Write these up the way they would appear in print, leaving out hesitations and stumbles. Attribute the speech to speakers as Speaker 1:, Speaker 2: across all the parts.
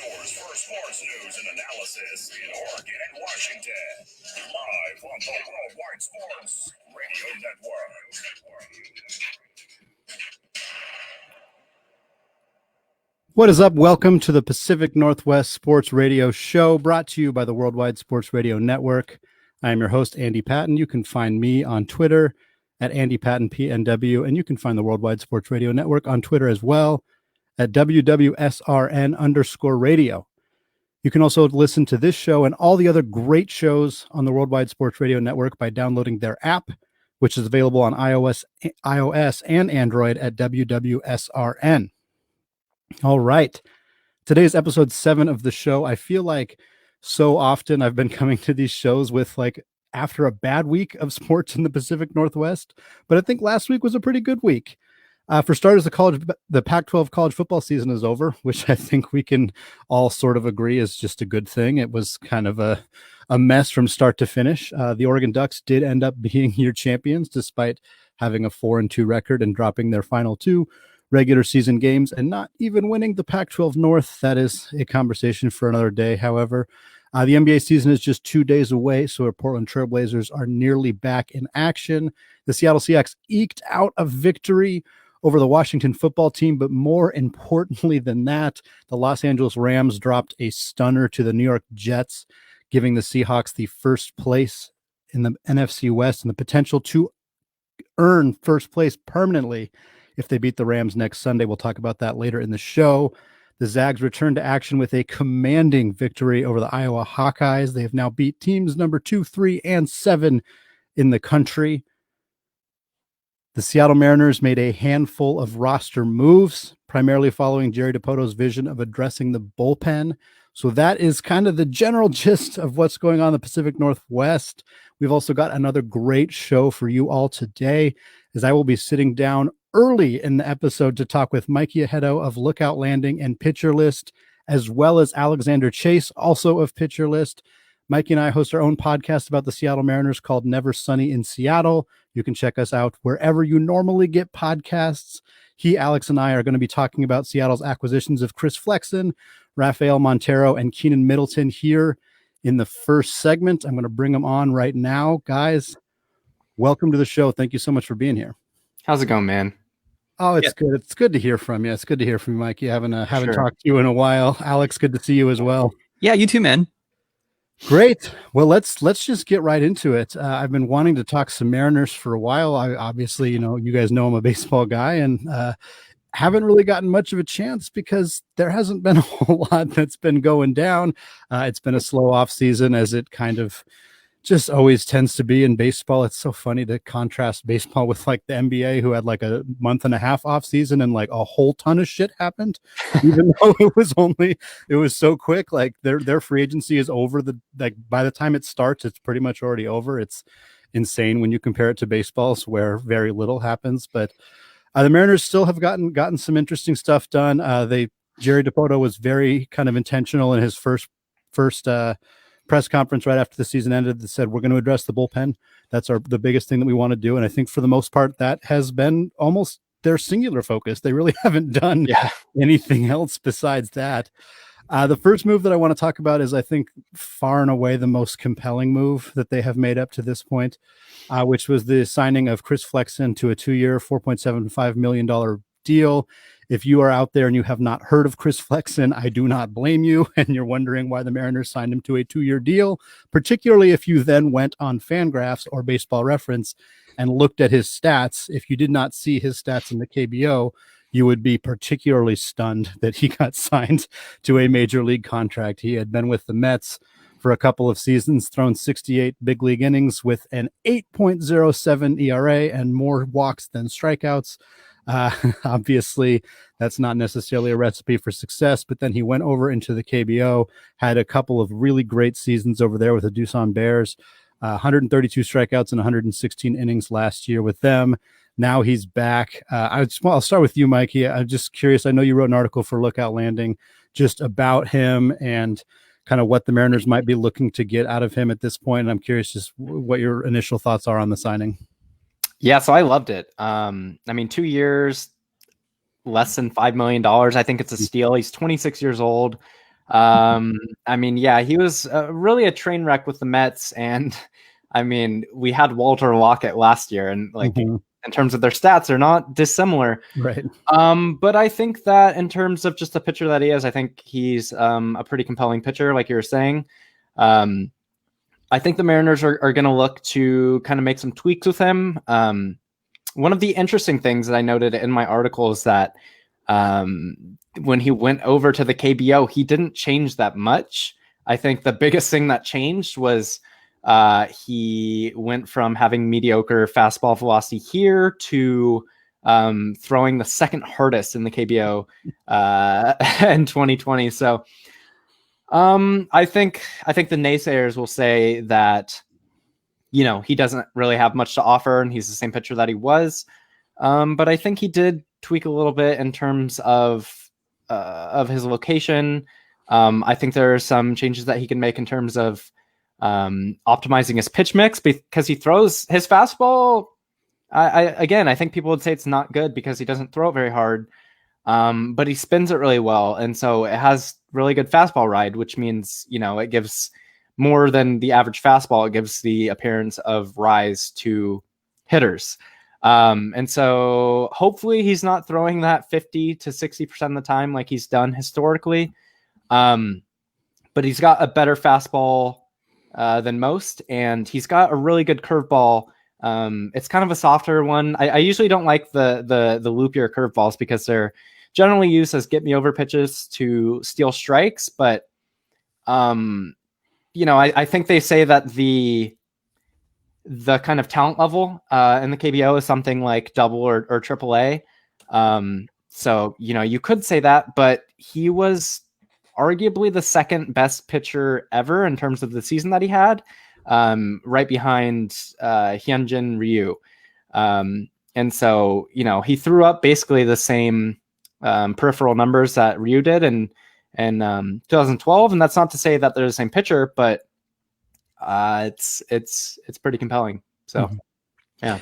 Speaker 1: source for sports news and analysis in Oregon and Washington. Live on the Worldwide Sports Radio Network.
Speaker 2: What is up? Welcome to the Pacific Northwest Sports Radio Show, brought to you by the Worldwide Sports Radio Network. I am your host, Andy Patton. You can find me on Twitter at AndyPattonPNW, and you can find the Worldwide Sports Radio Network on Twitter as well at WWSRN_radio. You can also listen to this show and all the other great shows on the Worldwide Sports Radio Network by downloading their app, which is available on iOS and Android at WWSRN. All right. Today's episode 7 of the show. I feel like so often I've been coming to these shows with after a bad week of sports in the Pacific Northwest, but I think last week was a pretty good week. For starters, the Pac-12 college football season is over, which I think we can all sort of agree is just a good thing. It was kind of a mess from start to finish. The Oregon Ducks did end up being year champions despite having a 4-2 record and dropping their final 2 regular season games and not even winning the Pac-12 North. That is a conversation for another day. However, the NBA season is just 2 days away, so our Portland Trailblazers are nearly back in action. The Seattle Seahawks eked out a victory over the Washington football team, but more importantly than that, the Los Angeles Rams dropped a stunner to the New York Jets, giving the Seahawks the first place in the NFC West and the potential to earn first place permanently if they beat the Rams next Sunday. We'll talk about that later in the show. The Zags return to action with a commanding victory over the Iowa Hawkeyes. They have now beat teams number 2, 3, and 7 in the country. The Seattle Mariners made a handful of roster moves, primarily following Jerry DiPoto's vision of addressing the bullpen. So that is kind of the general gist of what's going on in the Pacific Northwest. We've also got another great show for you all today, as I will be sitting down early in the episode to talk with Mikey Atejo of Lookout Landing and PitcherList, as well as Alexander Chase, also of PitcherList. Mikey and I host our own podcast about the Seattle Mariners called Never Sunny in Seattle. You can check us out wherever you normally get podcasts. Alex, and I are going to be talking about Seattle's acquisitions of Chris Flexen, Rafael Montero, and Keenan Middleton here in the first segment. I'm going to bring them on right now. Guys, welcome to the show. Thank you so much for being here.
Speaker 3: How's it going, man?
Speaker 2: Oh, it's good. It's good to hear from you. It's good to hear from you, Mikey. Haven't talked to you in a while. Alex, good to see you as well.
Speaker 3: Yeah, you too, man.
Speaker 2: Great. Well, let's just get right into it. I've been wanting to talk some Mariners for a while. I obviously, you guys know I'm a baseball guy, and haven't really gotten much of a chance because there hasn't been a whole lot that's been going down. It's been a slow off season, as it kind of just always tends to be in baseball. It's so funny to contrast baseball with the NBA, who had a month and a half off season and a whole ton of shit happened, even though it was so quick. Their free agency is over. By the time it starts, it's pretty much already over. It's insane when you compare it to baseballs, where very little happens. But the Mariners still have gotten some interesting stuff done. Jerry DiPoto was very kind of intentional in his first press conference right after the season ended that said, we're going to address the bullpen. That's the biggest thing that we want to do. And I think for the most part, that has been almost their singular focus. They really haven't done anything else besides that. The first move that I want to talk about is, I think, far and away the most compelling move that they have made up to this point, which was the signing of Chris Flexen to a 2-year, $4.75 million deal. If you are out there and you have not heard of Chris Flexen, I do not blame you, and you're wondering why the Mariners signed him to a 2-year deal, particularly if you then went on Fangraphs or Baseball Reference and looked at his stats. If you did not see his stats in the KBO, you would be particularly stunned that he got signed to a major league contract. He had been with the Mets for a couple of seasons, thrown 68 big league innings with an 8.07 ERA and more walks than strikeouts. Obviously, that's not necessarily a recipe for success, but then he went over into the KBO, had a couple of really great seasons over there with the Doosan Bears, 132 strikeouts and 116 innings last year with them. Now he's back. I'll start with you, Mikey. I'm just curious. I know you wrote an article for Lookout Landing just about him and kind of what the Mariners might be looking to get out of him at this point. And I'm curious just what your initial thoughts are on the signing.
Speaker 3: Yeah, so I loved it. 2 years, less than $5 million. I think it's a steal. He's 26 years old. I mean, yeah, he was really a train wreck with the Mets, and I mean, we had Walter Lockett last year, and like in terms of their stats, they're not dissimilar.
Speaker 2: Right.
Speaker 3: But I think that in terms of just the pitcher that he is, I think he's a pretty compelling pitcher, like you were saying. I think the Mariners are going to look to kind of make some tweaks with him. One of the interesting things that I noted in my article is that when he went over to the KBO, he didn't change that much. I think the biggest thing that changed was he went from having mediocre fastball velocity here to throwing the second hardest in the KBO in 2020. So I think the naysayers will say that, you know, he doesn't really have much to offer and he's the same pitcher that he was. But I think he did tweak a little bit in terms of his location. I think there are some changes that he can make in terms of optimizing his pitch mix, because he throws his fastball. I think people would say it's not good because he doesn't throw it very hard. But he spins it really well. And so it has really good fastball ride, which means, you know, it gives more than the average fastball. It gives the appearance of rise to hitters. And so hopefully he's not throwing that 50 to 60% of the time like he's done historically. But he's got a better fastball than most, and he's got a really good curveball. It's kind of a softer one. I usually don't like the loopier curveballs because they're generally used as get me over pitches to steal strikes. But, you know, I think they say that the kind of talent level in the KBO is something like double or triple A. So, you know, you could say that, but he was arguably the second best pitcher ever in terms of the season that he had, right behind Hyunjin Ryu. And so, you know, he threw up basically the same peripheral numbers that Ryu did in 2012. And that's not to say that they're the same pitcher, but it's pretty compelling. So, yeah.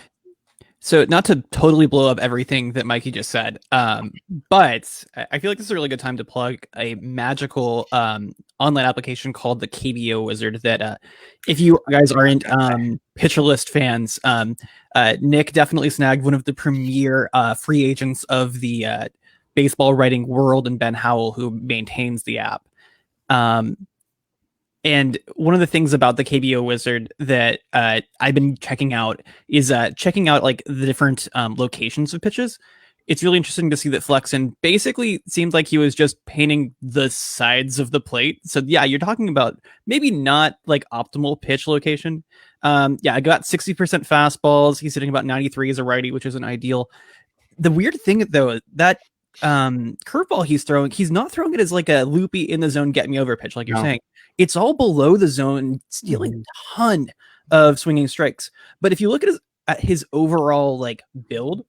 Speaker 4: So not to totally blow up everything that Mikey just said, but I feel like this is a really good time to plug a magical online application called the KBO Wizard that if you guys aren't PitcherList fans, Nick definitely snagged one of the premier free agents of the baseball writing world, and Ben Howell, who maintains the app. And one of the things about the KBO Wizard that I've been checking out is checking out like the different locations of pitches. It's really interesting to see that Flexen basically seemed like he was just painting the sides of the plate. So yeah, you're talking about maybe not like optimal pitch location. Yeah, I got 60% fastballs. He's hitting about 93 as a righty, which isn't ideal. The weird thing though, that curveball he's throwing, he's not throwing it as like a loopy in the zone get me over pitch like you're saying. It's all below the zone, stealing a ton of swinging strikes. But if you look at his overall like build,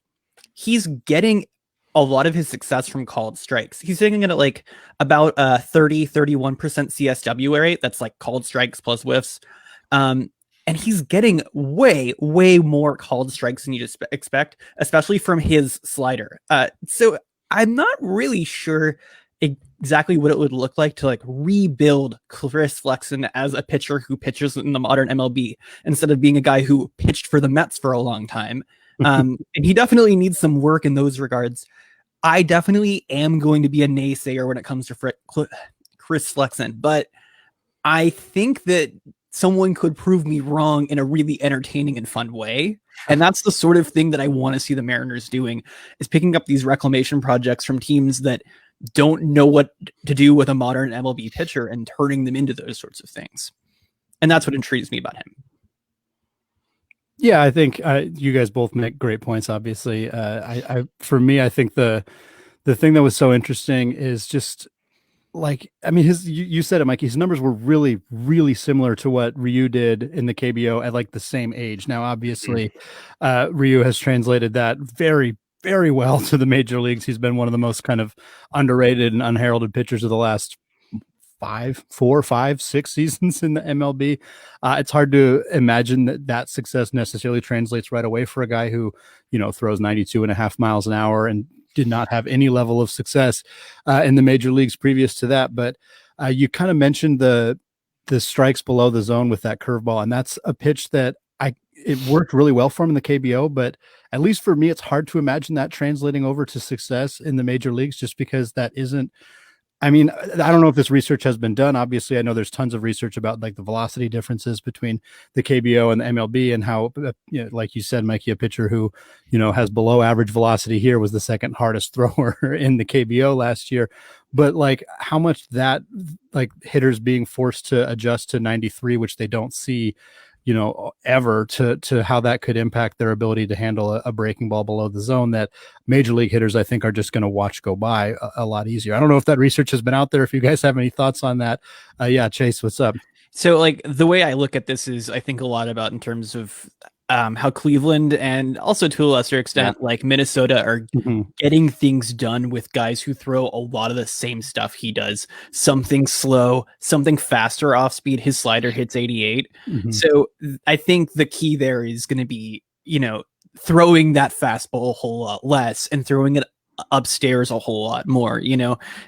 Speaker 4: he's getting a lot of his success from called strikes. He's hitting it at like about 31% CSW rate. That's like called strikes plus whiffs. And he's getting way more called strikes than you just expect, especially from his slider. So I'm not really sure exactly what it would look like to like rebuild Chris Flexen as a pitcher who pitches in the modern MLB instead of being a guy who pitched for the Mets for a long time. And he definitely needs some work in those regards. I definitely am going to be a naysayer when it comes to Chris Flexen, but I think that someone could prove me wrong in a really entertaining and fun way. And that's the sort of thing that I want to see the Mariners doing, is picking up these reclamation projects from teams that don't know what to do with a modern MLB pitcher and turning them into those sorts of things. And that's what intrigues me about him.
Speaker 2: Yeah, I think you guys both make great points. Obviously, for me, I think the thing that was so interesting is just like, I mean, you said it, Mikey. His numbers were really, really similar to what Ryu did in the KBO at like the same age. Now, obviously, Ryu has translated that very, very well to the major leagues. He's been one of the most kind of underrated and unheralded pitchers of the last 4, 5, 6 seasons in the MLB. It's hard to imagine that success necessarily translates right away for a guy who, you know, throws 92.5 miles an hour and did not have any level of success in the major leagues previous to that. But you kind of mentioned the strikes below the zone with that curveball, and that's a pitch that it worked really well for him in the KBO, but at least for me, it's hard to imagine that translating over to success in the major leagues, just because that isn't. I mean, I don't know if this research has been done. Obviously, I know there's tons of research about like the velocity differences between the KBO and the MLB, and how, like you said, Mikey, a pitcher who, has below average velocity here was the second hardest thrower in the KBO last year. But like how much that, like, hitters being forced to adjust to 93, which they don't see, ever, to how that could impact their ability to handle a breaking ball below the zone, that major league hitters, I think, are just going to watch go by a lot easier. I don't know if that research has been out there. If you guys have any thoughts on that. Yeah, Chase, what's up?
Speaker 4: So like the way I look at this is I think a lot about in terms of how Cleveland and also to a lesser extent, like Minnesota are getting things done with guys who throw a lot of the same stuff he does. Something slow, something faster off speed. His slider hits 88. So I think the key there is going to be, throwing that fastball a whole lot less and throwing it upstairs a whole lot more.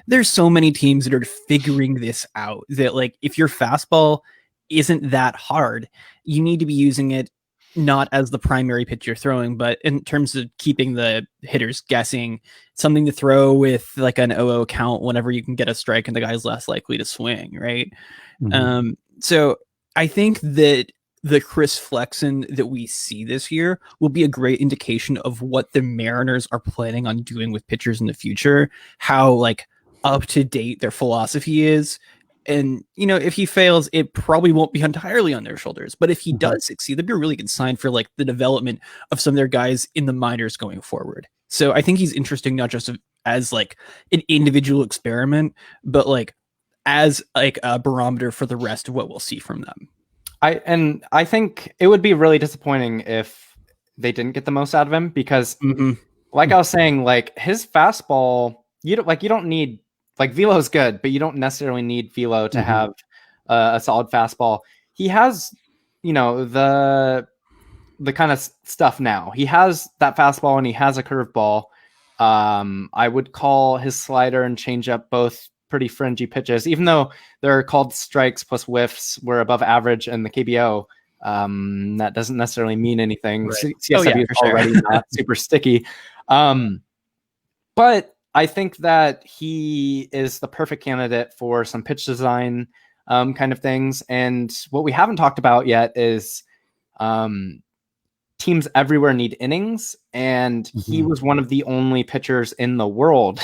Speaker 4: There's so many teams that are figuring this out, that like if your fastball isn't that hard, you need to be using it not as the primary pitch you're throwing, but in terms of keeping the hitters guessing, something to throw with like an 0-0 count whenever you can get a strike and the guy's less likely to swing, right? So I think that the Chris Flexen that we see this year will be a great indication of what the Mariners are planning on doing with pitchers in the future, how like up to date their philosophy is. And, if he fails, it probably won't be entirely on their shoulders. But if he does succeed, that'd be a really good sign for like the development of some of their guys in the minors going forward. So I think he's interesting, not just as like an individual experiment, but like as like a barometer for the rest of what we'll see from them.
Speaker 3: I think it would be really disappointing if they didn't get the most out of him, because like I was saying, like his fastball, you don't need, like, velo is good, but you don't necessarily need velo to have a solid fastball. He has, the kind of stuff now. He has that fastball and he has a curveball. I would call his slider and changeup both pretty fringy pitches, even though they're called strikes plus whiffs. We're above average in the KBO. That doesn't necessarily mean anything.
Speaker 4: Right.
Speaker 3: CSW is already not super sticky. But I think that he is the perfect candidate for some pitch design kind of things. And what we haven't talked about yet is teams everywhere need innings. And he was one of the only pitchers in the world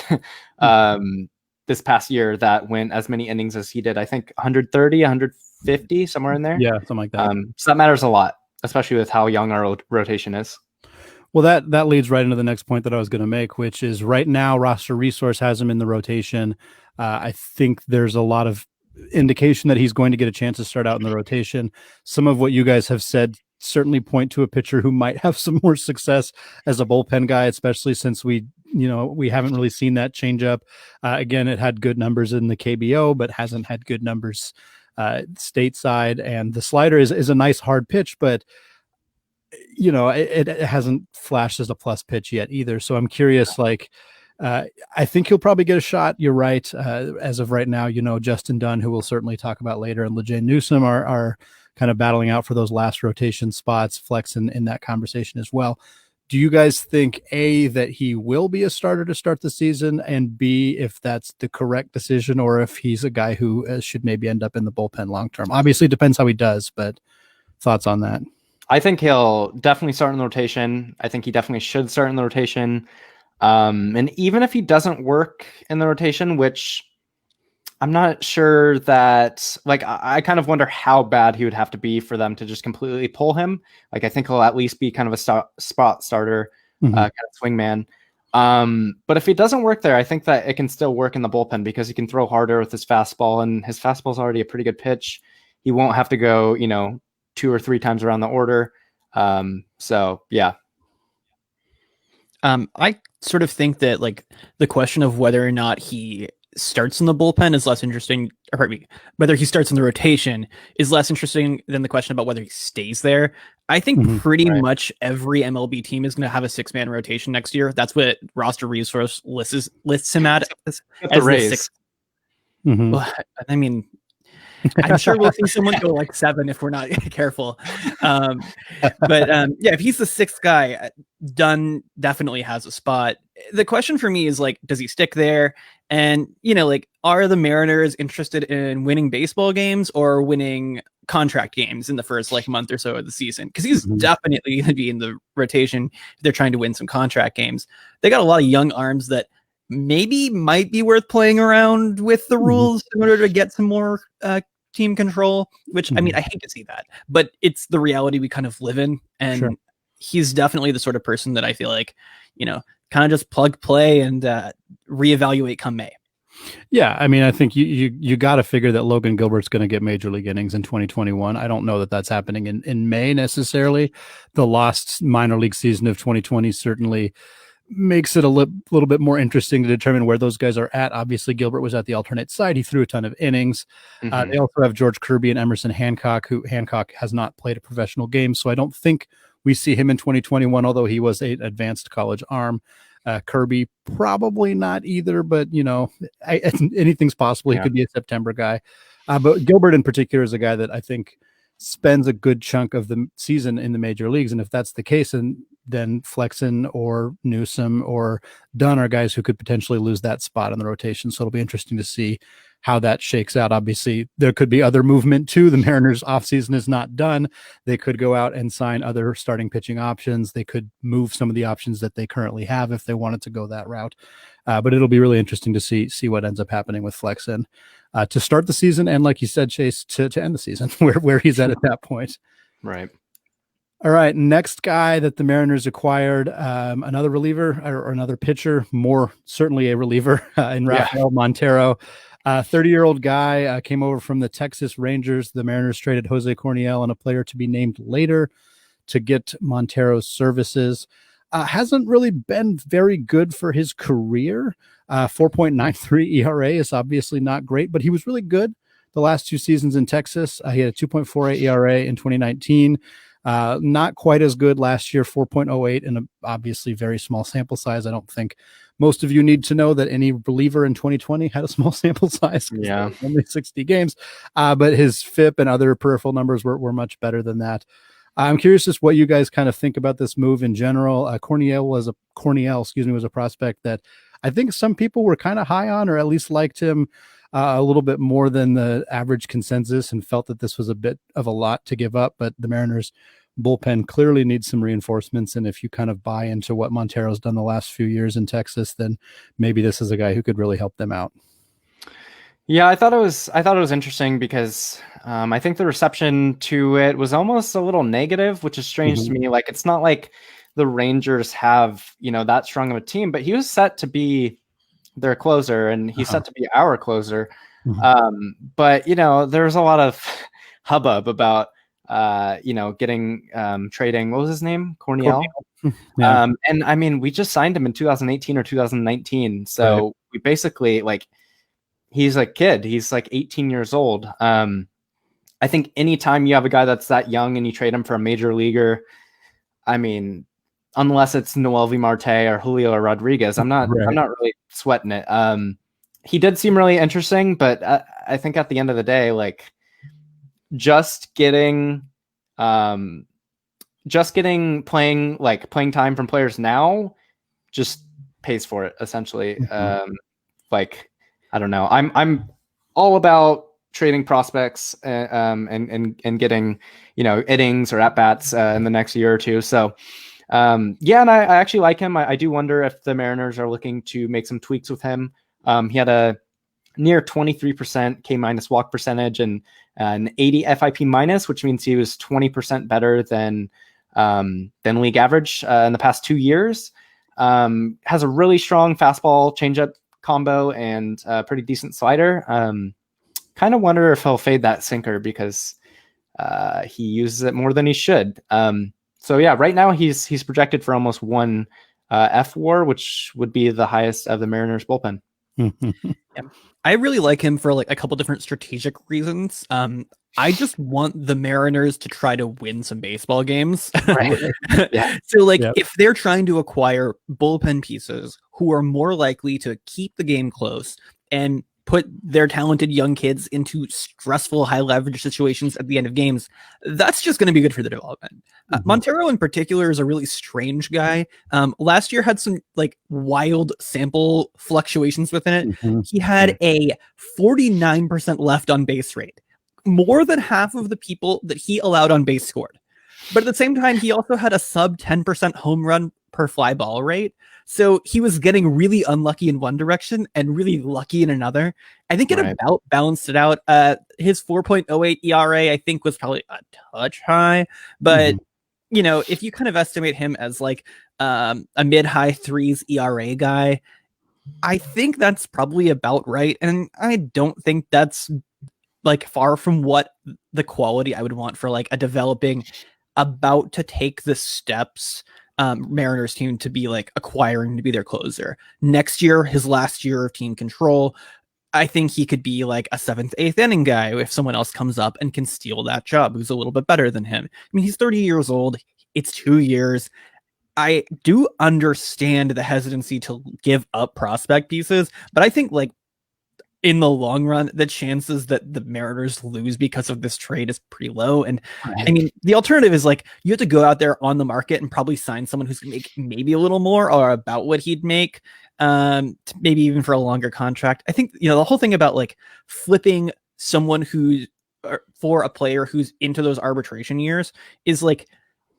Speaker 3: this past year that went as many innings as he did. I think 130, 150, somewhere in there.
Speaker 2: Yeah, something like that.
Speaker 3: So that matters a lot, especially with how young our rotation is.
Speaker 2: Well, that leads right into the next point that I was going to make, which is right now Roster Resource has him in the rotation. I think there's a lot of indication that he's going to get a chance to start out in the rotation. Some of what you guys have said certainly point to a pitcher who might have some more success as a bullpen guy, especially since we haven't really seen that change up. Again, it had good numbers in the KBO, but hasn't had good numbers stateside. And the slider is a nice hard pitch, but it hasn't flashed as a plus pitch yet either. So I'm curious, like, I think he'll probably get a shot. You're right. As of right now, Justin Dunn, who we'll certainly talk about later, and LeJay Newsome are kind of battling out for those last rotation spots. Flex in that conversation as well. Do you guys think, A, that he will be a starter to start the season, and B, if that's the correct decision, or if he's a guy who should maybe end up in the bullpen long term? Obviously, it depends how he does, but thoughts on that?
Speaker 3: I think he'll definitely start in the rotation. I think he definitely should start in the rotation. And even if he doesn't work in the rotation, which I'm not sure that, like, I kind of wonder how bad he would have to be for them to just completely pull him. Like, I think he'll at least be kind of a spot starter, kind of swingman. But if he doesn't work there, I think that it can still work in the bullpen, because he can throw harder with his fastball, and his fastball is already a pretty good pitch. He won't have to go, 2 or 3 times around the order. So yeah.
Speaker 4: I sort of think that like the question of whether or not he starts in the bullpen is less interesting. Or pardon me, whether he starts in the rotation is less interesting than the question about whether he stays there. I think pretty much every MLB team is going to have a 6-man rotation next year. That's what roster resource lists him at as
Speaker 3: the Rays.
Speaker 4: the 6th. Well, I mean, I'm sure we'll see someone go like 7 if we're not careful. But if he's the 6th guy, Dunn definitely has a spot. The question for me is like, does he stick there? And, are the Mariners interested in winning baseball games or winning contract games in the first month or so of the season? Because he's definitely going to be in the rotation if they're trying to win some contract games. They got a lot of young arms that maybe might be worth playing around with the rules in order to get some more team control, which I mean, I hate to see that, but it's the reality we kind of live in. And he's definitely the sort of person that I feel like, kind of just plug play and reevaluate come May.
Speaker 2: Yeah, I mean, I think you got to figure that Logan Gilbert's going to get major league innings in 2021. I don't know that that's happening in May necessarily. The lost minor league season of 2020 certainly makes it a little bit more interesting to determine where those guys are at. Obviously, Gilbert was at the alternate side. He threw a ton of innings. They also have George Kirby and Emerson Hancock, who Hancock has not played a professional game. So I don't think we see him in 2021, although he was an advanced college arm. Kirby, probably not either, but anything's possible. He could be a September guy. But Gilbert in particular is a guy that I think spends a good chunk of the season in the major leagues. And if that's the case, then Flexen or Newsom or Dunn are guys who could potentially lose that spot in the rotation. So it'll be interesting to see how that shakes out. Obviously, there could be other movement too. The Mariners offseason is not done. They could go out and sign other starting pitching options. They could move some of the options that they currently have if they wanted to go that route. But it'll be really interesting to see what ends up happening with Flexen to start the season. And like you said, Chase, to end the season where he's at that point.
Speaker 3: Right.
Speaker 2: All right. Next guy that the Mariners acquired, another reliever or another pitcher, more certainly a reliever in Rafael Montero. 30-year-old guy came over from the Texas Rangers. The Mariners traded Jose Corniel and a player to be named later to get Montero's services. Hasn't really been very good for his career. 4.93 ERA is obviously not great, but he was really good the last 2 seasons in Texas. He had a 2.48 ERA in 2019. Not quite as good last year, 4.08 in a obviously very small sample size. I don't think most of you need to know that any reliever in 2020 had a small sample size.
Speaker 3: Yeah.
Speaker 2: Only 60 games. But his FIP and other peripheral numbers were much better than that. I'm curious just what you guys kind of think about this move in general. Corniel was a prospect that I think some people were kind of high on, or at least liked him a little bit more than the average consensus, and felt that this was a bit of a lot to give up. But the Mariners bullpen clearly needs some reinforcements. And if you kind of buy into what Montero's done the last few years in Texas, then maybe this is a guy who could really help them out.
Speaker 3: Yeah, I thought it was interesting because I think the reception to it was almost a little negative, which is strange to me. Like, it's not like the Rangers have, that strong of a team, but he was set to be their closer, and he's set to be our closer. But there's a lot of hubbub about getting trading, what was his name? Corniel. Yeah. And I mean, we just signed him in 2018 or 2019. So we basically he's a kid. He's 18 years old. I think anytime you have a guy that's that young and you trade him for a major leaguer, I mean, unless it's Noelvi Marte or Julio Rodriguez, I'm not really sweating it. He did seem really interesting, but I think at the end of the day, just getting playing time from players now just pays for it essentially. I don't know. I'm all about trading prospects and getting innings or at bats in the next year or two. So and I actually like him. I do wonder if the Mariners are looking to make some tweaks with him. He had a near 23% K- walk percentage and an 80 FIP minus, which means he was 20% better than league average in the past 2 years. Has a really strong fastball changeup combo and a pretty decent slider. Kind of wonder if he'll fade that sinker because he uses it more than he should. So yeah, right now he's projected for almost 1 F WAR, which would be the highest of the Mariners bullpen.
Speaker 4: I really like him for like a couple different strategic reasons. I just want the Mariners to try to win some baseball games.
Speaker 3: Right. Yeah.
Speaker 4: So like
Speaker 2: Yep.
Speaker 4: if they're trying to acquire bullpen pieces who are more likely to keep the game close and put their talented young kids into stressful high leverage situations at the end of games, that's just going to be good for the development. Montero in particular is a really strange guy. Last year had some like wild sample fluctuations within it. He had a 49% left on base rate. More than half of the people that he allowed on base scored. But at the same time, he also had a sub 10% home run per fly ball rate. So he was getting really unlucky in one direction and really lucky in another. I think it about balanced it out. His 4.08 ERA, I think, was probably a touch high. But, you know, if you kind of estimate him as like a mid-high threes ERA guy, I think that's probably about right. And I don't think that's like far from what the quality I would want for like a developing, about to take the steps Mariners team to be like acquiring to be their closer. Next year, his last year of team control, I think he could be like a 7th, 8th inning guy if someone else comes up and can steal that job who's a little bit better than him. I mean, he's 30 years old. It's 2 years. I do understand the hesitancy to give up prospect pieces, but I think like in the long run, the chances that the Mariners lose because of this trade is pretty low. And I mean, the alternative is like you have to go out there on the market and probably sign someone who's going to make maybe a little more or about what he'd make, maybe even for a longer contract. I think, you know, the whole thing about like flipping someone who's for a player who's into those arbitration years is like,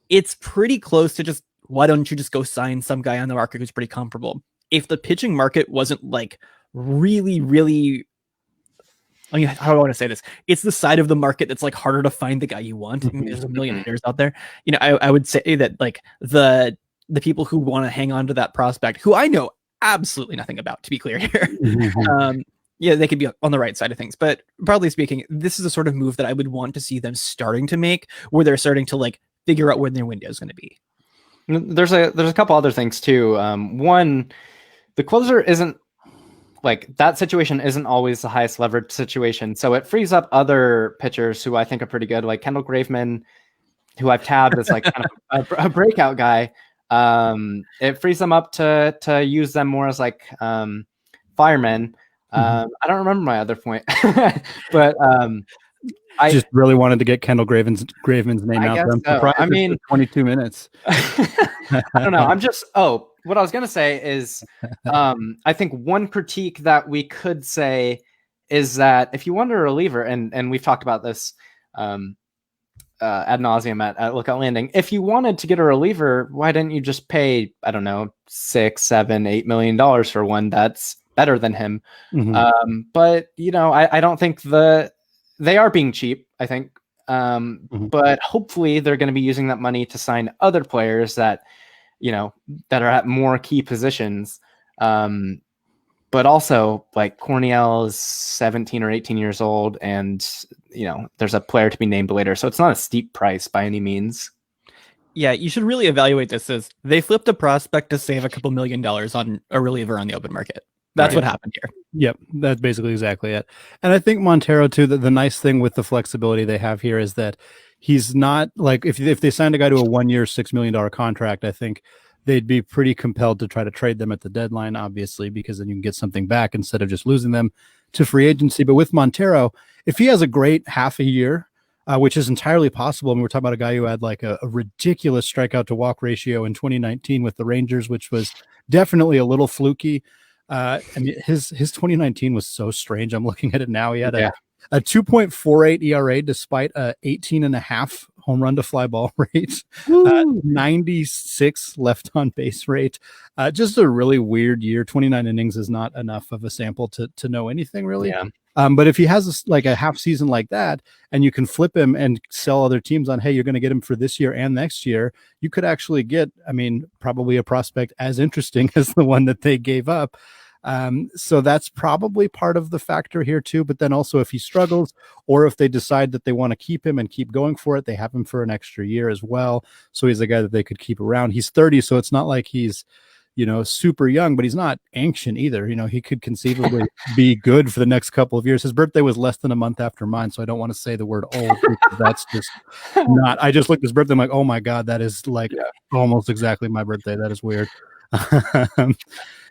Speaker 4: it's pretty close to just, why don't you just go sign some guy on the market who's pretty comparable? If the pitching market wasn't like really, I mean, how do I want to say this? It's the side of the market that's like harder to find the guy you want. I mean, there's a million hitters out there. You know, I would say that like the people who want to hang on to that prospect, who I know absolutely nothing about, to be clear here, yeah, they could be on the right side of things. But broadly speaking, this is the sort of move that I would want to see them starting to make, where they're starting to like figure out when their window is going to be.
Speaker 3: There's a couple other things too. One, the closer isn't like that situation isn't always the highest leverage situation. So it frees up other pitchers who I think are pretty good, like Kendall Graveman, who I've tabbed as like kind of a breakout guy. It frees them up to use them more as like firemen. I don't remember my other point, but I
Speaker 2: just really wanted to get Kendall Graveman's name out there.
Speaker 3: So. I mean,
Speaker 2: 22 minutes.
Speaker 3: I don't know. What I was going to say is, I think one critique that we could say is that if you want a reliever, and we've talked about this ad nauseum at Lookout Landing, if you wanted to get a reliever, why didn't you just pay, I don't know, $6, $7, $8 million for one that's better than him? But, you know, I don't think they are being cheap, I think. But hopefully they're going to be using that money to sign other players that, you know, that are at more key positions. But also like Corniel is 17 or 18 years old, and, you know, there's a player to be named later. So it's not a steep price by any means.
Speaker 4: Yeah, you should really evaluate this as they flipped a prospect to save a couple $1 million on a reliever on the open market. That's what happened here.
Speaker 2: Yep, that's basically exactly it. And I think Montero too, the nice thing with the flexibility they have here is that he's not like, if they signed a guy to a 1-year, $6 million contract, I think they'd be pretty compelled to try to trade them at the deadline, obviously, because then you can get something back instead of just losing them to free agency. But with Montero, if he has a great half a year, which is entirely possible, and we're talking about a guy who had like a ridiculous strikeout to walk ratio in 2019 with the Rangers, which was definitely a little fluky. I mean, his 2019 was so strange. I'm looking at it now. He had a 2.48 ERA despite a 18.5 home run to fly ball rate, 96 left on base rate. Just a really weird year. 29 innings is not enough of a sample to know anything really.
Speaker 3: Yeah.
Speaker 2: But if he has like a half season like that, and you can flip him and sell other teams on, hey, you're going to get him for this year and next year, you could actually get, I mean, probably a prospect as interesting as the one that they gave up. So that's probably part of the factor here too. But then also if he struggles, or if they decide that they want to keep him and keep going for it, they have him for an extra year as well. So he's a guy that they could keep around. He's 30, so it's not like he's, super young, but he's not ancient either. He could conceivably be good for the next couple of years. His birthday was less than a month after mine, so I don't want to say the word old because that's just not. I just looked at his birthday. I'm like, oh my god, that is like almost exactly my birthday. That is weird.
Speaker 4: I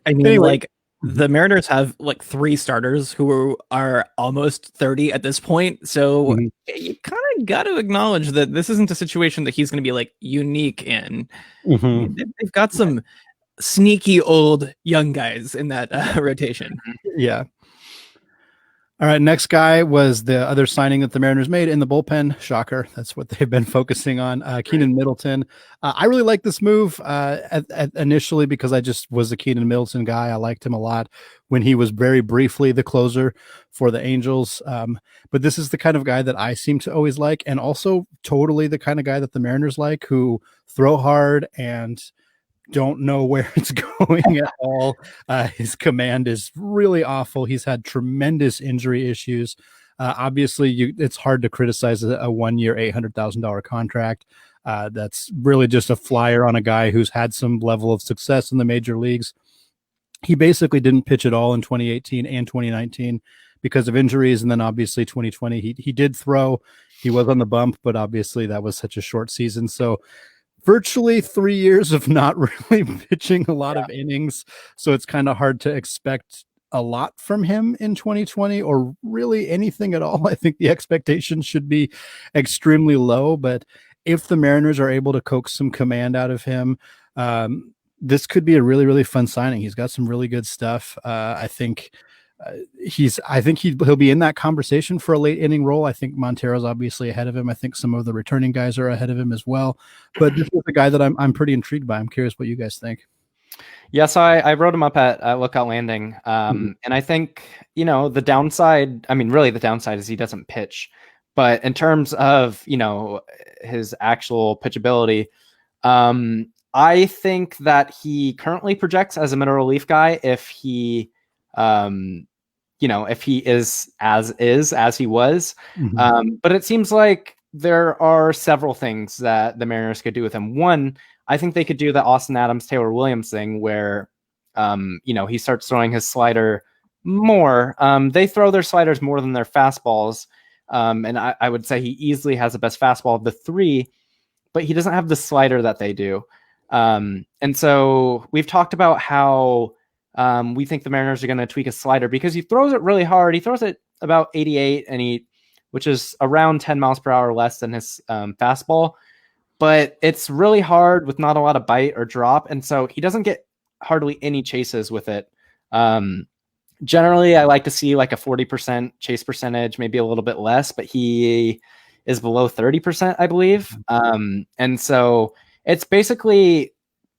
Speaker 4: mean,
Speaker 2: Anyway.
Speaker 4: the Mariners have like 3 starters who are almost 30 at this point. So you kind of got to acknowledge that this isn't a situation that he's going to be like unique in. They've got some sneaky old young guys in that rotation.
Speaker 2: Yeah. All right. Next guy was the other signing that the Mariners made in the bullpen. Shocker. That's what they've been focusing on. Keenan Middleton. I really like this move initially because I just was a Keenan Middleton guy. I liked him a lot when he was very briefly the closer for the Angels. But this is the kind of guy that I seem to always like, and also totally the kind of guy that the Mariners like, who throw hard and don't know where it's going at all. His command is really awful. He's had tremendous injury issues. Obviously, it's hard to criticize a 1-year, $800,000 contract. That's really just a flyer on a guy who's had some level of success in the major leagues. He basically didn't pitch at all in 2018 and 2019 because of injuries. And then obviously 2020, he did throw. He was on the bump, but obviously that was such a short season. So virtually 3 years of not really pitching a lot of innings. So it's kind of hard to expect a lot from him in 2020 or really anything at all. I think the expectations should be extremely low, but if the Mariners are able to coax some command out of him, this could be a really, really fun signing. He's got some really good stuff. I think he'll be in that conversation for a late inning role. I think Montero's obviously ahead of him. I think some of the returning guys are ahead of him as well. But this is a guy that I'm pretty intrigued by. I'm curious what you guys think.
Speaker 3: Yeah, so I wrote him up at Lookout Landing. And I think, the downside, really the downside is he doesn't pitch. But in terms of, his actual pitchability, I think that he currently projects as a middle relief guy if he if he is as he was. But it seems like there are several things that the Mariners could do with him. One, I think they could do the Austin Adams, Taylor Williams thing where, he starts throwing his slider more. They throw their sliders more than their fastballs. And I would say he easily has the best fastball of the 3, but he doesn't have the slider that they do. And so we've talked about how we think the Mariners are going to tweak his slider because he throws it really hard. He throws it about 88 which is around 10 miles per hour less than his fastball, but it's really hard with not a lot of bite or drop. And so he doesn't get hardly any chases with it. Generally I like to see like a 40% chase percentage, maybe a little bit less, but he is below 30%, I believe. And so it's basically,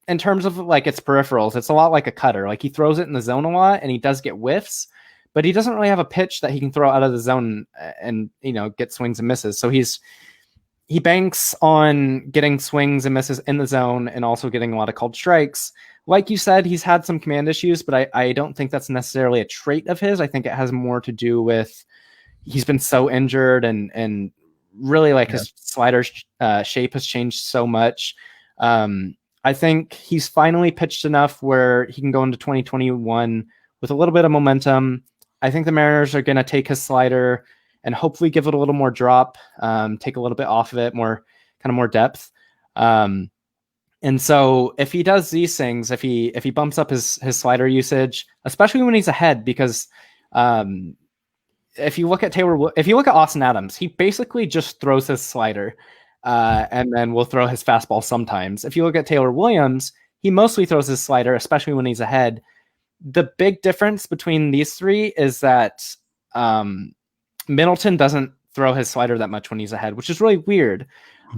Speaker 3: in terms of like its peripherals, it's a lot like a cutter. Like he throws it in the zone a lot and he does get whiffs, but he doesn't really have a pitch that he can throw out of the zone and, get swings and misses. So he banks on getting swings and misses in the zone and also getting a lot of called strikes. Like you said, he's had some command issues, but I don't think that's necessarily a trait of his. I think it has more to do with he's been so injured and really his slider shape has changed so much. I think he's finally pitched enough where he can go into 2021 with a little bit of momentum. I think the Mariners are going to take his slider and hopefully give it a little more drop, take a little bit off of it, more depth. And so if he does these things, if he bumps up his slider usage, especially when he's ahead, because if you look at Austin Adams, he basically just throws his slider. And then we'll throw his fastball sometimes. If you look at Taylor Williams, he mostly throws his slider, especially when he's ahead. The big difference between these 3 is that Middleton doesn't throw his slider that much when he's ahead, which is really weird.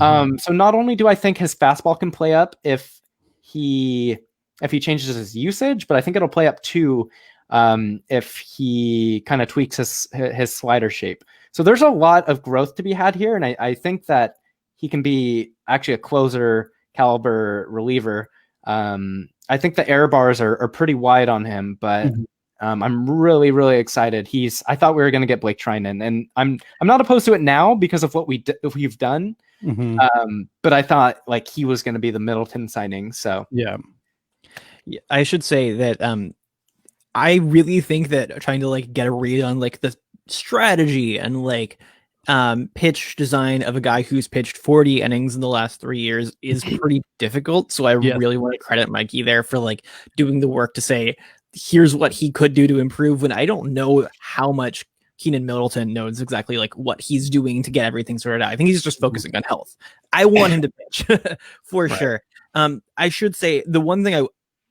Speaker 3: So not only do I think his fastball can play up if he changes his usage, but I think it'll play up too if he kind of tweaks his slider shape. So there's a lot of growth to be had here, and I think that he can be actually a closer caliber reliever. I think the error bars are pretty wide on him, but I'm really, really excited. I thought we were going to get Blake Trinan, and I'm not opposed to it now because of what we've done. But I thought like he was going to be the Middleton signing. So
Speaker 4: Yeah, I should say that I really think that trying to like get a read on like the strategy and like pitch design of a guy who's pitched 40 innings in the last 3 years is pretty difficult. So I
Speaker 2: Yes.
Speaker 4: really want to credit Mikey there for like doing the work to say, here's what he could do to improve, when I don't know how much Keenan Middleton knows exactly like what he's doing to get everything sorted out. I think he's just focusing on health. I want him to pitch for sure. I should say the one thing I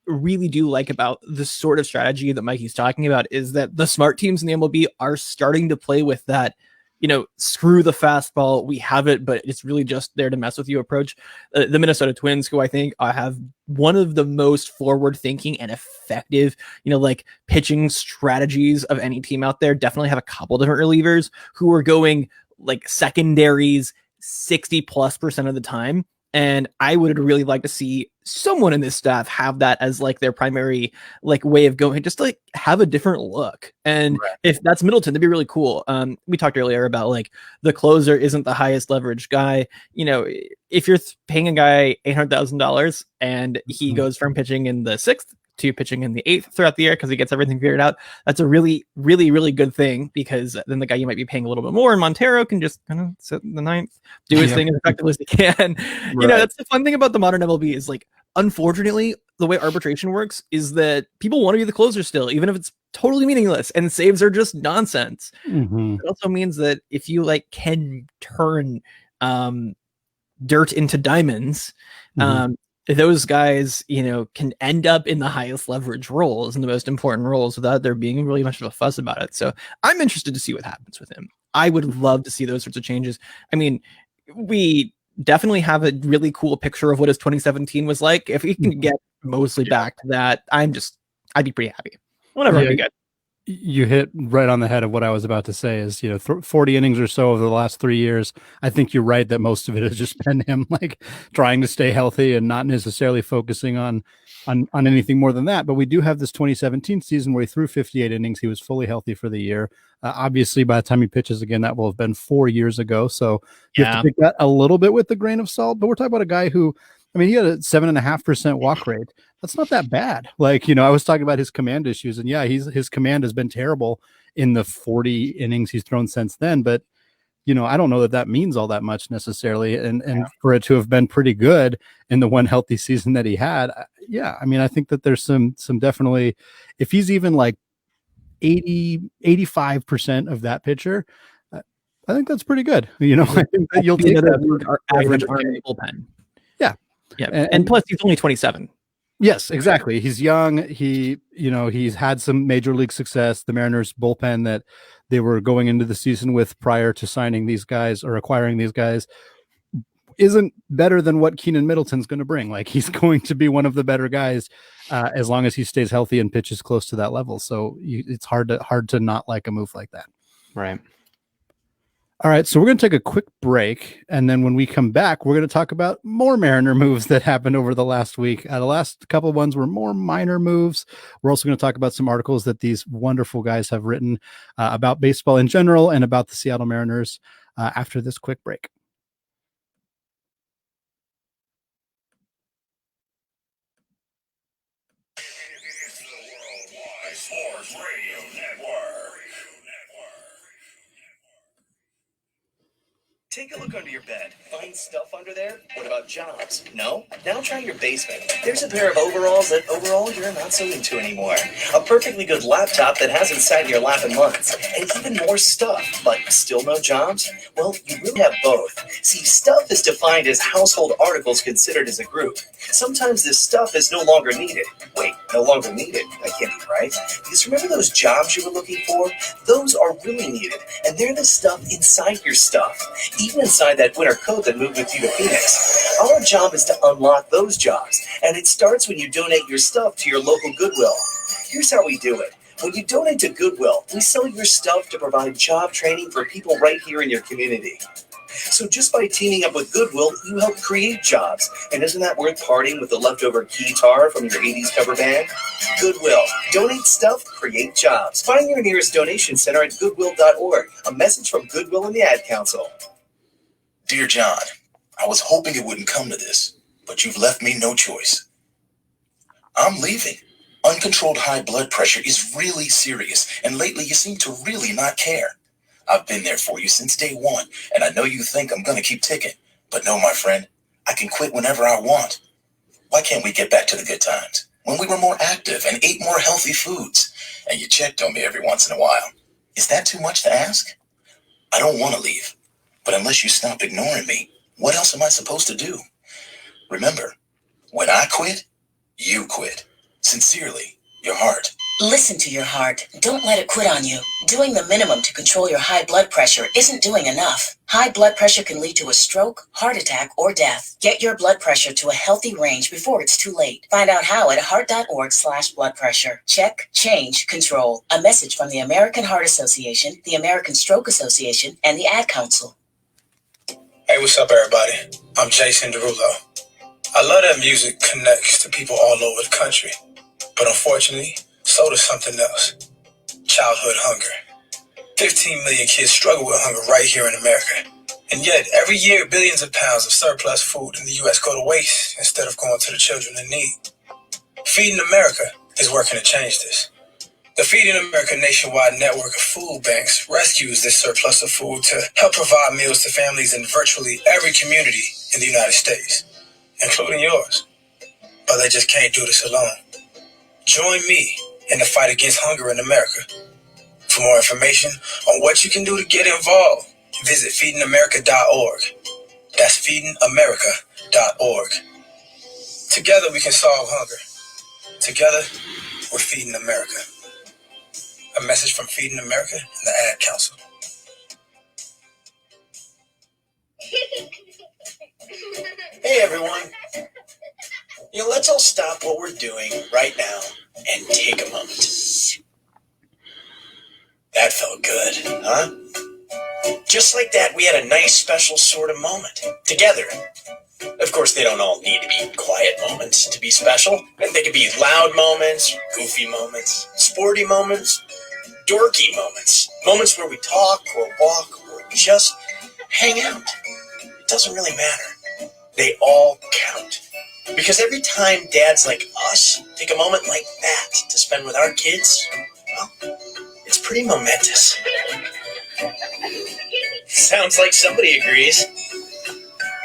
Speaker 4: really do like about the sort of strategy that Mikey's talking about is that the smart teams in the MLB are starting to play with that, you know, screw the fastball, we have it, but it's really just there to mess with you approach. The Minnesota Twins, who I think have one of the most forward thinking and effective, you know, like pitching strategies of any team out there, definitely have a couple different relievers who are going like secondaries 60+% of the time. And I would really like to see someone in this staff have that as like their primary like way of going, just to, like have a different look. And if that's Middleton, that'd be really cool. We talked earlier about like the closer isn't the highest leverage guy. You know, if you're paying a guy $800,000 and he goes from pitching in the 6th to pitching in the 8th throughout the year because he gets everything figured out, that's a really, really, really good thing, because then the guy you might be paying a little bit more, and Montero can just kind of sit in the 9th, do his thing as effectively as he can. You know, that's the fun thing about the modern MLB is like, unfortunately, the way arbitration works is that people want to be the closer still, even if it's totally meaningless, and saves are just nonsense. It also means that if you like can turn dirt into diamonds, those guys, you know, can end up in the highest leverage roles and the most important roles without there being really much of a fuss about it. So I'm interested to see what happens with him. I would love to see those sorts of changes. I mean, we definitely have a really cool picture of what his 2017 was like. If we can get mostly back to that, I'd be pretty happy. Whatever, I'd be good.
Speaker 2: You hit right on the head of what I was about to say is, you know, 40 innings or so over the last 3 years. I think you're right that most of it has just been him like trying to stay healthy and not necessarily focusing on anything more than that. But we do have this 2017 season where he threw 58 innings. He was fully healthy for the year. Obviously, by the time he pitches again, that will have been 4 years ago. So you have to pick that a little bit with a grain of salt. But we're talking about a guy who, I mean, he had a 7.5% walk rate. That's not that bad. Like, you know, I was talking about his command issues, and yeah, his command has been terrible in the 40 innings he's thrown since then. But, you know, I don't know that means all that much necessarily. And for it to have been pretty good in the one healthy season that he had, yeah, I mean, I think that there's some definitely, if he's even like 85% of that pitcher, I think that's pretty good. You know, I think that you'll take that
Speaker 4: average arm in the bullpen.
Speaker 2: Yeah.
Speaker 4: And plus he's only 27.
Speaker 2: Yes, exactly. He's young. He's had some major league success. The Mariners bullpen that they were going into the season with prior to signing these guys or acquiring these guys isn't better than what Keenan Middleton's going to bring. Like, he's going to be one of the better guys as long as he stays healthy and pitches close to that level. So it's hard to not like a move like that.
Speaker 3: Right.
Speaker 2: All right, so we're going to take a quick break, and then when we come back, we're going to talk about more Mariner moves that happened over the last week. The last couple of ones were more minor moves. We're also going to talk about some articles that these wonderful guys have written about baseball in general and about the Seattle Mariners after this quick break.
Speaker 1: It's the Worldwide Sports Radio Network.
Speaker 5: Take a look under your bed. Find stuff under there? What about jobs? No? Now try your basement. There's a pair of overalls that overall you're not so into anymore. A perfectly good laptop that hasn't sat in your lap in months. And even more stuff, but still no jobs? Well, you really have both. See, stuff is defined as household articles considered as a group. Sometimes this stuff is no longer needed. Wait, no longer needed? That can't be right. Because remember those jobs you were looking for? Those are really needed. And they're the stuff inside your stuff. Even inside that winter coat that moved with you to Phoenix. Our job is to unlock those jobs, and it starts when you donate your stuff to your local Goodwill. Here's how we do it. When you donate to Goodwill, we sell your stuff to provide job training for people right here in your community. So just by teaming up with Goodwill, you help create jobs. And isn't that worth parting with the leftover guitar from your 80s cover band? Goodwill. Donate stuff, create jobs. Find your nearest donation center at goodwill.org. A message from Goodwill and the Ad Council.
Speaker 1: Dear John, I was hoping it wouldn't come to this, but you've left me no choice. I'm leaving. Uncontrolled high blood pressure is really serious, and lately you seem to really not care. I've been there for you since day one, and I know you think I'm gonna keep ticking. But no, my friend, I can quit whenever I want. Why can't we get back to the good times? When we were more active and ate more healthy foods, and you checked on me every once in a while. Is that too much to ask? I don't want to leave, but unless you stop ignoring me, what else am I supposed to do? Remember, when I quit, you quit. Sincerely, your heart.
Speaker 6: Listen to your heart. Don't let it quit on you. Doing the minimum to control your high blood pressure isn't doing enough. High blood pressure can lead to a stroke, heart attack, or death. Get your blood pressure to a healthy range before it's too late. Find out how at heart.org/blood pressure. Check, change, control. A message from the American Heart Association, the American Stroke Association, and the Ad Council.
Speaker 7: Hey, what's up, everybody? I'm Jason Derulo. I love that music connects to people all over the country. But unfortunately, so does something else. Childhood hunger. 15 million kids struggle with hunger right here in America. And yet, every year, billions of pounds of surplus food in the U.S. go to waste instead of going to the children in need. Feeding America is working to change this. The Feeding America nationwide network of food banks rescues this surplus of food to help provide meals to families in virtually every community in the United States, including yours. But they just can't do this alone. Join me in the fight against hunger in America. For more information on what you can do to get involved, visit feedingamerica.org. That's feedingamerica.org. Together we can solve hunger. Together, we're Feeding America. A message from Feeding America and the Ad Council.
Speaker 5: Hey everyone. Let's all stop what we're doing right now and take a moment. That felt good, huh? Just like that, we had a nice special sort of moment together. Of course, they don't all need to be quiet moments to be special. They could be loud moments, goofy moments, sporty moments, dorky moments. Moments where we talk or walk or just hang out. It doesn't really matter. They all count. Because every time dads like us take a moment like that to spend with our kids, well, it's pretty momentous. Sounds like somebody agrees.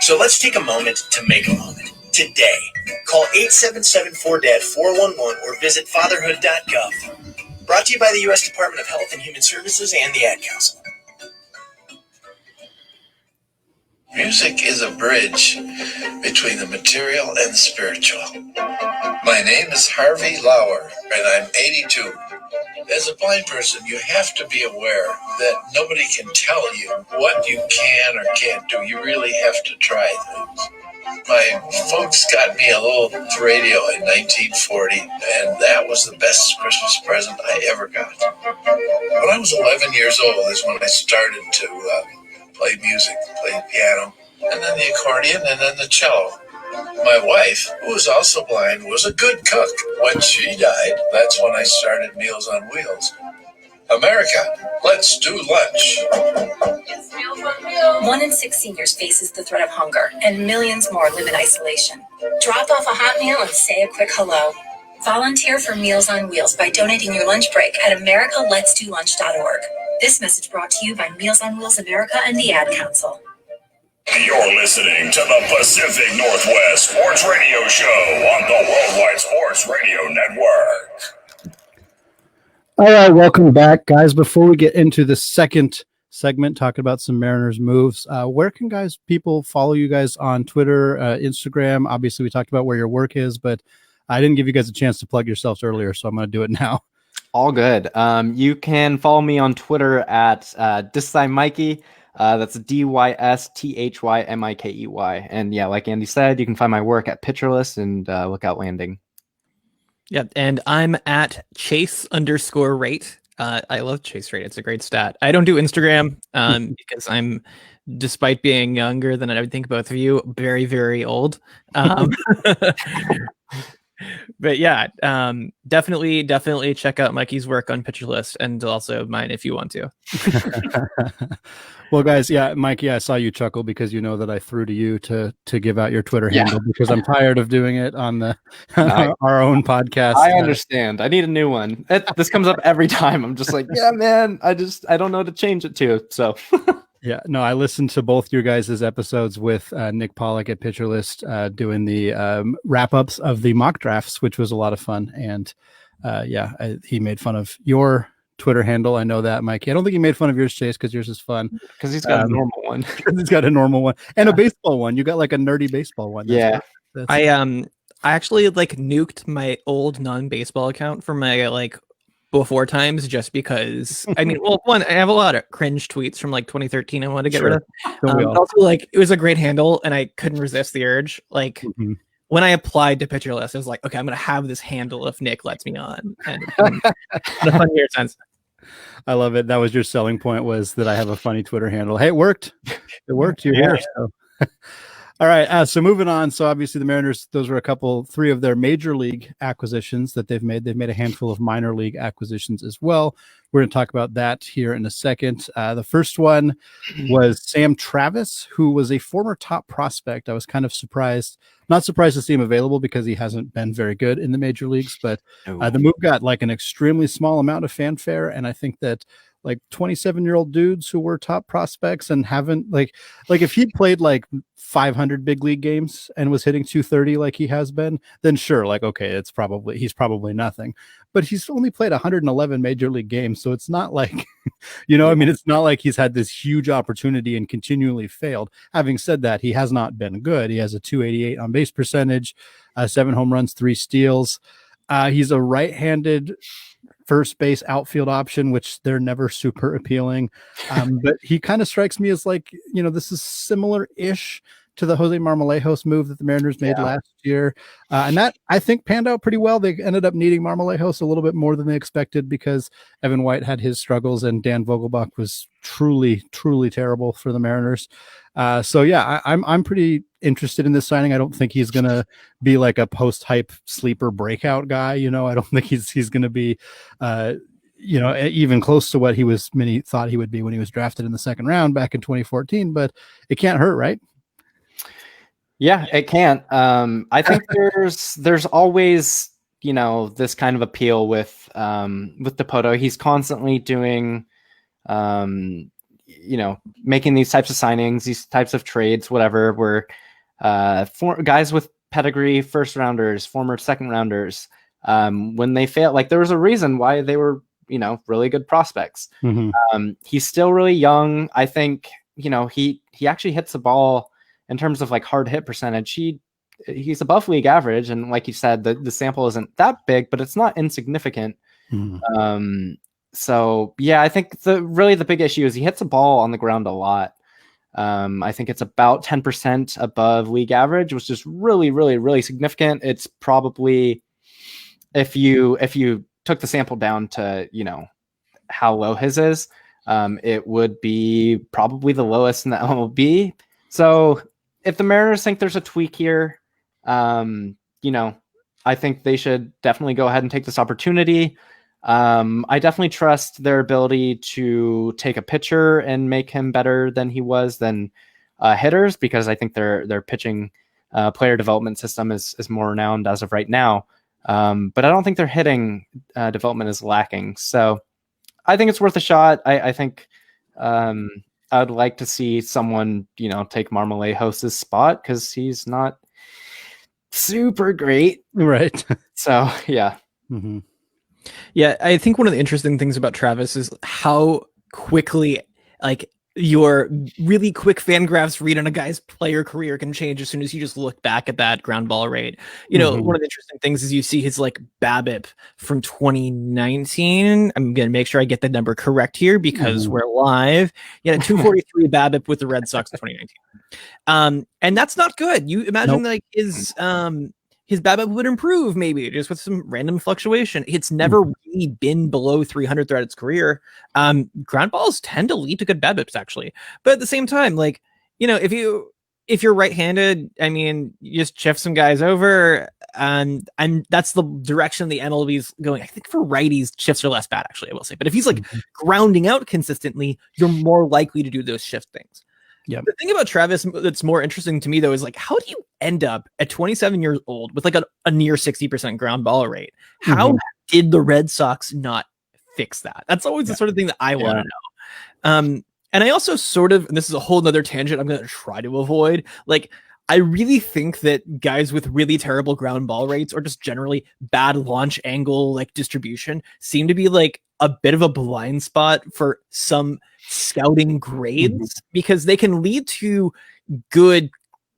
Speaker 5: So let's take a moment to make a moment. Today, call 877-4DAD-411 or visit fatherhood.gov. Brought to you by the U.S. Department of Health and Human Services and the Ad Council.
Speaker 8: Music is a bridge between the material and the spiritual. My name is Harvey Lauer, and I'm 82. As a blind person, you have to be aware that nobody can tell you what you can or can't do. You really have to try things. My folks got me a little radio in 1940, and that was the best Christmas present I ever got. When I was 11 years old is when I started to play music, play piano, and then the accordion, and then the cello. My wife, who was also blind, was a good cook. When she died, that's when I started Meals on Wheels. America, let's do lunch.
Speaker 6: 1 in 6 seniors faces the threat of hunger, and millions more live in isolation. Drop off a hot meal and say a quick hello. Volunteer for Meals on Wheels by donating your lunch break at americaletsdolunch.org. This message brought to you by Meals on Wheels America and the Ad Council.
Speaker 1: You're listening to the Pacific Northwest Sports Radio Show on the Worldwide Sports Radio Network.
Speaker 2: All right, welcome back, guys. Before we get into the second segment, talking about some Mariners moves, where can people follow you guys on Twitter, Instagram? Obviously, we talked about where your work is, but I didn't give you guys a chance to plug yourselves earlier, so I'm going to do it now.
Speaker 3: All good. You can follow me on Twitter at Mikey. That's DYSTHYMIKEY. And yeah, like Andy said, you can find my work at PitcherList and Lookout Landing.
Speaker 4: Yeah, and I'm at Chase_rate. I love Chase rate. It's a great stat. I don't do Instagram because I'm, despite being younger than I think both of you, very, very old. But yeah, definitely check out Mikey's work on PitcherList and also mine if you want to.
Speaker 2: Well, guys, yeah, Mikey, I saw you chuckle because you know that I threw to you to give out your Twitter handle because I'm tired of doing it on the our own podcast.
Speaker 3: I understand. I need a new one. This comes up every time. I'm just like, yeah, man. I don't know to change it to. So.
Speaker 2: Yeah, no, I listened to both your guys' episodes with Nick Pollock at PitcherList doing the wrap-ups of the mock drafts, which was a lot of fun. And he made fun of your Twitter handle. I know that, Mikey. I don't think he made fun of yours, Chase, because yours is fun.
Speaker 3: Because he's got a normal one.
Speaker 2: He's got a normal one. And a baseball one. You got like a nerdy baseball one. That's
Speaker 4: I actually like nuked my old non-baseball account for my like before times just because I mean, well, one, I have a lot of cringe tweets from like 2013 I wanted to get rid of. Also, like it was a great handle and I couldn't resist the urge. Like when I applied to PitcherList, I was like, okay, I'm gonna have this handle if Nick lets me on. And the fun weird sense.
Speaker 2: I love it. That was your selling point, was that I have a funny Twitter handle. Hey, it worked. It worked. You're here. So. All right. So moving on. So obviously the Mariners, those were three of their major league acquisitions that they've made. They've made a handful of minor league acquisitions as well. We're going to talk about that here in a second. The first one was Sam Travis, who was a former top prospect. I was kind of not surprised to see him available because he hasn't been very good in the major leagues, but the move got like an extremely small amount of fanfare. And I think that like 27-year-old dudes who were top prospects and haven't like if he played like 500 big league games and was hitting 230 like he has been, then sure, like, okay, he's probably nothing, but he's only played 111 major league games. So it's not like, I mean, it's not like he's had this huge opportunity and continually failed. Having said that, he has not been good. He has a 288 on base percentage, 7 home runs, 3 steals. He's a right-handed first base outfield option, which they're never super appealing. But he kind of strikes me as like, this is similar-ish to the Jose Marmolejos move that the Mariners made last year. And that, I think, panned out pretty well. They ended up needing Marmolejos a little bit more than they expected because Evan White had his struggles and Dan Vogelbach was truly, truly terrible for the Mariners. I'm pretty interested in this signing. I don't think he's going to be like a post-hype sleeper breakout guy. I don't think he's going to be, even close to what many thought he would be when he was drafted in the second round back in 2014, but it can't hurt, right?
Speaker 3: Yeah, it can't. I think there's always, this kind of appeal with Dipoto. He's constantly doing, making these types of signings, these types of trades, whatever, where for guys with pedigree, first rounders, former second rounders, when they fail, like there was a reason why they were, really good prospects. He's still really young. I think, he actually hits the ball in terms of like hard hit percentage. He's above league average. And like you said, the sample isn't that big, but it's not insignificant. So yeah, I think the big issue is he hits the ball on the ground a lot. I think it's about 10% above league average, which is really, really, really significant. It's probably, if you took the sample down to, how low his is, it would be probably the lowest in the MLB. So if the Mariners think there's a tweak here, I think they should definitely go ahead and take this opportunity. I definitely trust their ability to take a pitcher and make him better than he was than hitters, because I think their pitching player development system is more renowned as of right now. But I don't think their hitting development is lacking. So I think it's worth a shot. I think I would like to see someone, take Marmolejos' spot because he's not super great.
Speaker 2: Right.
Speaker 3: So, yeah.
Speaker 4: Yeah, I think one of the interesting things about Travis is how quickly, like, your really quick fan graphs read on a guy's player career can change as soon as you just look back at that ground ball rate. One of the interesting things is you see his like BABIP from 2019. I'm going to make sure I get the number correct here because we're live. He had a 243 BABIP with the Red Sox in 2019. And that's not good. You imagine like his BABIP would improve maybe just with some random fluctuation. It's never really been below 300 throughout its career. Ground balls tend to lead to good BABIPs actually, but at the same time, like, if you're right-handed, I mean, you just shift some guys over. and that's the direction the MLB is going. I think for righties, shifts are less bad, actually, I will say. But if he's like grounding out consistently, you're more likely to do those shift things.
Speaker 2: Yeah.
Speaker 4: The thing about Travis that's more interesting to me, though, is like, how do you end up at 27 years old with like a near 60% ground ball rate? How did the Red Sox not fix that? That's always the sort of thing that I want to know. And I also sort of, and this is a whole nother tangent I'm going to try to avoid, like, I really think that guys with really terrible ground ball rates or just generally bad launch angle, like distribution, seem to be like a bit of a blind spot for some scouting grades because they can lead to good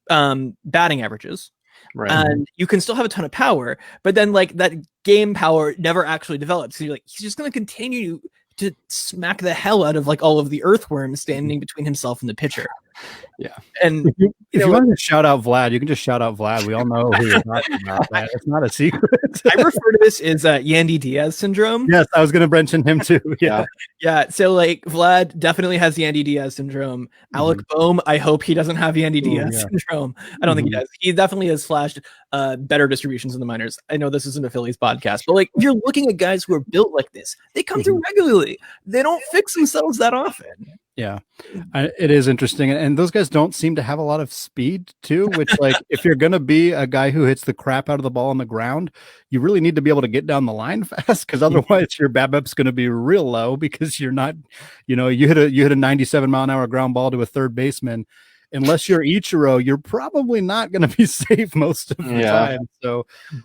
Speaker 4: batting averages.
Speaker 3: Right.
Speaker 4: And you can still have a ton of power, but then like that game power never actually develops. So you're like, he's just going to continue to smack the hell out of like all of the earthworms standing between himself and the pitcher.
Speaker 3: Yeah.
Speaker 4: And
Speaker 2: if you want to shout out Vlad, you can just shout out Vlad. We all know who you're talking about. Vlad. It's not a secret.
Speaker 4: I refer to this as Yandy Diaz syndrome.
Speaker 2: Yes, I was going to mention him too. Yeah.
Speaker 4: Yeah. So like Vlad definitely has Yandy Diaz syndrome. Alec Boehm, I hope he doesn't have Yandy Diaz syndrome. I don't think he does. He definitely has flashed better distributions in the minors. I know this isn't a Phillies podcast, but like you're looking at guys who are built like this. They come through regularly. They don't fix themselves that often.
Speaker 2: Yeah, it is interesting. And those guys don't seem to have a lot of speed too, which like if you're going to be a guy who hits the crap out of the ball on the ground, you really need to be able to get down the line fast because otherwise your BABIP's going to be real low because you're not, you hit a 97 mile an hour ground ball to a third baseman. Unless you're Ichiro, you're probably not going to be safe most of the time. So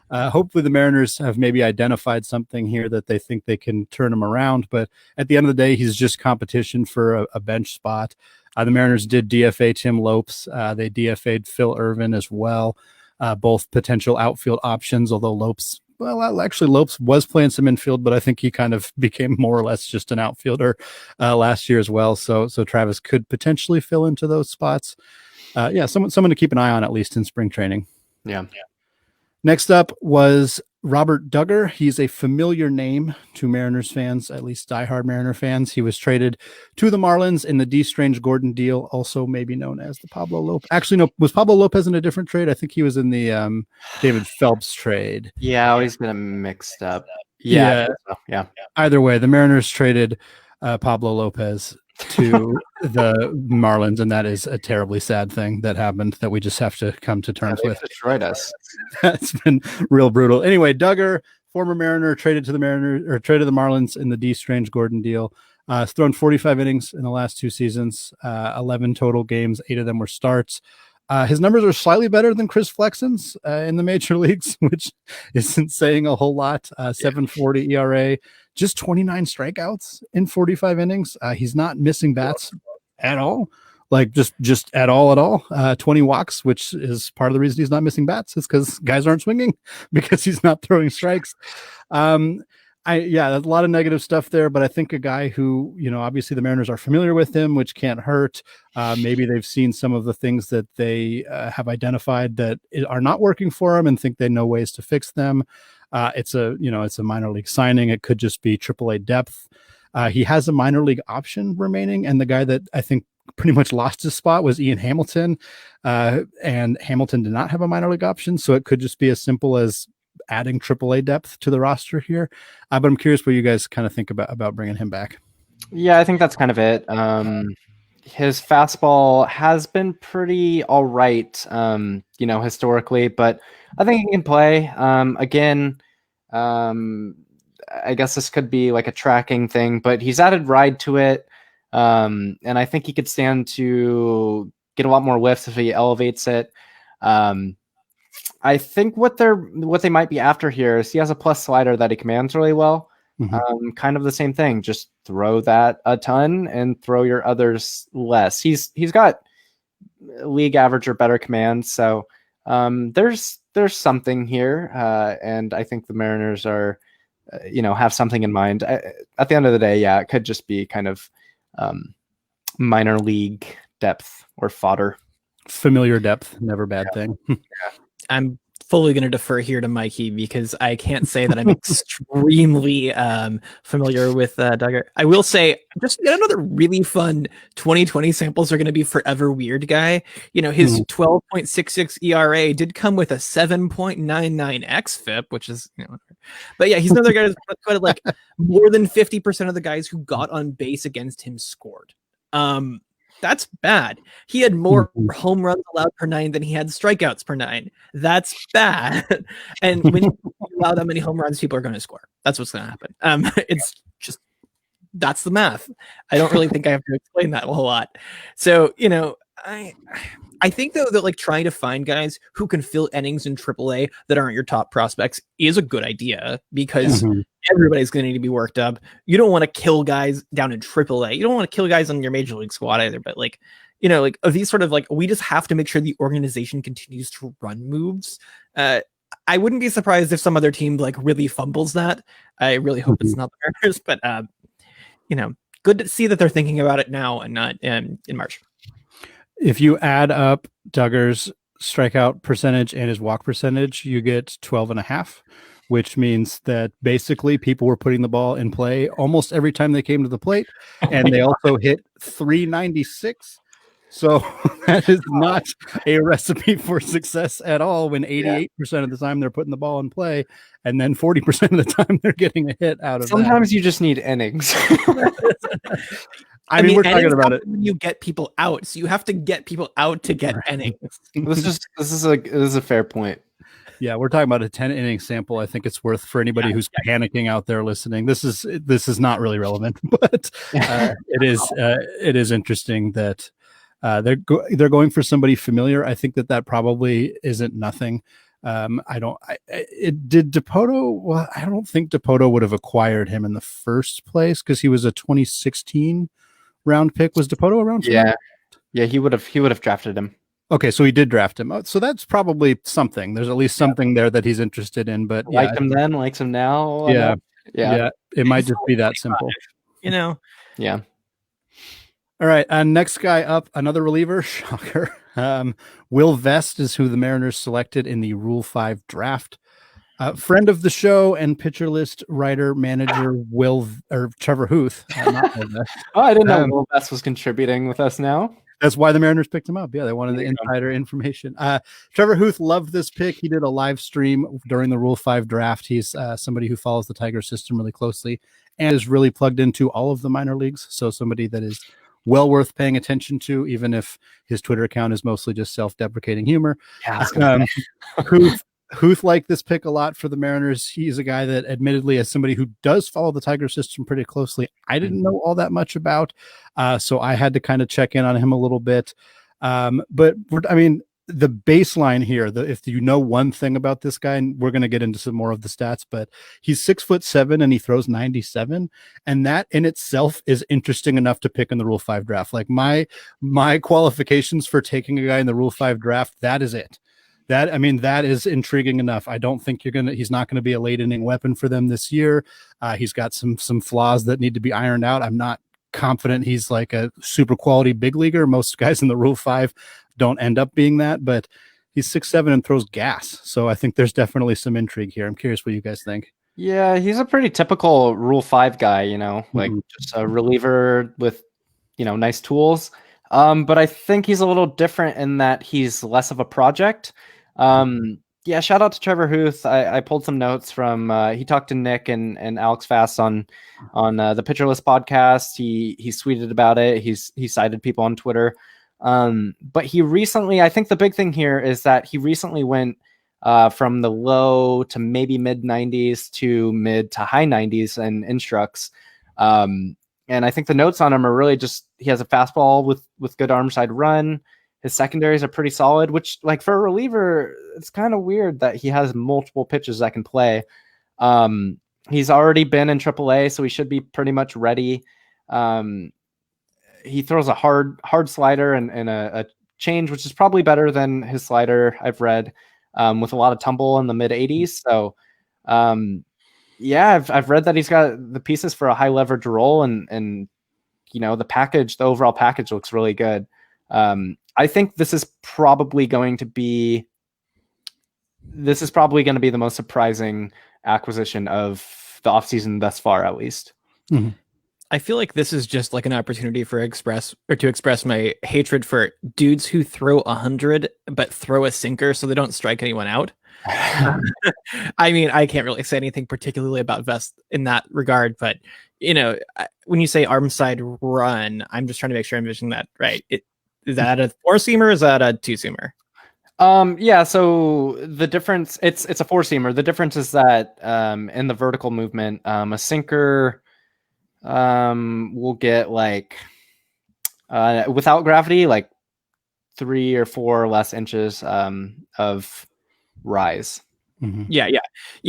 Speaker 2: hopefully the Mariners have maybe identified something here that they think they can turn him around. But at the end of the day, he's just competition for a bench spot. The Mariners did DFA Tim Lopes. They DFA'd Phil Irvin as well. Both potential outfield options, although Lopes was playing some infield, but I think he kind of became more or less just an outfielder last year as well. So Travis could potentially fill into those spots. Someone to keep an eye on at least in spring training.
Speaker 3: Yeah.
Speaker 2: Next up was Robert Duggar. He's a familiar name to Mariners fans, at least diehard Mariner fans. He was traded to the Marlins in the D. Strange Gordon deal, also maybe known as the Pablo Lopez. Actually, no, was Pablo Lopez in a different trade? I think he was in the David Phelps trade.
Speaker 3: Yeah, I always get them mixed up.
Speaker 2: Yeah. Either way, the Mariners traded Pablo Lopez to the Marlins, and that is a terribly sad thing that happened that we just have to come to terms with.
Speaker 3: Destroyed us.
Speaker 2: That's been real brutal. Anyway, Duggar, former Mariner, traded to the Marlins in the D. Strange Gordon deal. Has thrown 45 innings in the last 2 seasons, 11 total games, 8 of them were starts. His numbers are slightly better than Chris Flexen's in the major leagues, which isn't saying a whole lot. 7.40 ERA, just 29 strikeouts in 45 innings. He's not missing bats at all, like just at all. 20 walks, which is part of the reason he's not missing bats, is because guys aren't swinging because he's not throwing strikes. There's a lot of negative stuff there, but I think a guy who, obviously the Mariners are familiar with him, which can't hurt. Maybe they've seen some of the things that they have identified that are not working for him and think they know ways to fix them. It's a minor league signing. It could just be AAA depth. He has a minor league option remaining, and the guy that I think pretty much lost his spot was Ian Hamilton, and Hamilton did not have a minor league option, so it could just be as simple as adding AAA depth to the roster here. But I'm curious what you guys kind of think about bringing him back.
Speaker 3: Yeah, I think that's kind of it. His fastball has been pretty all right, historically, but I think he can play. I guess this could be like a tracking thing, but he's added ride to it. And I think he could stand to get a lot more lifts if he elevates it. I think what they might be after here is he has a plus slider that he commands really well. Kind of the same thing. Just throw that a ton and throw your others less. He's got league average or better command. So there's something here. And I think the Mariners are, have something in mind. At the end of the day, it could just be kind of minor league depth or fodder.
Speaker 2: Familiar depth, never bad thing.
Speaker 4: I'm fully going to defer here to Mikey because I can't say that I'm extremely familiar with Duggar. I will say just yet another really fun 2020 samples are going to be Forever Weird guy. You know, his 12.66 ERA did come with a 7.99 xFIP, which is, you know, but yeah, he's another guy who's kind of like more than 50% of the guys who got on base against him scored. That's bad. He had more home runs allowed per 9 than he had strikeouts per 9. That's bad. And when you allow that many home runs, people are going to score. That's what's going to happen. It's just, that's the math. I don't really think I have to explain that a whole lot. So, you know, I think though that like trying to find guys who can fill innings in AAA that aren't your top prospects is a good idea because everybody's going to need to be worked up. You don't want to kill guys down in AAA. You don't want to kill guys on your major league squad either. But like, you know, like these sort of like, we just have to make sure the organization continues to run moves. I wouldn't be surprised if some other team like really fumbles that. I really hope it's not the Mariners, but you know, good to see that they're thinking about it now and not in March.
Speaker 2: If you add up Duggar's strikeout percentage and his walk percentage, you get 12.5, which means that basically people were putting the ball in play almost every time they came to the plate. And they also hit 396. So that is not a recipe for success at all when 88% of the time they're putting the ball in play and then 40% of the time they're getting a hit out of
Speaker 3: Sometimes you just need innings.
Speaker 2: I mean, we're talking about it.
Speaker 4: When you get people out, so you have to get people out to get innings.
Speaker 3: This is a fair point.
Speaker 2: Yeah, we're talking about a 10-inning sample. I think it's worth for anybody who's panicking out there listening. This is not really relevant, but it is interesting that they're going for somebody familiar. I think that probably isn't nothing. Did Dipoto? Well, I don't think Dipoto would have acquired him in the first place because he was a 2016 round pick. Was Dipoto a round pick?
Speaker 3: Yeah, he would have drafted him.
Speaker 2: Okay, so he did draft him. So that's probably something. There's at least something there that he's interested in. But
Speaker 3: liked him then, likes him now.
Speaker 2: Yeah. It might just be that simple.
Speaker 4: You know.
Speaker 3: Yeah.
Speaker 2: All right, next guy up, another reliever. Shocker. Will Vest is who the Mariners selected in the Rule 5 draft. Friend of the show and PitcherList writer manager Trevor Huth. Not Will Vest.
Speaker 3: Oh, I didn't know Will Vest was contributing with us now.
Speaker 2: That's why the Mariners picked him up. Yeah, they wanted the insider information. Trevor Huth loved this pick. He did a live stream during the Rule 5 draft. He's somebody who follows the Tiger system really closely and is really plugged into all of the minor leagues. So somebody that is well worth paying attention to, even if his Twitter account is mostly just self-deprecating humor.
Speaker 3: Yeah,
Speaker 2: Huth liked this pick a lot for the Mariners. He's a guy that, admittedly, as somebody who does follow the Tiger system pretty closely, I didn't know all that much about. So I had to kind of check in on him a little bit. But the baseline here, if you know one thing about this guy, and we're going to get into some more of the stats, but he's 6'7" and he throws 97. And that in itself is interesting enough to pick in the Rule 5 draft. Like my qualifications for taking a guy in the Rule 5 draft, that is it. That is intriguing enough. I don't think he's not going to be a late inning weapon for them this year. He's got some flaws that need to be ironed out. I'm not confident he's like a super quality big leaguer. Most guys in the Rule 5 don't end up being that, but he's 6'7" and throws gas. So I think there's definitely some intrigue here. I'm curious what you guys think.
Speaker 3: Yeah, he's a pretty typical Rule 5 guy, like just a reliever with, nice tools. But I think he's a little different in that he's less of a project. Shout out to Trevor Huth. I pulled some notes from he talked to Nick and Alex Fast on the PitcherList podcast. He tweeted about it. He cited people on Twitter. But he recently, I think the big thing here is that he recently went from the low to maybe mid 90s to mid to high 90s and instructs. And I think the notes on him are really just he has a fastball with good arm side run. His secondaries are pretty solid, which, like, for a reliever, it's kind of weird that he has multiple pitches that can play. He's already been in AAA, so he should be pretty much ready. He throws a hard slider and a change, which is probably better than his slider, I've read, with a lot of tumble in the mid 80s. So, I've read that he's got the pieces for a high leverage role, and the overall package looks really good. I think this is probably going to be this is probably going to be the most surprising acquisition of the offseason thus far, at least.
Speaker 2: Mm-hmm.
Speaker 4: I feel like this is just like an opportunity to express my hatred for dudes who throw 100 but throw a sinker so they don't strike anyone out. I mean, I can't really say anything particularly about Vest in that regard, but when you say arm side run, I'm just trying to make sure I'm visioning that right. Is that a 4-seamer or is that a 2-seamer?
Speaker 3: Yeah, so the difference, it's a 4-seamer. The difference is that in the vertical movement, a sinker will get like without gravity, like 3 or 4 less inches of rise.
Speaker 2: Mm-hmm.
Speaker 4: Yeah.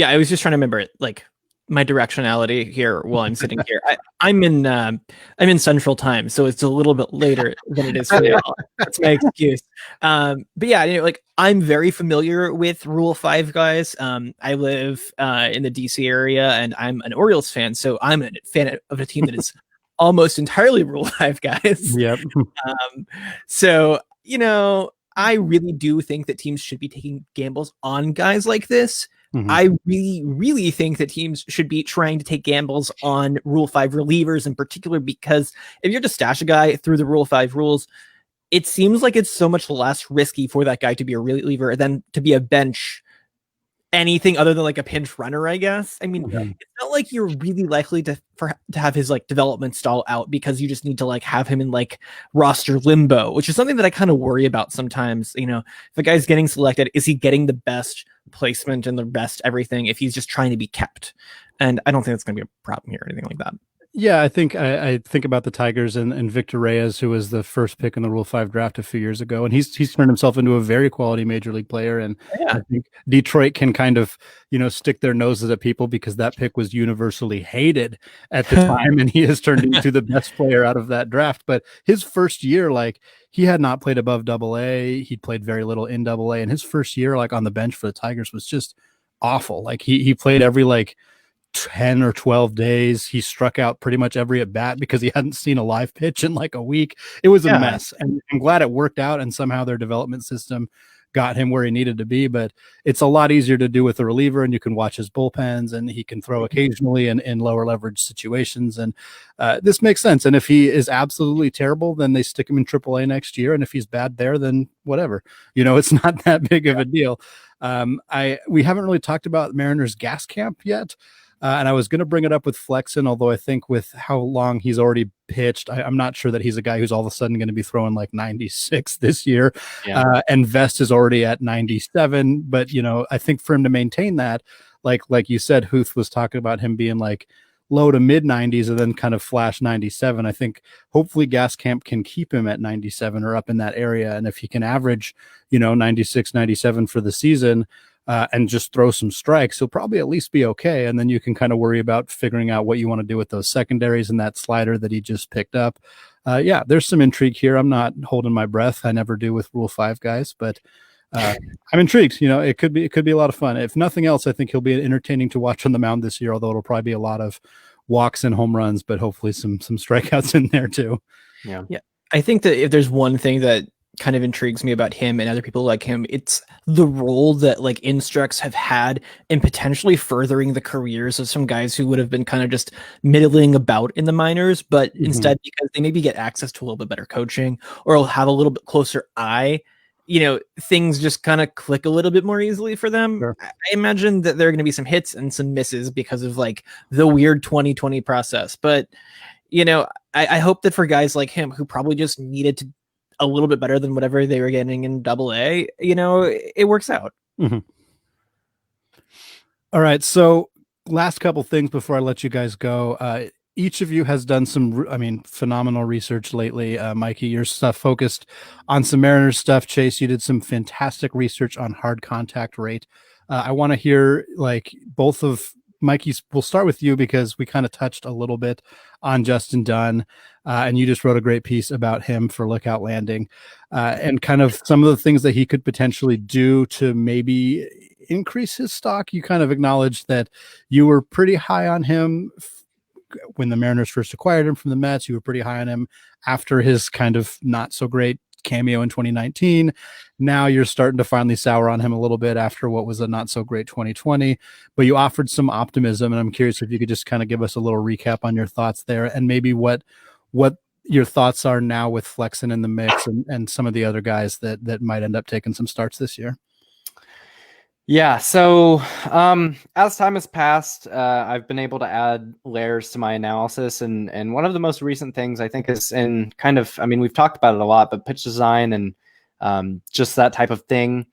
Speaker 4: I was just trying to remember it, like my directionality here while I'm sitting here. I'm in Central Time, so it's a little bit later than it is for now. That's my excuse. But yeah, like I'm very familiar with Rule 5 guys. I live in the DC area, and I'm an Orioles fan, so I'm a fan of a team that is almost entirely Rule 5 guys.
Speaker 2: Yep.
Speaker 4: So I really do think that teams should be taking gambles on guys like this. Mm-hmm. I really, really think that teams should be trying to take gambles on Rule 5 relievers in particular, because if you're to stash a guy through the Rule 5 rules, it seems like it's so much less risky for that guy to be a reliever than to be a bench anything other than like a pinch runner, I guess. I mean, it's not like you're really likely to have his like development stall out because you just need to like have him in like roster limbo, which is something that I kind of worry about sometimes. If a guy's getting selected, is he getting the best placement and the best everything if he's just trying to be kept? And I don't think that's going to be a problem here or anything like that.
Speaker 2: Yeah, I think I think about the Tigers and Victor Reyes, who was the first pick in the Rule 5 draft a few years ago, and he's turned himself into a very quality major league player. And I think Detroit can kind of stick their noses at people because that pick was universally hated at the time, and he has turned into the best player out of that draft. But his first year, like he had not played above AA, he'd played very little in AA, and his first year, like on the bench for the Tigers, was just awful. Like he played every like 10 or 12 days. He struck out pretty much every at bat because he hadn't seen a live pitch in like a week. It was a mess, and I'm glad it worked out, and somehow their development system got him where he needed to be. But it's a lot easier to do with a reliever, and you can watch his bullpens, and he can throw occasionally in lower leverage situations. And this makes sense. And if he is absolutely terrible, then they stick him in AAA next year. And if he's bad there, then whatever, it's not that big of a deal. We haven't really talked about Mariners gas camp yet. And I was going to bring it up with Flexen, although I think with how long he's already pitched, I'm not sure that he's a guy who's all of a sudden going to be throwing like 96 this year. Yeah. And Vest is already at 97. But, I think for him to maintain that, like you said, Huth was talking about him being like low to mid 90s and then kind of flash 97. I think hopefully gas camp can keep him at 97 or up in that area. And if he can average, 96, 97 for the season, and just throw some strikes, he'll probably at least be okay. And then you can kind of worry about figuring out what you want to do with those secondaries and that slider that he just picked up. There's some intrigue here. I'm not holding my breath. I never do with Rule 5 guys, but I'm intrigued. It could be a lot of fun. If nothing else, I think he'll be entertaining to watch on the mound this year, although it'll probably be a lot of walks and home runs, but hopefully some strikeouts in there too.
Speaker 4: Yeah. I think that if there's one thing that kind of intrigues me about him and other people like him, it's the role that like Instructs have had in potentially furthering the careers of some guys who would have been kind of just middling about in the minors, but instead, because they maybe get access to a little bit better coaching or will have a little bit closer eye, things just kind of click a little bit more easily for them. Sure. I imagine that there are going to be some hits and some misses because of like the weird 2020 process, but I hope that for guys like him who probably just needed to a little bit better than whatever they were getting in AA, it works out.
Speaker 2: Mm-hmm. All right. So last couple things before I let you guys go. Each of you has done some, phenomenal research lately. Mikey, your stuff focused on some Mariners stuff. Chase, you did some fantastic research on hard contact rate. I want to hear like both of Mikey's. We'll start with you because we kind of touched a little bit on Justin Dunn. And you just wrote a great piece about him for Lookout Landing, and kind of some of the things that he could potentially do to maybe increase his stock. You kind of acknowledged that you were pretty high on him when the Mariners first acquired him from the Mets. You were pretty high on him after his kind of not so great cameo in 2019. Now you're starting to finally sour on him a little bit after what was a not so great 2020, but you offered some optimism, and I'm curious if you could just kind of give us a little recap on your thoughts there, and maybe what your thoughts are now with Flexen in the mix and some of the other guys that might end up taking some starts this year.
Speaker 3: Yeah. So as time has passed, I've been able to add layers to my analysis. And one of the most recent things I think is in kind of, I mean, we've talked about it a lot, but pitch design and just that type of thing.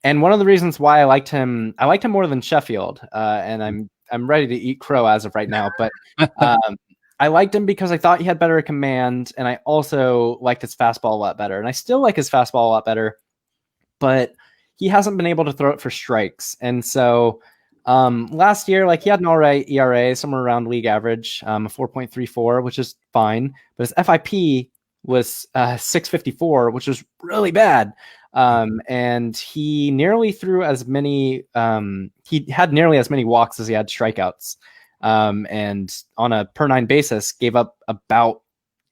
Speaker 3: And one of the reasons why I liked him more than Sheffield. And I'm ready to eat crow as of right now, but I liked him because I thought he had better command, and I also liked his fastball a lot better. And I still like his fastball a lot better, but he hasn't been able to throw it for strikes. And so last year, like, he had an all right ERA, somewhere around league average, a 4.34, which is fine. But his FIP was 654, which was really bad. And he nearly threw as many, he had nearly as many walks as he had strikeouts. And on a per 9 basis, gave up about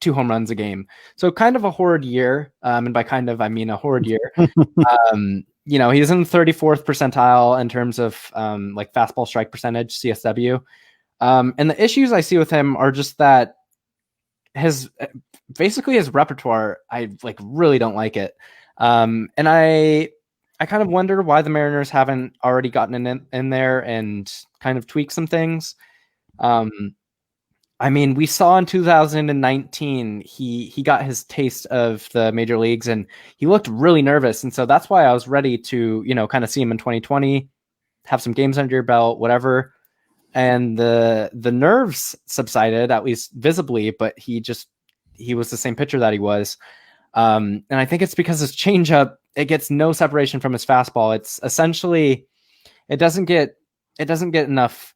Speaker 3: 2 home runs a game. So kind of a horrid year. And by kind of, I mean a horrid year. You know, he's in 34th percentile in terms of like fastball strike percentage, CSW. And the issues I see with him are just that his repertoire, I like really don't like it. And I kind of wonder why the Mariners haven't already gotten in there and kind of tweaked some things. I mean, we saw in 2019, he got his taste of the major leagues and he looked really nervous. And so that's why I was ready to, you know, kind of see him in 2020, have some games under your belt, whatever. And the nerves subsided, at least visibly, but he was the same pitcher that he was. And I think it's because his changeup, it gets no separation from his fastball. It's essentially, it doesn't get enough,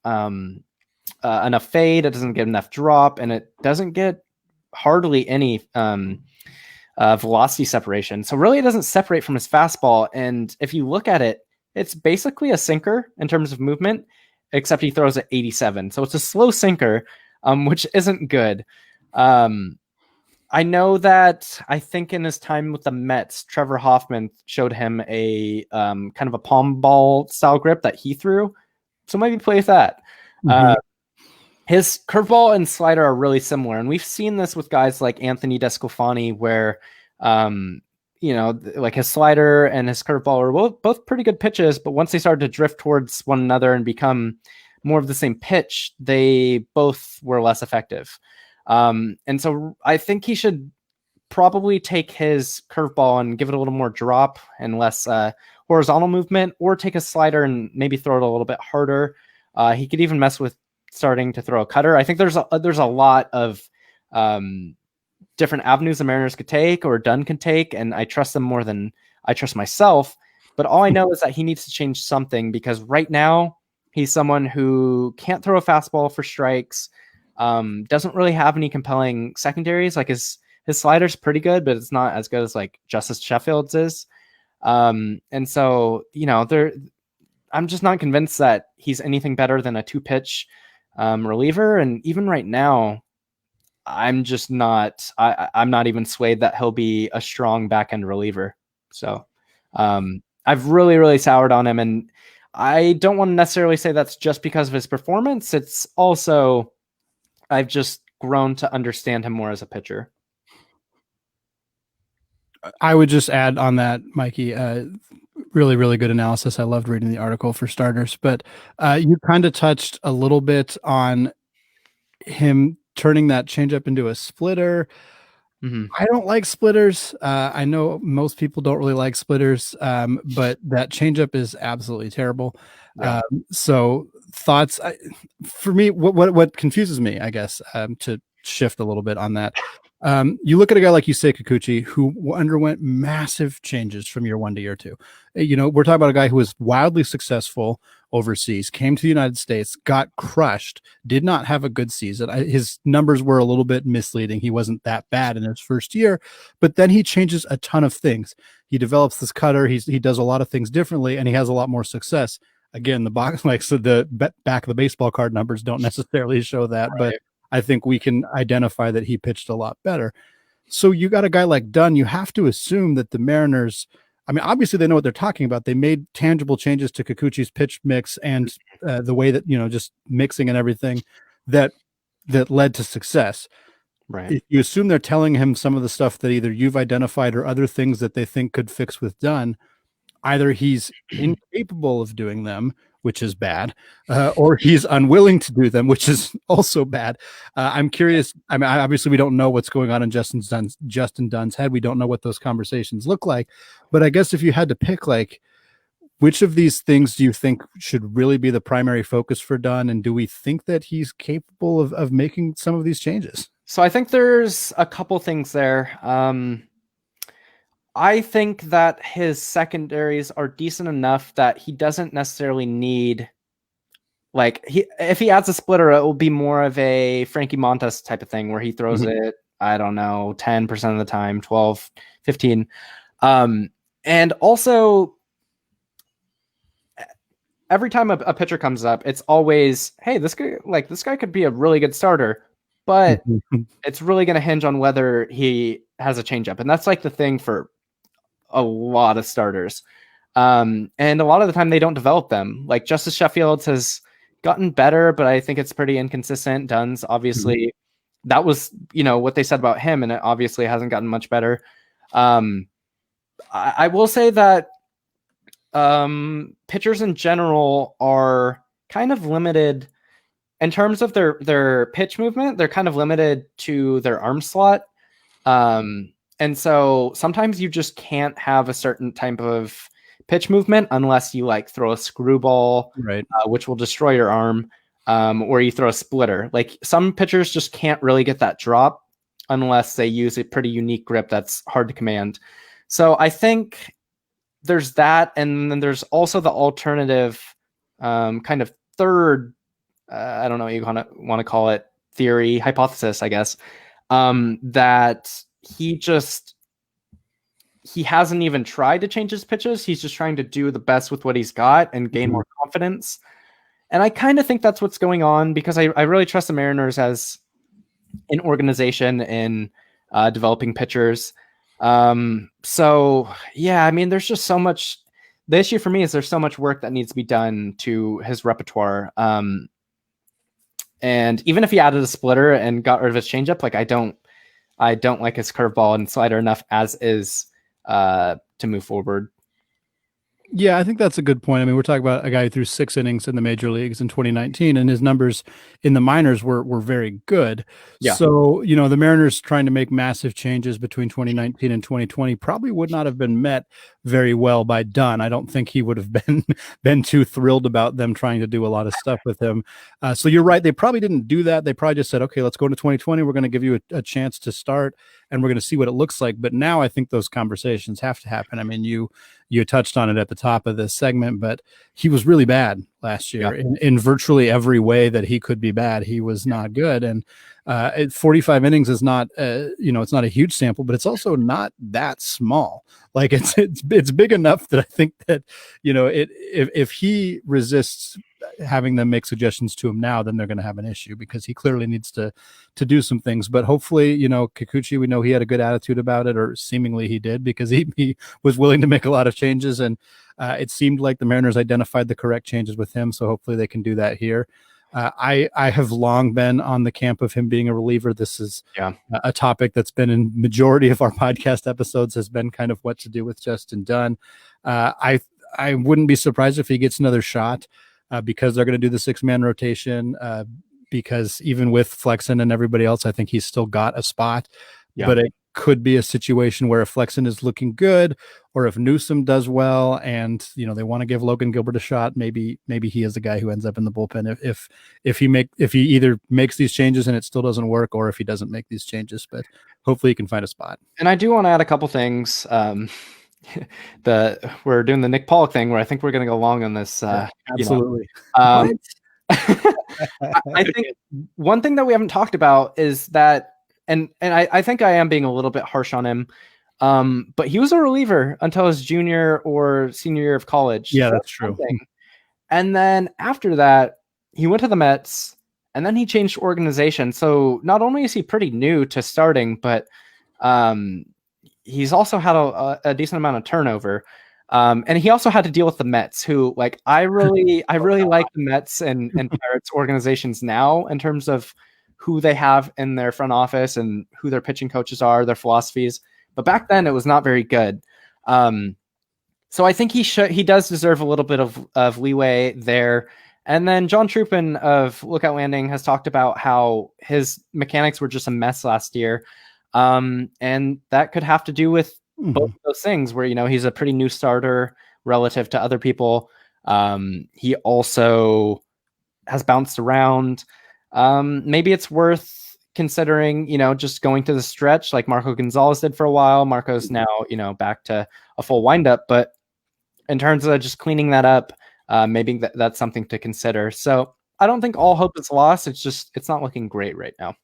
Speaker 3: enough fade, it doesn't get enough drop, and it doesn't get hardly any velocity separation. So really it doesn't separate from his fastball. And if you look at it, it's basically a sinker in terms of movement, except he throws at 87. So it's a slow sinker, which isn't good. I know that I think in his time with the Mets, Trevor Hoffman showed him a kind of a palm ball style grip that he threw. So maybe play with that. Mm-hmm. His curveball and slider are really similar. And we've seen this with guys like Anthony Desclafani, where, you know, like his slider and his curveball are both pretty good pitches. But once they started to drift towards one another and become more of the same pitch, they both were less effective. And so I think he should probably take his curveball and give it a little more drop and less horizontal movement, or take a slider and maybe throw it a little bit harder. He could even mess with starting to throw a cutter. I think there's a lot of different avenues the Mariners could take or Dunn can take, and I trust them more than I trust myself. But all I know is that he needs to change something, because right now he's someone who can't throw a fastball for strikes, doesn't really have any compelling secondaries. Like his slider's pretty good, but it's not as good as like Justice Sheffield's is. And so, you know, I'm just not convinced that he's anything better than a 2-pitch reliever. And even right now, I'm just not, I'm not even swayed that he'll be a strong back end reliever. So I've really, really soured on him. And I don't want to necessarily say that's just because of his performance. It's also, I've just grown to understand him more as a pitcher.
Speaker 2: I would just add on that, Mikey, really, really good analysis. I loved reading the article, for starters, but you kind of touched a little bit on him turning that changeup into a splitter. Mm-hmm. I don't like splitters. I know most people don't really like splitters, but that changeup is absolutely terrible. Yeah. So thoughts for me, what confuses me, I guess, to shift a little bit on that. You look at a guy like Yusei Kikuchi, who underwent massive changes from year 1 to year 2. You know, we're talking about a guy who was wildly successful overseas, came to the United States, got crushed, did not have a good season. His numbers were a little bit misleading. He wasn't that bad in his first year, but then he changes a ton of things. He develops this cutter. He does a lot of things differently, and he has a lot more success. Again, the box, like, so the back of the baseball card numbers don't necessarily show that, right. But I think we can identify that he pitched a lot better. So you got a guy like Dunn, you have to assume that the Mariners, I mean, obviously they know what they're talking about. They made tangible changes to Kikuchi's pitch mix and the way that, just mixing and everything that led to success.
Speaker 3: Right.
Speaker 2: If you assume they're telling him some of the stuff that either you've identified or other things that they think could fix with Dunn, either he's incapable of doing them, which is bad, or he's unwilling to do them, which is also bad. I'm curious. I mean, obviously we don't know what's going on in Justin Dunn's head. We don't know what those conversations look like, but I guess if you had to pick, like, which of these things do you think should really be the primary focus for Dunn? And do we think that he's capable of making some of these changes?
Speaker 3: So I think there's a couple things there. I think that his secondaries are decent enough that he doesn't necessarily need, like, if he adds a splitter, it will be more of a Frankie Montas type of thing where he throws it, I don't know, 10% of the time, 12, 15. And also, every time a pitcher comes up, it's always, hey, this guy could be a really good starter, but it's really going to hinge on whether he has a changeup. And that's like the thing for a lot of starters. And a lot of the time they don't develop them. Like Justice Sheffield has gotten better, but I think it's pretty inconsistent. Dunn's obviously, that was, what they said about him, and it obviously hasn't gotten much better. I will say that pitchers in general are kind of limited in terms of their pitch movement. They're kind of limited to their arm slot. And so sometimes you just can't have a certain type of pitch movement unless you like throw a screwball,
Speaker 2: right?
Speaker 3: Which will destroy your arm, or you throw a splitter. Like some pitchers just can't really get that drop unless they use a pretty unique grip that's hard to command. So I think there's that, and then there's also the alternative kind of third, I don't know what you want to call it, theory, hypothesis, I guess, that he hasn't even tried to change his pitches. He's just trying to do the best with what he's got and gain more confidence. And I kind of think that's what's going on, because I really trust the Mariners as an organization in developing pitchers. So yeah, I mean, there's just so much. The issue for me is there's so much work that needs to be done to his repertoire. And even if he added a splitter and got rid of his changeup, like I don't like his curveball and slider enough as is to move forward.
Speaker 2: Yeah, I think that's a good point. I mean, we're talking about a guy who threw 6 innings in the major leagues in 2019, and his numbers in the minors were very good.
Speaker 3: Yeah.
Speaker 2: So, the Mariners trying to make massive changes between 2019 and 2020 probably would not have been met very well by Dunn. I don't think he would have been too thrilled about them trying to do a lot of stuff with him. So you're right. They probably didn't do that. They probably just said, okay, let's go into 2020. We're going to give you a chance to start, and we're going to see what it looks like. But now I think those conversations have to happen. I mean, you touched on it at the top of this segment, but he was really bad last year.
Speaker 3: Yeah.
Speaker 2: In virtually every way that he could be bad. He was not good. And 45 innings is not, it's not a huge sample, but it's also not that small. Like it's big enough that I think that, if he resists having them make suggestions to him now, then they're going to have an issue, because he clearly needs to do some things. But hopefully, Kikuchi, we know he had a good attitude about it, or seemingly he did, because he was willing to make a lot of changes, and it seemed like the Mariners identified the correct changes with him. So hopefully they can do that here. I have long been on the camp of him being a reliever. This is a topic that's been in majority of our podcast episodes, has been kind of what to do with Justin Dunn. I wouldn't be surprised if he gets another shot, because they're going to do the 6-man rotation, because even with Flexen and everybody else, I think he's still got a spot. Yeah. But it could be a situation where if Flexen is looking good, or if Newsom does well, and they want to give Logan Gilbert a shot, maybe he is the guy who ends up in the bullpen if he either makes these changes and it still doesn't work, or if he doesn't make these changes. But hopefully he can find a spot.
Speaker 3: And I do want to add a couple things. We're doing the Nick Pollock thing, where I think we're going to go long on this.
Speaker 2: Absolutely.
Speaker 3: I think one thing that we haven't talked about is that, and I think I am being a little bit harsh on him, but he was a reliever until his junior or senior year of college.
Speaker 2: Yeah, that's true.
Speaker 3: And then after that, he went to the Mets, and then he changed organization. So not only is he pretty new to starting, but He's also had a decent amount of turnover. And he also had to deal with the Mets, who like I really like the Mets and Pirates organizations now in terms of who they have in their front office and who their pitching coaches are, their philosophies. But back then it was not very good. So I think he does deserve a little bit of leeway there. And then John Troopin of Lookout Landing has talked about how his mechanics were just a mess last year. And that could have to do with both of those things where, he's a pretty new starter relative to other people. He also has bounced around. Maybe it's worth considering, just going to the stretch like Marco Gonzalez did for a while. Marco's now, back to a full windup, but in terms of just cleaning that up, maybe that's something to consider. So I don't think all hope is lost. It's not looking great right now.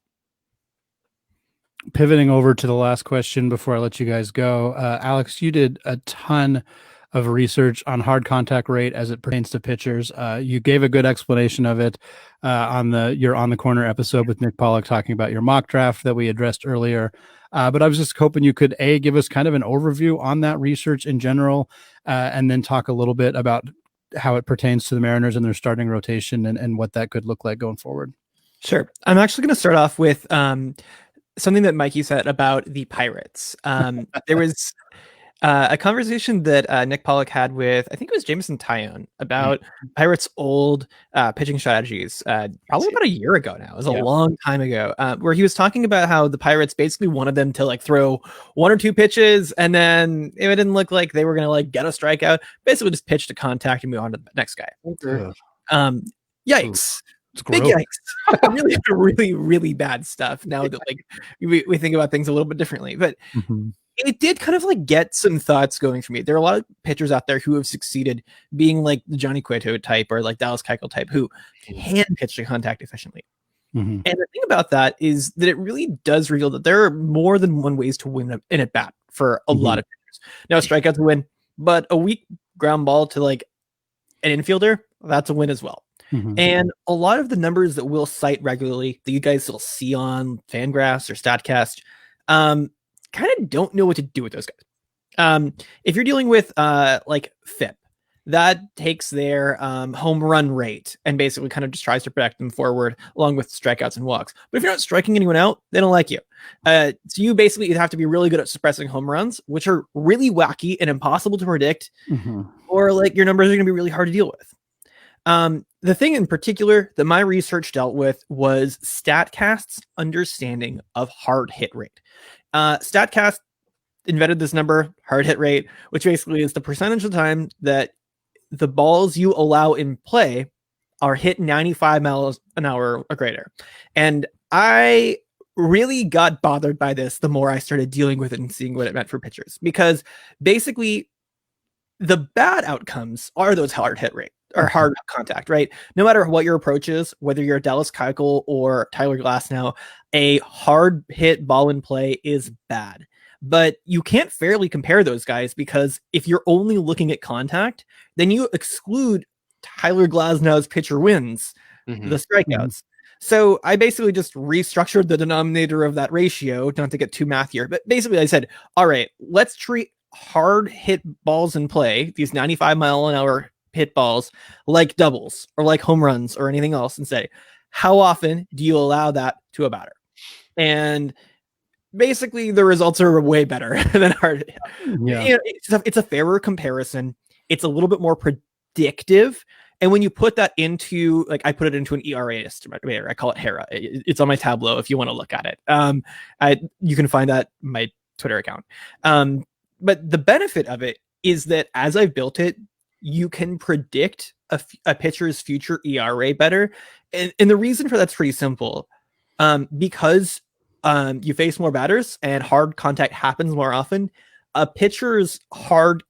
Speaker 2: Pivoting over to the last question before I let you guys go, Alex, you did a ton of research on hard contact rate as it pertains to pitchers. You gave a good explanation of it on your On the Corner episode with Nick Pollock, talking about your mock draft that we addressed earlier. But I was just hoping you could give us kind of an overview on that research in general, and then talk a little bit about how it pertains to the Mariners and their starting rotation and what that could look like going forward.
Speaker 4: Sure. I'm actually going to start off with something that Mikey said about the Pirates. There was a conversation that Nick Pollock had with, I think it was Jameson Taillon, about Pirates' old pitching strategies, probably about a year ago now. It was a long time ago, where he was talking about how the Pirates basically wanted them to like throw one or two pitches, and then if it didn't look like they were going to like get a strikeout, basically just pitch to contact and move on to the next guy. Yikes. Big yikes. really, really bad stuff now that like we think about things a little bit differently. But it did kind of like get some thoughts going for me. There are a lot of pitchers out there who have succeeded being like the Johnny Cueto type or like Dallas Keuchel type who can pitch to contact efficiently. And the thing about that is that it really does reveal that there are more than one ways to win an at bat for a lot of pitchers. Now, strikeouts a win, but a weak ground ball to like an infielder, that's a win as well. And a lot of the numbers that we'll cite regularly that you guys will see on Fangraphs or StatCast kind of don't know what to do with those guys. If you're dealing with like FIP, that takes their home run rate and basically kind of just tries to protect them forward along with strikeouts and walks. But if you're not striking anyone out, they don't like you. So you basically have to be really good at suppressing home runs, which are really wacky and impossible to predict, or like your numbers are going to be really hard to deal with. The thing in particular that my research dealt with was StatCast's understanding of hard hit rate. StatCast invented this number, hard hit rate, which basically is the percentage of the time that the balls you allow in play are hit 95 miles an hour or greater. And I really got bothered by this the more I started dealing with it and seeing what it meant for pitchers, because basically the bad outcomes are those hard hit rate or hard contact, right? No matter what your approach is, whether you're Dallas Keuchel or Tyler Glasnow, a hard hit ball in play is bad. But you can't fairly compare those guys, because if you're only looking at contact, then you exclude Tyler Glasnow's pitcher wins, the strikeouts. So I basically just restructured the denominator of that ratio, not to get too math here, but basically I said, all right, let's treat hard hit balls in play, these 95 mile an hour hit balls, like doubles or like home runs or anything else, and say, how often do you allow that to a batter? And basically the results are way better than hard. It's a fairer comparison. It's a little bit more predictive. And when you put that into, like, I put it into an ERA estimator, I call it HERA. It's on my Tableau if you want to look at it. You can find that in my Twitter account. But the benefit of it is that as I've built it, you can predict a pitcher's future ERA better. And the reason for that's pretty simple. Because you face more batters and hard contact happens more often, a pitcher's hard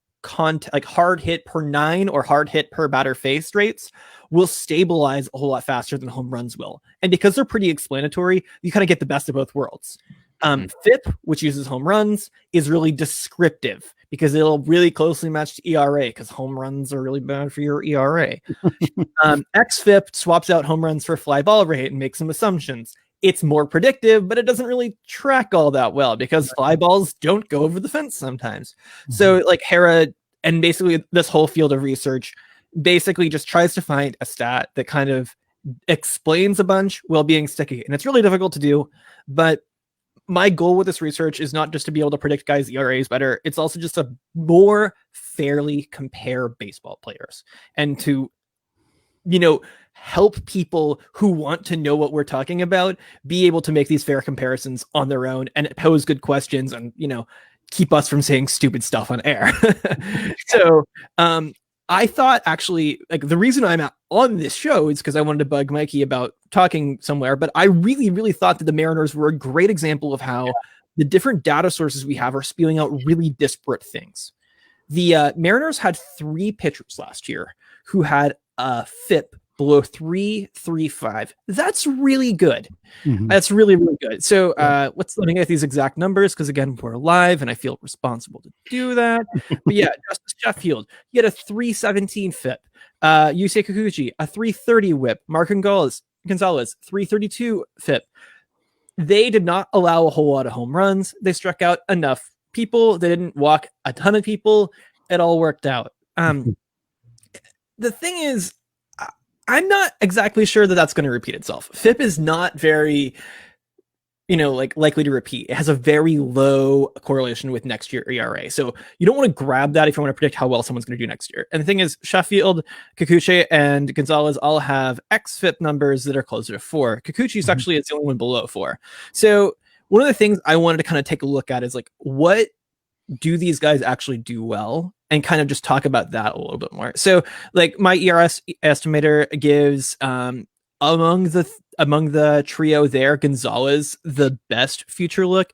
Speaker 4: hit per 9 or hard hit per batter faced rates will stabilize a whole lot faster than home runs will. And because they're pretty explanatory, you kind of get the best of both worlds. FIP, which uses home runs, is really descriptive because it'll really closely match to ERA, because home runs are really bad for your ERA. XFIP swaps out home runs for fly ball rate and makes some assumptions. it's more predictive, but it doesn't really track all that well because fly balls don't go over the fence sometimes. So like Hera and basically this whole field of research basically just tries to find a stat that kind of explains a bunch while being sticky. And it's really difficult to do, but my goal with this research is not just to be able to predict guys' ERAs better. It's also just to more fairly compare baseball players and to, help people who want to know what we're talking about be able to make these fair comparisons on their own and pose good questions and, keep us from saying stupid stuff on air. So, I thought actually, like, the reason I'm on this show is because I wanted to bug Mikey about talking somewhere, but I really, really thought that the Mariners were a great example of how the different data sources we have are spewing out really disparate things. The Mariners had 3 pitchers last year who had a FIP below 3.35. That's really good. That's really, really good. So let me get these exact numbers because, again, we're live and I feel responsible to do that. But yeah, Justice Sheffield, he had a 3.17 FIP. Yusei Kikuchi, a 3.30 WHIP. Mark Gonzalez, 3.32 FIP. They did not allow a whole lot of home runs. They struck out enough people. They didn't walk a ton of people. It all worked out. The thing is, I'm not exactly sure that that's going to repeat itself. FIP is not very, likely to repeat. It has a very low correlation with next year ERA. So you don't want to grab that if you want to predict how well someone's going to do next year. And the thing is, Sheffield, Kikuchi, and Gonzalez all have xFIP numbers that are closer to 4. Kikuchi's actually is the only one below 4. So one of the things I wanted to kind of take a look at is like, what do these guys actually do well? And kind of just talk about that a little bit more. So like my ERS estimator gives among the trio there, Gonzalez the best future look.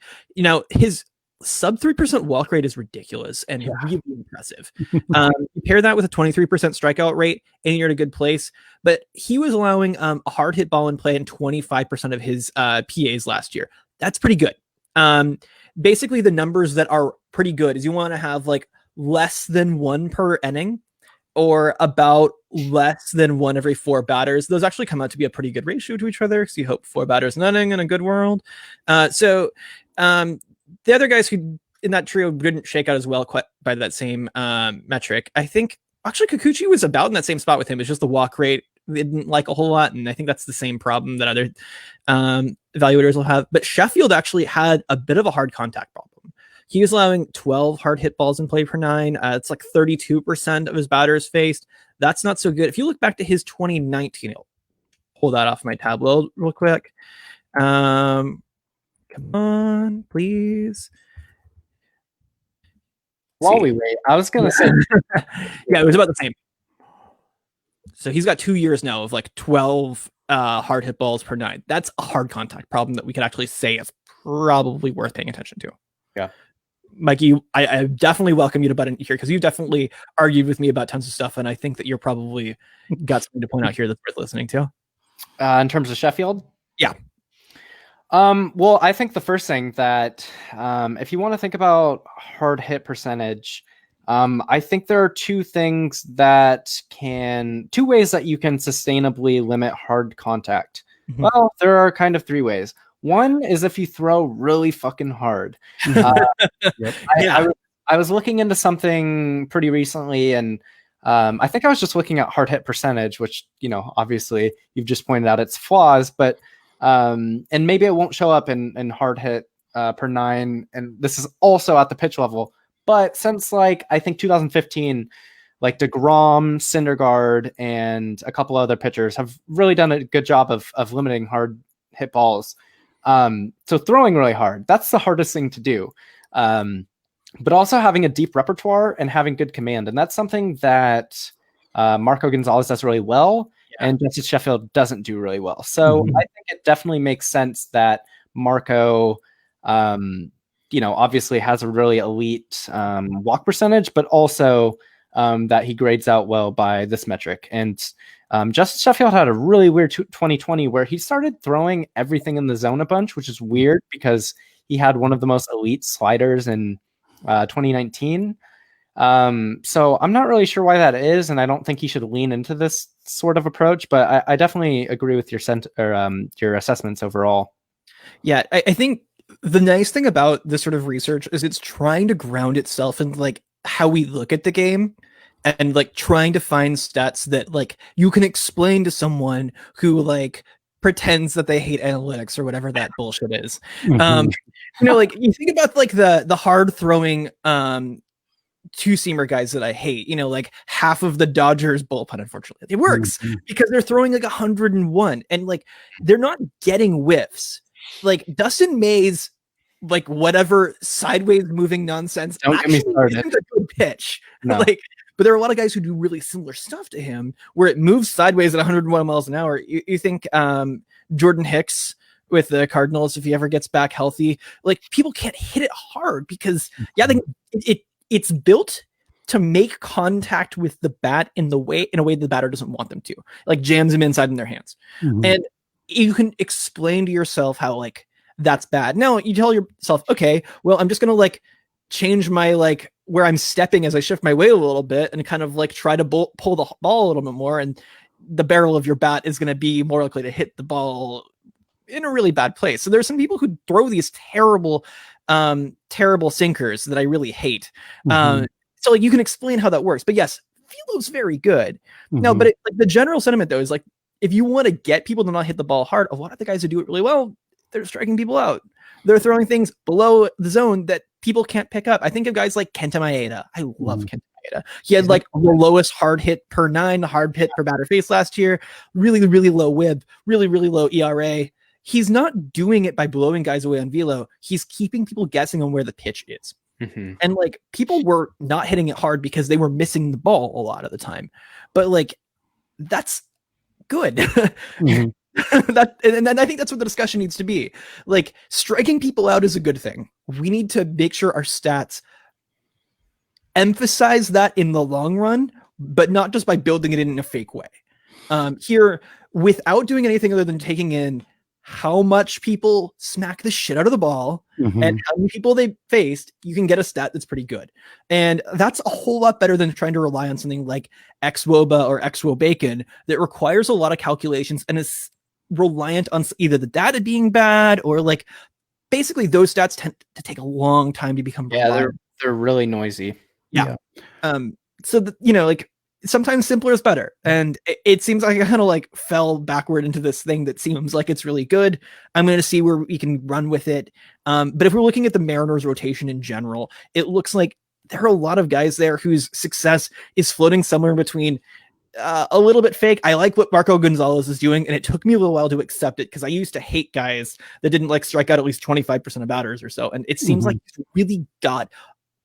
Speaker 4: His sub 3% walk rate is ridiculous and really impressive. Compare that with a 23% strikeout rate and you're in a good place. But he was allowing a hard hit ball in play in 25% of his PAs last year. That's pretty good. Basically the numbers that are pretty good is you want to have like less than 1 per inning or about less than 1 every 4 batters. Those actually come out to be a pretty good ratio to each other. So you hope 4 batters an inning in a good world. The other guys who in that trio didn't shake out as well quite by that same metric. I think actually Kikuchi was about in that same spot with him. It's just the walk rate they didn't like a whole lot. And I think that's the same problem that other evaluators will have. But Sheffield actually had a bit of a hard contact problem. He was allowing 12 hard hit balls in play per 9. It's like 32% of his batters faced. That's not so good. If you look back to his 2019, I'll pull that off my tableau real quick. Come on, please.
Speaker 3: While we wait, I was going to say.
Speaker 4: Yeah, it was about the same. So he's got 2 years now of like 12 hard hit balls per 9. That's a hard contact problem that we could actually say is probably worth paying attention to.
Speaker 3: Yeah.
Speaker 4: Mikey, I definitely welcome you to butt in here because you've definitely argued with me about tons of stuff, and I think that you're probably got something to point out here that's worth listening to.
Speaker 3: In terms of Sheffield?
Speaker 4: Yeah.
Speaker 3: Well, I think the first thing that if you want to think about hard hit percentage, I think there are two ways that you can sustainably limit hard contact. Well, there are kind of 3 ways. One is if you throw really fucking hard. I was looking into something pretty recently, and I think I was just looking at hard hit percentage, which, obviously you've just pointed out its flaws, but and maybe it won't show up in hard hit per 9. And this is also at the pitch level. But since I think 2015, like DeGrom, Syndergaard, and a couple other pitchers have really done a good job of limiting hard hit balls. So throwing really hard, that's the hardest thing to do. But also having a deep repertoire and having good command. And that's something that Marco Gonzalez does really well. Yeah. And Justice Sheffield doesn't do really well. So I think it definitely makes sense that Marco, obviously has a really elite walk percentage, but also that he grades out well by this metric. And Justice Sheffield had a really weird 2020 where he started throwing everything in the zone a bunch, which is weird because he had one of the most elite sliders in 2019. So I'm not really sure why that is, and I don't think he should lean into this sort of approach, but I definitely agree with your assessments overall.
Speaker 4: Yeah, I think the nice thing about this sort of research is it's trying to ground itself in like how we look at the game and like trying to find stats that like you can explain to someone who like pretends that they hate analytics or whatever that bullshit is.
Speaker 2: Mhm.
Speaker 4: Like you think about like the hard throwing two-seamer guys that I hate, like half of the Dodgers bullpen, unfortunately. It works because they're throwing like 101 and like they're not getting whiffs. Like Dustin May's like whatever sideways moving nonsense
Speaker 3: Don't get me started.
Speaker 4: isn't a good pitch.
Speaker 3: No.
Speaker 4: Like, but there are a lot of guys who do really similar stuff to him where it moves sideways at 101 miles an hour. You think Jordan Hicks with the Cardinals, if he ever gets back healthy, like people can't hit it hard because it's built to make contact with the bat in a way the batter doesn't want them to, like jams him inside in their hands. And you can explain to yourself how like that's bad. Now you tell yourself, okay, well, I'm just going to like change my like where I'm stepping as I shift my weight a little bit and kind of like try to pull the ball a little bit more. And the barrel of your bat is going to be more likely to hit the ball in a really bad place. So there's some people who throw these terrible sinkers that I really hate. So like you can explain how that works, but yes, Velo's very good. No, but like the general sentiment though is like, if you want to get people to not hit the ball hard, a lot of the guys who do it really well, they're striking people out. They're throwing things below the zone that people can't pick up. I think of guys like Kenta Maeda. I love Kenta Maeda. He had like the lowest hard hit per 9, hard hit per batter face last year. Really, really low WHIP, really, really low ERA. He's not doing it by blowing guys away on velo. He's keeping people guessing on where the pitch is. And like people were not hitting it hard because they were missing the ball a lot of the time. But like that's good. And I think that's what the discussion needs to be. Like striking people out is a good thing. We need to make sure our stats emphasize that in the long run, but not just by building it in a fake way. Here, without doing anything other than taking in how much people smack the shit out of the ball and how many people they faced, you can get a stat that's pretty good. And that's a whole lot better than trying to rely on something like XWOBA or XWOBACON that requires a lot of calculations and is reliant on either the data being bad or like basically those stats tend to take a long time to become
Speaker 3: reliable. They're really noisy.
Speaker 4: So like sometimes simpler is better, and it seems like I kind of like fell backward into this thing that seems like it's really good. I'm going to see where we can run with it, but if we're looking at the Mariners rotation in general, it looks like there are a lot of guys there whose success is floating somewhere between a little bit fake. I like what Marco Gonzalez is doing, and it took me a little while to accept it because I used to hate guys that didn't like strike out at least 25% of batters or so, and it seems like he's really got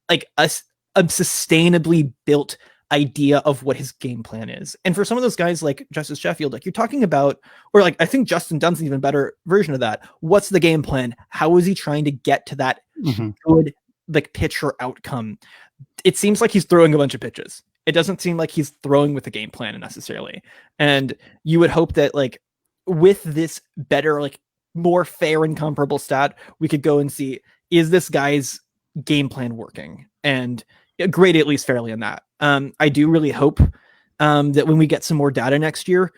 Speaker 4: like a sustainably built idea of what his game plan is. And for some of those guys like Justice Sheffield, like you're talking about, or like I think Justin Dunn's an even better version of that. What's the game plan? How is he trying to get to that good like pitcher outcome? It seems like he's throwing a bunch of pitches. It doesn't seem like he's throwing with a game plan necessarily. And you would hope that like with this better, like more fair and comparable stat, we could go and see, is this guy's game plan working? And grade at least fairly in that. I do really hope that when we get some more data next year,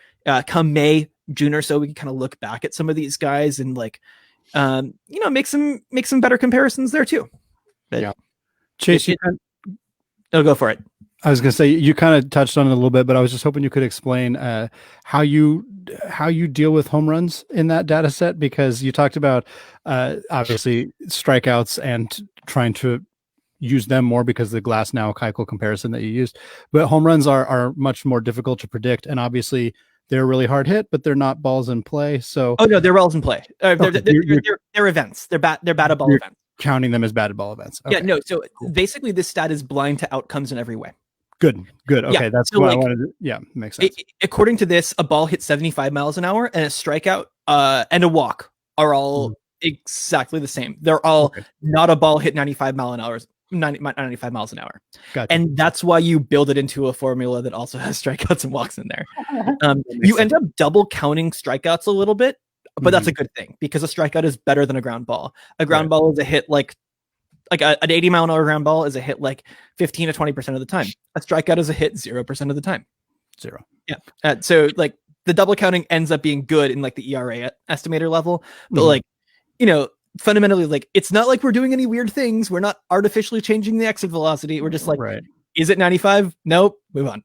Speaker 4: come May, June or so, we can kind of look back at some of these guys and like, make some better comparisons there too. But
Speaker 2: Chase,
Speaker 4: I'll go for it.
Speaker 2: I was going to say, you kind of touched on it a little bit, but I was just hoping you could explain how you deal with home runs in that data set, because you talked about obviously strikeouts and trying to use them more because of the Glass Now Keuchel comparison that you used, but home runs are much more difficult to predict, and obviously they're really hard hit, but they're not balls in play. So
Speaker 4: no, they're balls in play. They're events. They're batted ball events.
Speaker 2: Counting them as batted ball events. Okay.
Speaker 4: Yeah, no. So basically, this stat is blind to outcomes in every way.
Speaker 2: Good. Okay,
Speaker 4: yeah,
Speaker 2: that's
Speaker 4: so
Speaker 2: what
Speaker 4: like,
Speaker 2: I wanted to. Yeah, makes sense.
Speaker 4: According to this, a ball hit 75 miles an hour, and a strikeout and a walk are all exactly the same. They're all not a ball hit 95 miles an hour.
Speaker 2: Gotcha.
Speaker 4: And that's why you build it into a formula that also has strikeouts and walks in there. You end up double counting strikeouts a little bit, but that's a good thing because a strikeout is better than a ground ball. A ground ball is a hit like an 80 mile an hour ground ball is a hit like 15 to 20% of the time. A strikeout is a hit 0% of the time.
Speaker 2: Zero.
Speaker 4: Yeah. So like the double counting ends up being good in like the ERA estimator level, but like fundamentally, like, it's not like we're doing any weird things. We're not artificially changing the exit velocity. We're just like,
Speaker 2: Right.
Speaker 4: Is it 95? Nope. Move on.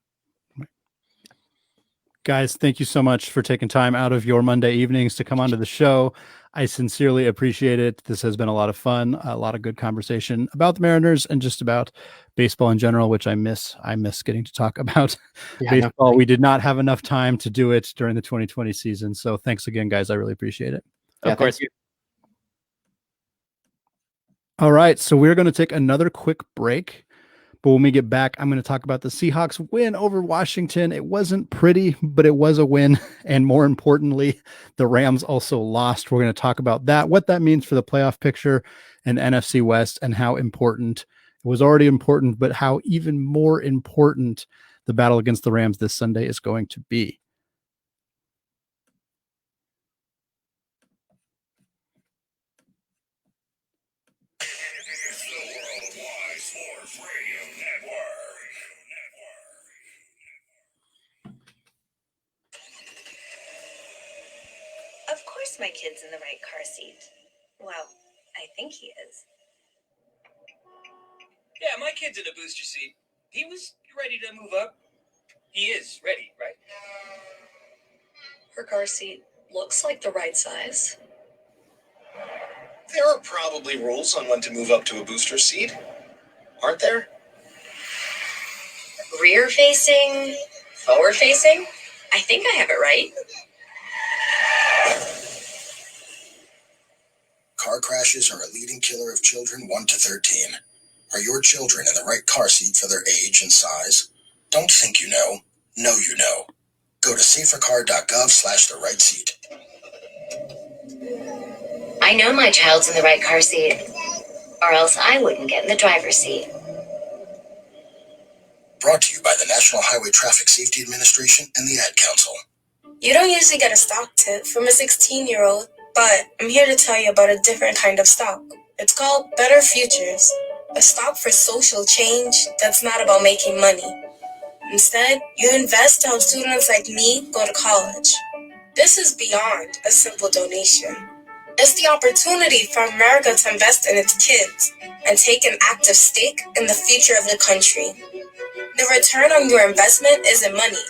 Speaker 2: Guys, thank you so much for taking time out of your Monday evenings to come onto the show. I sincerely appreciate it. This has been a lot of fun, a lot of good conversation about the Mariners and just about baseball in general, which I miss. I miss getting to talk about baseball. We did not have enough time to do it during the 2020 season. So thanks again, guys. I really appreciate it.
Speaker 4: Of course.
Speaker 2: All right. So we're going to take another quick break. But when we get back, I'm going to talk about the Seahawks win over Washington. It wasn't pretty, but it was a win. And more importantly, the Rams also lost. We're going to talk about that, what that means for the playoff picture and NFC West, and how important it was already important, but how even more important the battle against the Rams this Sunday is going to be.
Speaker 9: Of course my kid's in the right car seat. Well, I think he is.
Speaker 10: Yeah, my kid's in a booster seat. He was ready to move up. He is ready, right?
Speaker 9: Her car seat looks like the right size.
Speaker 5: There are probably rules on when to move up to a booster seat, aren't there?
Speaker 9: Rear facing, forward facing. I think I have it right.
Speaker 1: Car crashes are a leading killer of children 1 to 13. Are your children in the right car seat for their age and size? Don't think you know. Know you know. Go to safercar.gov/the right seat.
Speaker 11: I know my child's in the right car seat, or else I wouldn't get in the driver's seat.
Speaker 1: Brought to you by the National Highway Traffic Safety Administration and the Ad Council.
Speaker 12: You don't usually get a stock tip from a 16-year-old, but I'm here to tell you about a different kind of stock. It's called Better Futures, a stock for social change that's not about making money. Instead, you invest to help students like me go to college. This is beyond a simple donation. It's the opportunity for America to invest in its kids and take an active stake in the future of the country. The return on your investment isn't money.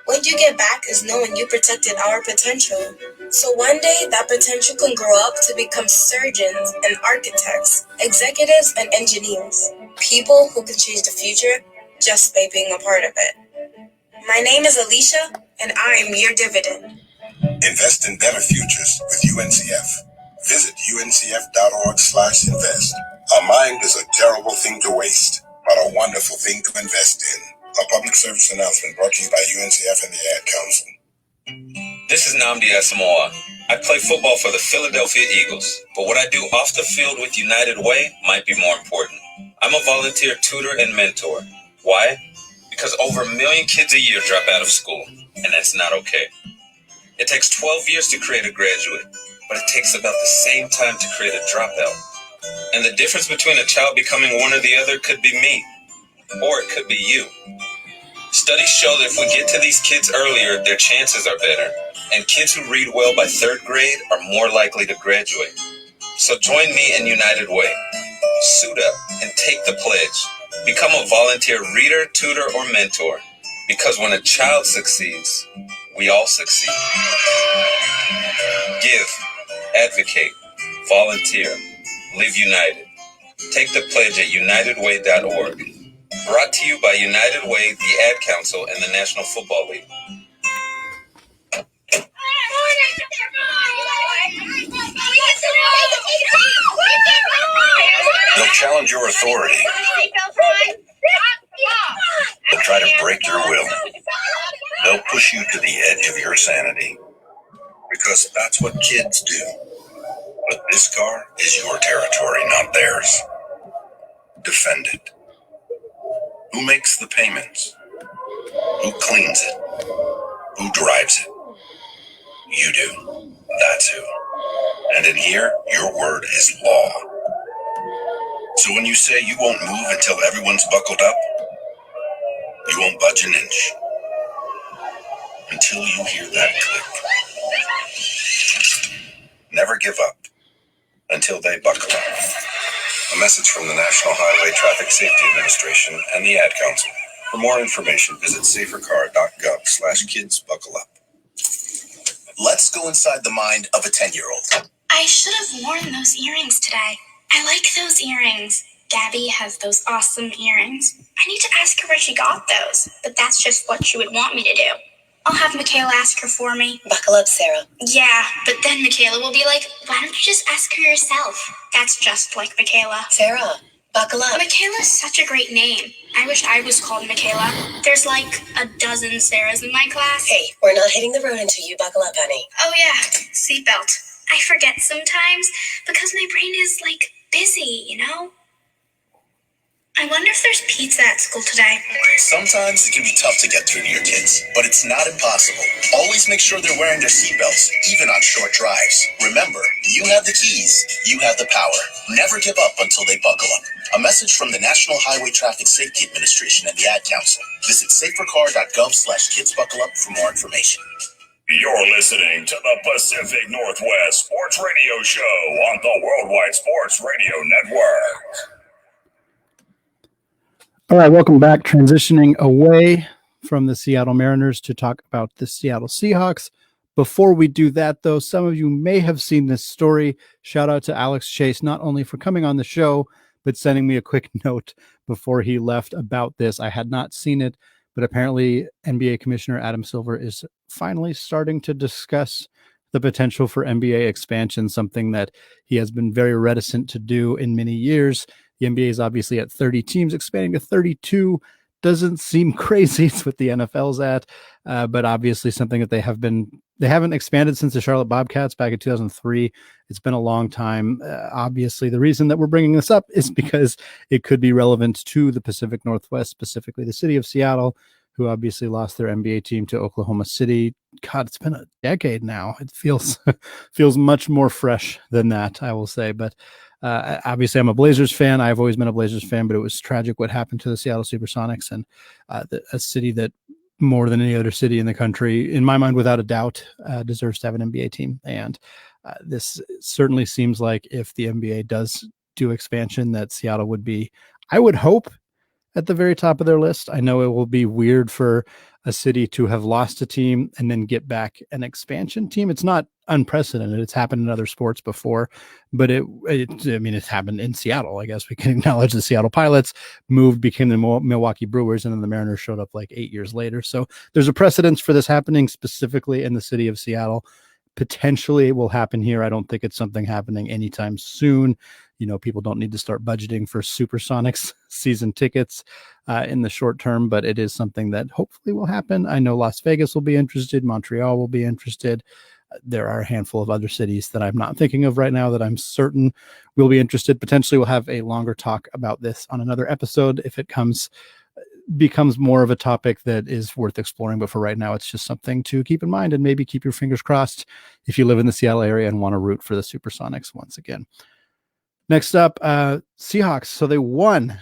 Speaker 12: What you get back is knowing you protected our potential. So one day, that potential can grow up to become surgeons and architects, executives and engineers. People who can change the future just by being a part of it. My name is Alicia, and I'm your dividend.
Speaker 1: Invest in better futures with UNCF. Visit uncf.org/invest. A mind is a terrible thing to waste, but a wonderful thing to invest in. A public service announcement brought to you by UNCF and the Ad Council.
Speaker 10: This is Nnamdi Asamoah. I play football for the Philadelphia Eagles, but what I do off the field with United Way might be more important. I'm a volunteer tutor and mentor. Why? Because over 1 million kids a year drop out of school, and that's not okay. It takes 12 years to create a graduate, but it takes about the same time to create a dropout. And the difference between a child becoming one or the other could be me, or it could be you. Studies show that if we get to these kids earlier, their chances are better, and kids who read well by 3rd grade are more likely to graduate. So join me in United Way. Suit up and take the pledge. Become a volunteer reader, tutor, or mentor, because when a child succeeds, we all succeed. Give, advocate, volunteer, live united. Take the pledge at unitedway.org. Brought to you by United Way, the Ad Council, and the National Football League.
Speaker 1: They'll challenge your authority. They'll try to break your will. They'll push you to the edge of your sanity. Because that's what kids do. But this car is your territory, not theirs. Defend it. Who makes the payments? Who cleans it? Who drives it? You do. That's who. And in here, your word is law. So when you say you won't move until everyone's buckled up, you won't budge an inch. Until you hear that click. Never give up.
Speaker 13: until they buckle up. A message from the National Highway Traffic Safety Administration and the Ad Council. For more information, visit safercar.gov/kidsbuckleup.
Speaker 1: Let's go inside the mind of a 10-year-old.
Speaker 12: I should have worn those earrings today. I like those earrings. Gabby has those awesome earrings. I need to ask her where she got those, but that's just what she would want me to do. I'll have Michaela ask her for me.
Speaker 6: Buckle up, Sarah.
Speaker 12: Yeah, but then Michaela will be like, why don't you just ask her yourself? That's just like Michaela.
Speaker 6: Sarah, buckle up.
Speaker 12: Michaela's such a great name. I wish I was called Michaela. There's like a dozen Sarahs in my class.
Speaker 6: Hey, we're not hitting the road until you buckle up, honey.
Speaker 12: Oh yeah, seatbelt. I forget sometimes because my brain is like busy, you know? I wonder if there's pizza at school today.
Speaker 1: Sometimes it can be tough to get through to your kids, but it's not impossible. Always make sure they're wearing their seatbelts, even on short drives. Remember, you have the keys, you have the power. Never give up until they buckle up. A message from the National Highway Traffic Safety Administration and the Ad Council. Visit safercar.gov/kidsbuckleup for more information.
Speaker 14: You're listening to the Pacific Northwest Sports Radio Show on the Worldwide Sports Radio Network.
Speaker 2: All right, welcome back. Transitioning away from the Seattle Mariners to talk about the Seattle Seahawks. Before we do that, though, some of you may have seen this story. Shout out to Alex Chase, not only for coming on the show, but sending me a quick note before he left about this. I had not seen it, but apparently NBA Commissioner Adam Silver is finally starting to discuss the potential for NBA expansion, something that he has been very reticent to do in many years. The NBA is obviously at 30 teams. Expanding to 32 doesn't seem crazy. It's what the NFL's at, but obviously something that they haven't expanded since the Charlotte Bobcats back in 2003. It's been a long time. Obviously, the reason that we're bringing this up is because it could be relevant to the Pacific Northwest, specifically the city of Seattle, who obviously lost their NBA team to Oklahoma City. God, it's been a decade now. It feels much more fresh than that, I will say. But obviously, I'm a Blazers fan. I've always been a Blazers fan, but it was tragic what happened to the Seattle Supersonics, and a city that more than any other city in the country, in my mind, without a doubt, deserves to have an NBA team. And this certainly seems like if the NBA does do expansion, that Seattle would be, I would hope, at the very top of their list. I know it will be weird for a city to have lost a team and then get back an expansion team. It's not unprecedented. It's happened in other sports before, but it's happened in Seattle. I guess we can acknowledge the Seattle Pilots became the Milwaukee Brewers, and then the Mariners showed up like 8 years later. So there's a precedence for this happening specifically in the city of Seattle. Potentially it will happen here. I don't think it's something happening anytime soon. You know, people don't need to start budgeting for Supersonics season tickets in the short term, but it is something that hopefully will happen. I know Las Vegas will be interested. Montreal will be interested. There are a handful of other cities that I'm not thinking of right now that I'm certain will be interested. Potentially we'll have a longer talk about this on another episode if it becomes more of a topic that is worth exploring. But for right now, it's just something to keep in mind and maybe keep your fingers crossed if you live in the Seattle area and want to root for the Supersonics once again. Next up, Seahawks. So they won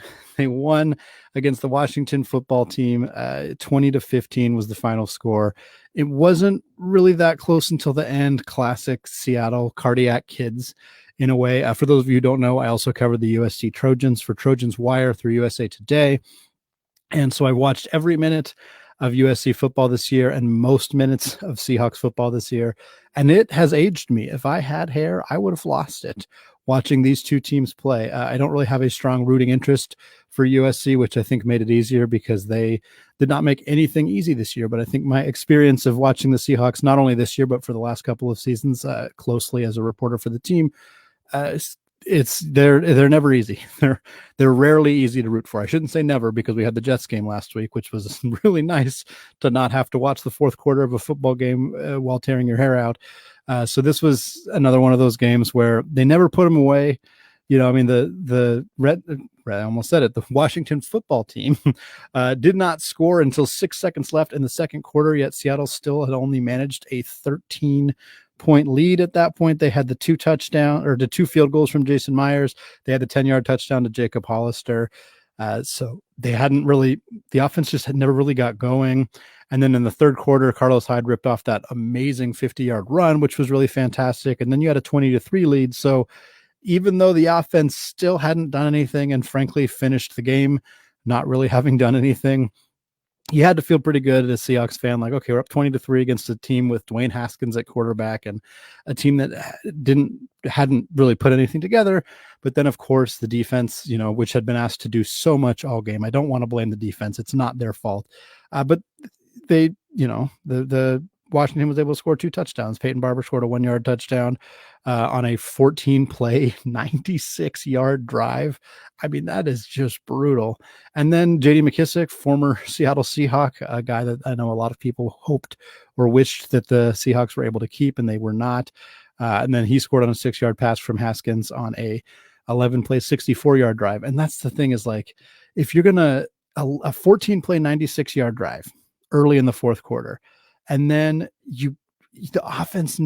Speaker 2: against the Washington football team. 20-15 was the final score. It wasn't really that close until the end. Classic Seattle cardiac kids in a way. For those of you who don't know, I also covered the USC Trojans for Trojans Wire through USA Today. And so I watched every minute of USC football this year and most minutes of Seahawks football this year. And it has aged me. If I had hair, I would have lost it watching these two teams play. I don't really have a strong rooting interest for USC, which I think made it easier because they did not make anything easy this year. But I think my experience of watching the Seahawks, not only this year, but for the last couple of seasons closely as a reporter for the team, they're never easy. They're rarely easy to root for. I shouldn't say never, because we had the Jets game last week, which was really nice to not have to watch the fourth quarter of a football game while tearing your hair out. So this was another one of those games where they never put them away. You know, I mean, I almost said it. The Washington football team did not score until 6 seconds left in the second quarter, yet Seattle still had only managed a 13-point lead at that point. They had the two field goals from Jason Myers. They had the 10-yard touchdown to Jacob Hollister. So the offense just had never really got going. And then in the third quarter, Carlos Hyde ripped off that amazing 50-yard run, which was really fantastic. And then you had a 20-3 lead. So even though the offense still hadn't done anything and frankly finished the game not really having done anything, you had to feel pretty good as a Seahawks fan. Like, okay, we're up 20-3 against a team with Dwayne Haskins at quarterback and a team that hadn't really put anything together. But then, of course, the defense, which had been asked to do so much all game. I don't want to blame the defense. It's not their fault. But they, the Washington was able to score 2 touchdowns. Peyton Barber scored a 1-yard touchdown on a 14-play, 96-yard drive. I mean, that is just brutal. And then J.D. McKissick, former Seattle Seahawk, a guy that I know a lot of people hoped or wished that the Seahawks were able to keep, and they were not. And then he scored on a 6-yard pass from Haskins on a 11-play, 64-yard drive. And that's the thing is, like, if you're going to a 14-play, 96-yard drive early in the fourth quarter, and then the offense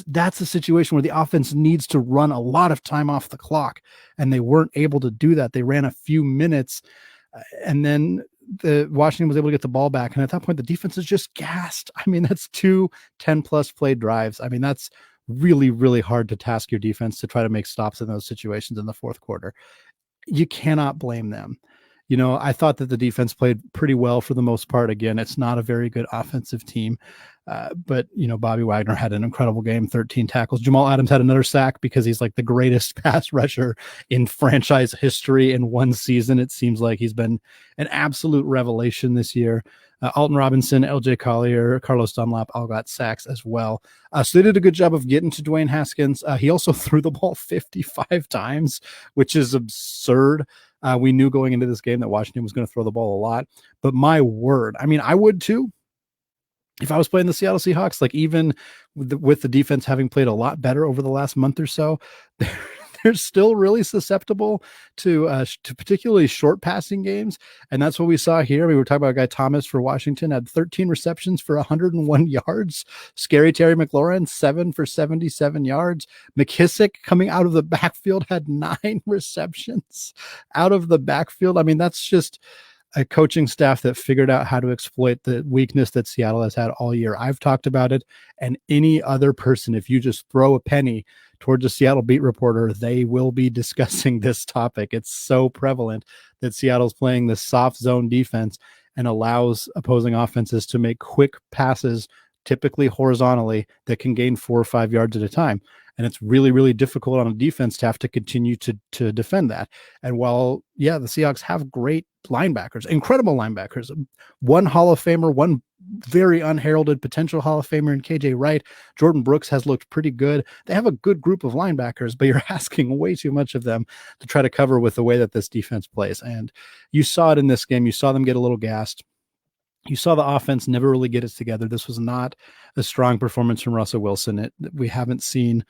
Speaker 2: that's a situation where the offense needs to run a lot of time off the clock, and they weren't able to do that. They ran a few minutes, and then the Washington was able to get the ball back. And at that point, the defense is just gassed. I mean, that's 2 10-plus play drives. I mean, that's really, really hard to task your defense to try to make stops in those situations in the fourth quarter. You cannot blame them. I thought that the defense played pretty well for the most part. Again, it's not a very good offensive team. But Bobby Wagner had an incredible game, 13 tackles. Jamal Adams had another sack because he's like the greatest pass rusher in franchise history in one season. It seems like he's been an absolute revelation this year. Alton Robinson, LJ Collier, Carlos Dunlap all got sacks as well. So they did a good job of getting to Dwayne Haskins. He also threw the ball 55 times, which is absurd. We knew going into this game that Washington was going to throw the ball a lot, but my word, I mean, I would too. If I was playing the Seattle Seahawks, like even with the defense having played a lot better over the last month or so, they're still really susceptible to particularly short passing games. And that's what we saw here. We were talking about a guy, Thomas for Washington, had 13 receptions for 101 yards. Scary Terry McLaurin, 7 for 77 yards. McKissick coming out of the backfield had 9 receptions out of the backfield. I mean, that's just a coaching staff that figured out how to exploit the weakness that Seattle has had all year. I've talked about it, and any other person, if you just throw a penny towards a Seattle beat reporter, they will be discussing this topic. It's so prevalent that Seattle's playing this soft zone defense and allows opposing offenses to make quick passes, typically horizontally, that can gain 4 or 5 yards at a time. And it's really, really difficult on a defense to have to continue to defend that. And while, the Seahawks have great linebackers, incredible linebackers, one Hall of Famer, one very unheralded potential Hall of Famer in KJ Wright, Jordan Brooks has looked pretty good. They have a good group of linebackers, but you're asking way too much of them to try to cover with the way that this defense plays. And you saw it in this game. You saw them get a little gassed. You saw the offense never really get it together. This was not a strong performance from Russell Wilson. We haven't seen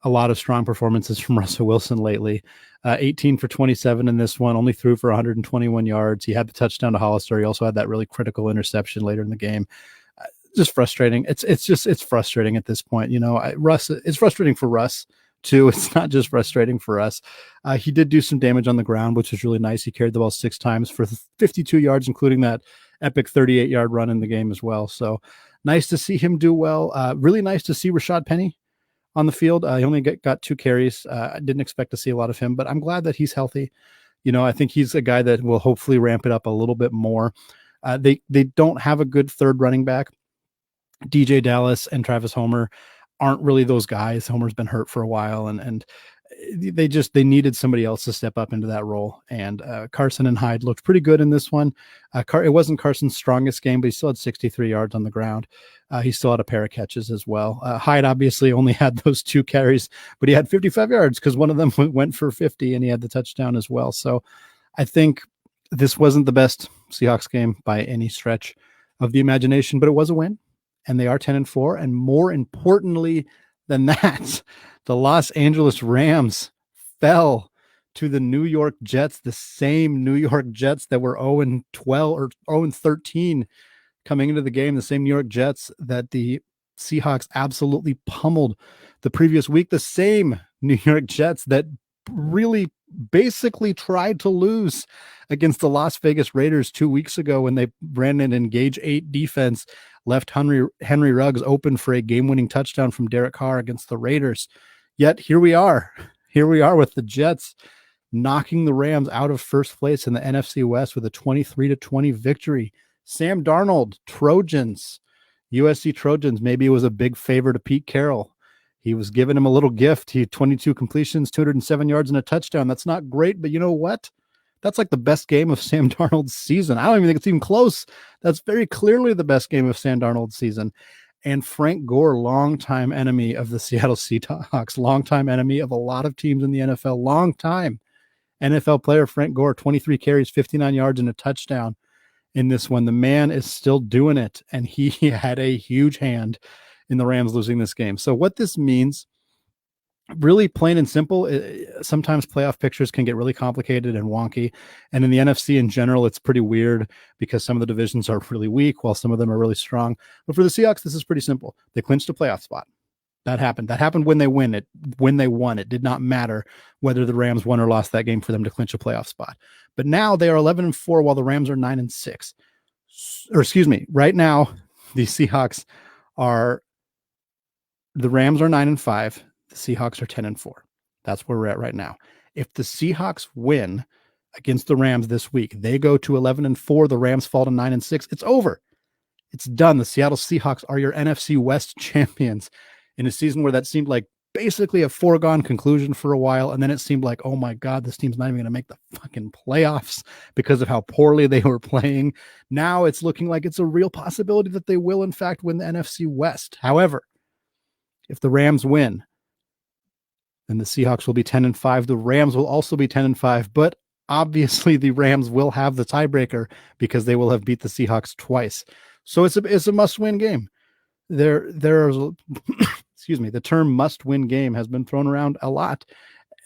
Speaker 2: a lot of strong performances from Russell Wilson lately. 18 for 27 in this one, only threw for 121 yards. He had the touchdown to Hollister. He also had that really critical interception later in the game. Just frustrating. It's frustrating at this point. Russ, it's frustrating for Russ too. It's not just frustrating for us. He did do some damage on the ground, which was really nice. He carried the ball 6 times for 52 yards, including that epic 38-yard run in the game as well. So nice to see him do well. Really nice to see Rashad Penny on the field. He only got 2 carries. I didn't expect to see a lot of him, but I'm glad that he's healthy. I think he's a guy that will hopefully ramp it up a little bit more. They don't have a good third running back. DJ Dallas and Travis Homer aren't really those guys. Homer's been hurt for a while, and they needed somebody else to step up into that role. And Carson and Hyde looked pretty good in this one. It wasn't Carson's strongest game, but he still had 63 yards on the ground. He still had a pair of catches as well. Hyde obviously only had those 2 carries, but he had 55 yards because one of them went for 50, and he had the touchdown as well. So I think this wasn't the best Seahawks game by any stretch of the imagination, but it was a win, and they are 10-4. And more importantly than that, the Los Angeles Rams fell to the New York Jets, the same New York Jets that were 0-12 or 0-13 coming into the game, the same New York Jets that the Seahawks absolutely pummeled the previous week, the same New York Jets that really basically tried to lose against the Las Vegas Raiders 2 weeks ago when they ran an Engage 8 defense, left Henry Ruggs open for a game-winning touchdown from Derek Carr against the Raiders. Yet here we are here we are with the Jets knocking the Rams out of first place in the NFC West with a 23-20 victory. Sam Darnold, Trojans, USC Trojans. Maybe it was a big favor to Pete Carroll. He was giving him a little gift. He had 22 completions, 207 yards, and a touchdown. That's not great, but you know what? That's like the best game of Sam Darnold's season. I don't even think it's even close. That's very clearly the best game of Sam Darnold's season. And Frank Gore, longtime enemy of the Seattle Seahawks, longtime enemy of a lot of teams in the NFL, longtime NFL player Frank Gore, 23 carries, 59 yards, and a touchdown in this one. The man is still doing it, and he had a huge hand in the Rams losing this game. So what this means, really plain and simple, sometimes playoff pictures can get really complicated and wonky. And in the NFC in general, it's pretty weird because some of the divisions are really weak while some of them are really strong. But for the Seahawks, this is pretty simple. They clinched a playoff spot. That happened when they won. It did not matter whether the Rams won or lost that game for them to clinch a playoff spot. But now they are 11-4 while the Rams are 9-6. Or excuse me, right now the Rams are 9-5. The Seahawks are 10-4. That's where we're at right now. If the Seahawks win against the Rams this week, they go to 11-4. The Rams fall to 9-6. It's over. It's done. The Seattle Seahawks are your NFC West champions in a season where that seemed like basically a foregone conclusion for a while. And then it seemed like, oh my God, this team's not even going to make the fucking playoffs because of how poorly they were playing. Now it's looking like it's a real possibility that they will, in fact, win the NFC West. However, if the Rams win, then the Seahawks will be 10-5. The Rams will also be 10-5, but obviously the Rams will have the tiebreaker because they will have beat the Seahawks twice. So it's a must-win game. There's excuse me, the term must-win game has been thrown around a lot.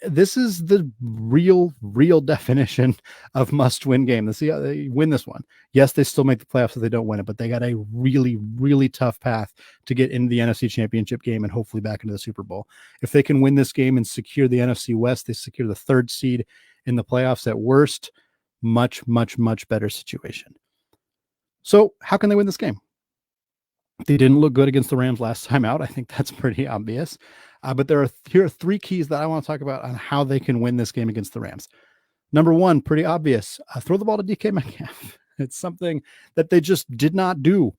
Speaker 2: This is the real definition of must-win game. They win this one. Yes, they still make the playoffs if they don't win it, but they got a really, really tough path to get into the NFC Championship game and hopefully back into the Super Bowl. If they can win this game and secure the NFC West, they secure the third seed in the playoffs at worst. Much, much, much better situation. So how can they win this game? They didn't look good against the Rams last time out. I think that's pretty obvious. But here are three keys that I want to talk about on how they can win this game against the Rams. Number one, pretty obvious. Throw the ball to DK Metcalf. It's something that they just did not do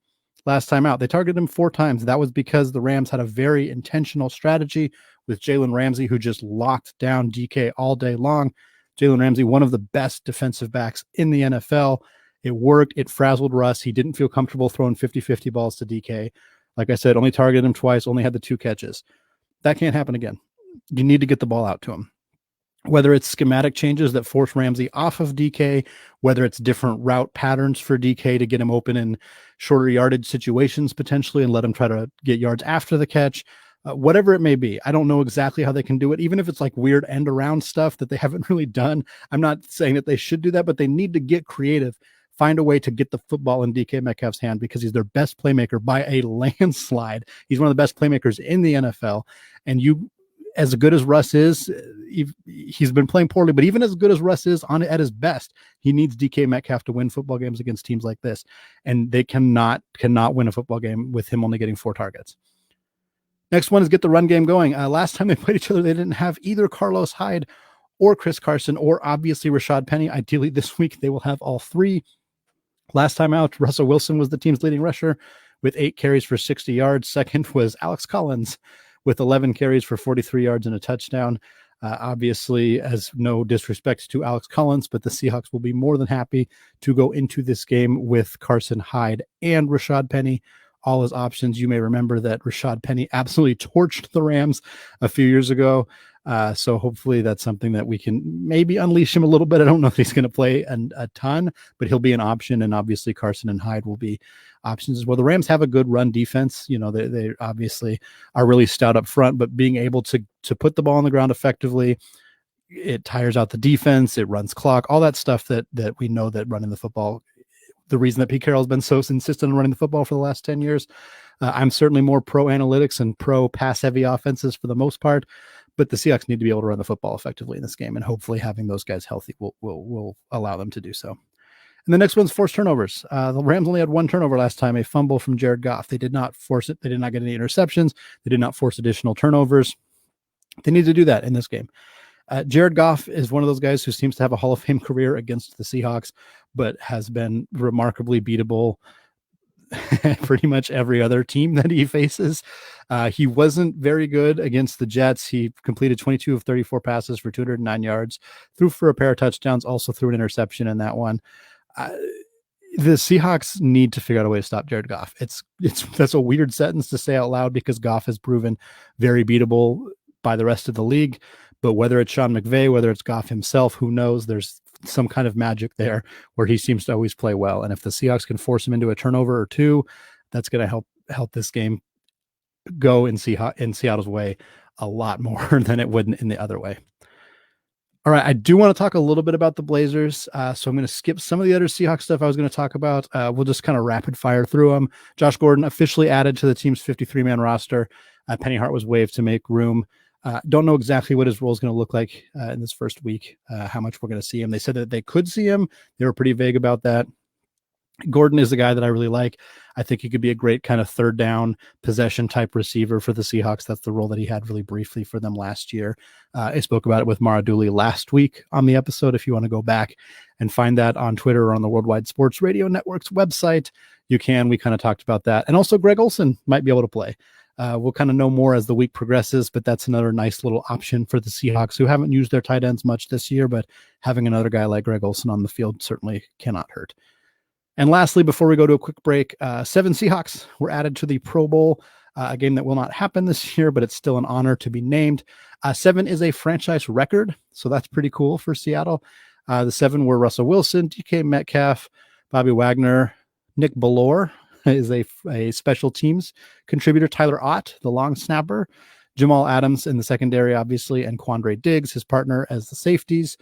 Speaker 2: last time out. They targeted him 4 times. That was because the Rams had a very intentional strategy with Jalen Ramsey, who just locked down DK all day long. Jalen Ramsey, one of the best defensive backs in the NFL. It worked. It frazzled Russ. He didn't feel comfortable throwing 50-50 balls to DK. Like I said, only targeted him twice, only had the 2 catches. That can't happen again. You need to get the ball out to him. Whether it's schematic changes that force Ramsey off of DK, whether it's different route patterns for DK to get him open in shorter yardage situations potentially and let him try to get yards after the catch, whatever it may be. I don't know exactly how they can do it, even if it's like weird end around stuff that they haven't really done. I'm not saying that they should do that, but they need to get creative. Find a way to get the football in DK Metcalf's hand because he's their best playmaker by a landslide. He's one of the best playmakers in the NFL. And as good as Russ is, he's been playing poorly, but even as good as Russ is at his best, he needs DK Metcalf to win football games against teams like this. And they cannot win a football game with him only getting 4 targets. Next one is get the run game going. Last time they played each other, they didn't have either Carlos Hyde or Chris Carson or obviously Rashad Penny. Ideally this week, they will have all 3. Last time out, Russell Wilson was the team's leading rusher with 8 carries for 60 yards. Second was Alex Collins with 11 carries for 43 yards and a touchdown. Obviously, as no disrespect to Alex Collins, but the Seahawks will be more than happy to go into this game with Carson Hyde and Rashad Penny, all as options. You may remember that Rashad Penny absolutely torched the Rams a few years ago. So hopefully that's something that we can maybe unleash him a little bit. I don't know if he's going to play a ton, but he'll be an option. And obviously Carson and Hyde will be options as well. The Rams have a good run defense. You know, they obviously are really stout up front, but being able to put the ball on the ground effectively, it tires out the defense. It runs clock, all that stuff that we know that running the football, the reason that Pete Carroll has been so insistent on running the football for the last 10 years. I'm certainly more pro analytics and pro pass heavy offenses for the most part, but the Seahawks need to be able to run the football effectively in this game. And hopefully having those guys healthy will allow them to do so. And the next one's forced turnovers. The Rams only had 1 turnover last time, a fumble from Jared Goff. They did not force it. They did not get any interceptions. They did not force additional turnovers. They need to do that in this game. Jared Goff is one of those guys who seems to have a Hall of Fame career against the Seahawks, but has been remarkably beatable pretty much every other team that he faces. He wasn't very good against the Jets. He completed 22 of 34 passes for 209 yards, threw for a pair of touchdowns, also threw an interception in that one. The Seahawks need to figure out a way to stop Jared Goff. That's a weird sentence to say out loud because Goff has proven very beatable by the rest of the league. But whether it's Sean McVay, whether it's Goff himself, who knows? There's some kind of magic there where he seems to always play well. And if the Seahawks can force him into a turnover or two, that's going to help this game go in Seattle's way a lot more than it would in the other way. All right, I do want to talk a little bit about the Blazers, so I'm going to skip some of the other Seahawks stuff I was going to talk about. We'll just kind of rapid fire through them. Josh Gordon officially added to the team's 53-man roster. Penny Hart was waived to make room. Don't know exactly what his role is going to look like in this first week, how much we're going to see him. They said that they could see him. They were pretty vague about that. Gordon is the guy that I really like. I think he could be a great kind of third down possession type receiver for the Seahawks. That's the role that he had really briefly for them last year. I spoke about it with Mara Dooley last week on the episode. If you want to go back and find that on Twitter or on the Worldwide Sports Radio Network's website, you can. We kind of talked about that. And also Greg Olsen might be able to play. We'll kind of know more as the week progresses, but that's another nice little option for the Seahawks who haven't used their tight ends much this year, but having another guy like Greg Olsen on the field certainly cannot hurt. And lastly, before we go to a quick break, 7 Seahawks were added to the Pro Bowl, a game that will not happen this year, but it's still an honor to be named. 7 is a franchise record, so that's pretty cool for Seattle. The 7 were Russell Wilson, DK Metcalf, Bobby Wagner, Nick Bellore is a special teams contributor, Tyler Ott, the long snapper, Jamal Adams in the secondary, obviously, and Quandre Diggs, his partner, as the safeties.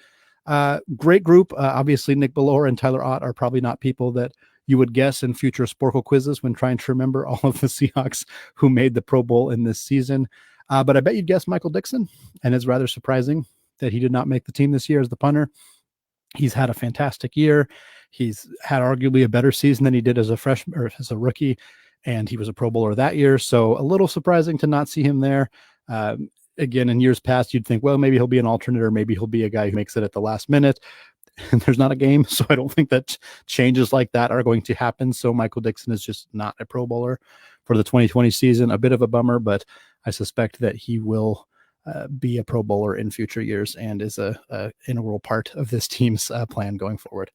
Speaker 2: Great group. Obviously, Nick Bellore and Tyler Ott are probably not people that you would guess in future Sporkle quizzes when trying to remember all of the Seahawks who made the Pro Bowl in this season. But I bet you'd guess Michael Dixon, and it's rather surprising that he did not make the team this year as the punter. He's had a fantastic year. He's had arguably a better season than he did as a freshman or as a rookie, and he was a Pro Bowler that year. So a little surprising to not see him there. Again, in years past, you'd think, well, maybe he'll be an alternate or maybe he'll be a guy who makes it at the last minute. And there's not a game, so I don't think that changes like that are going to happen. So Michael Dixon is just not a Pro Bowler for the 2020 season. A bit of a bummer, but I suspect that he will be a Pro Bowler in future years and is a integral part of this team's plan going forward.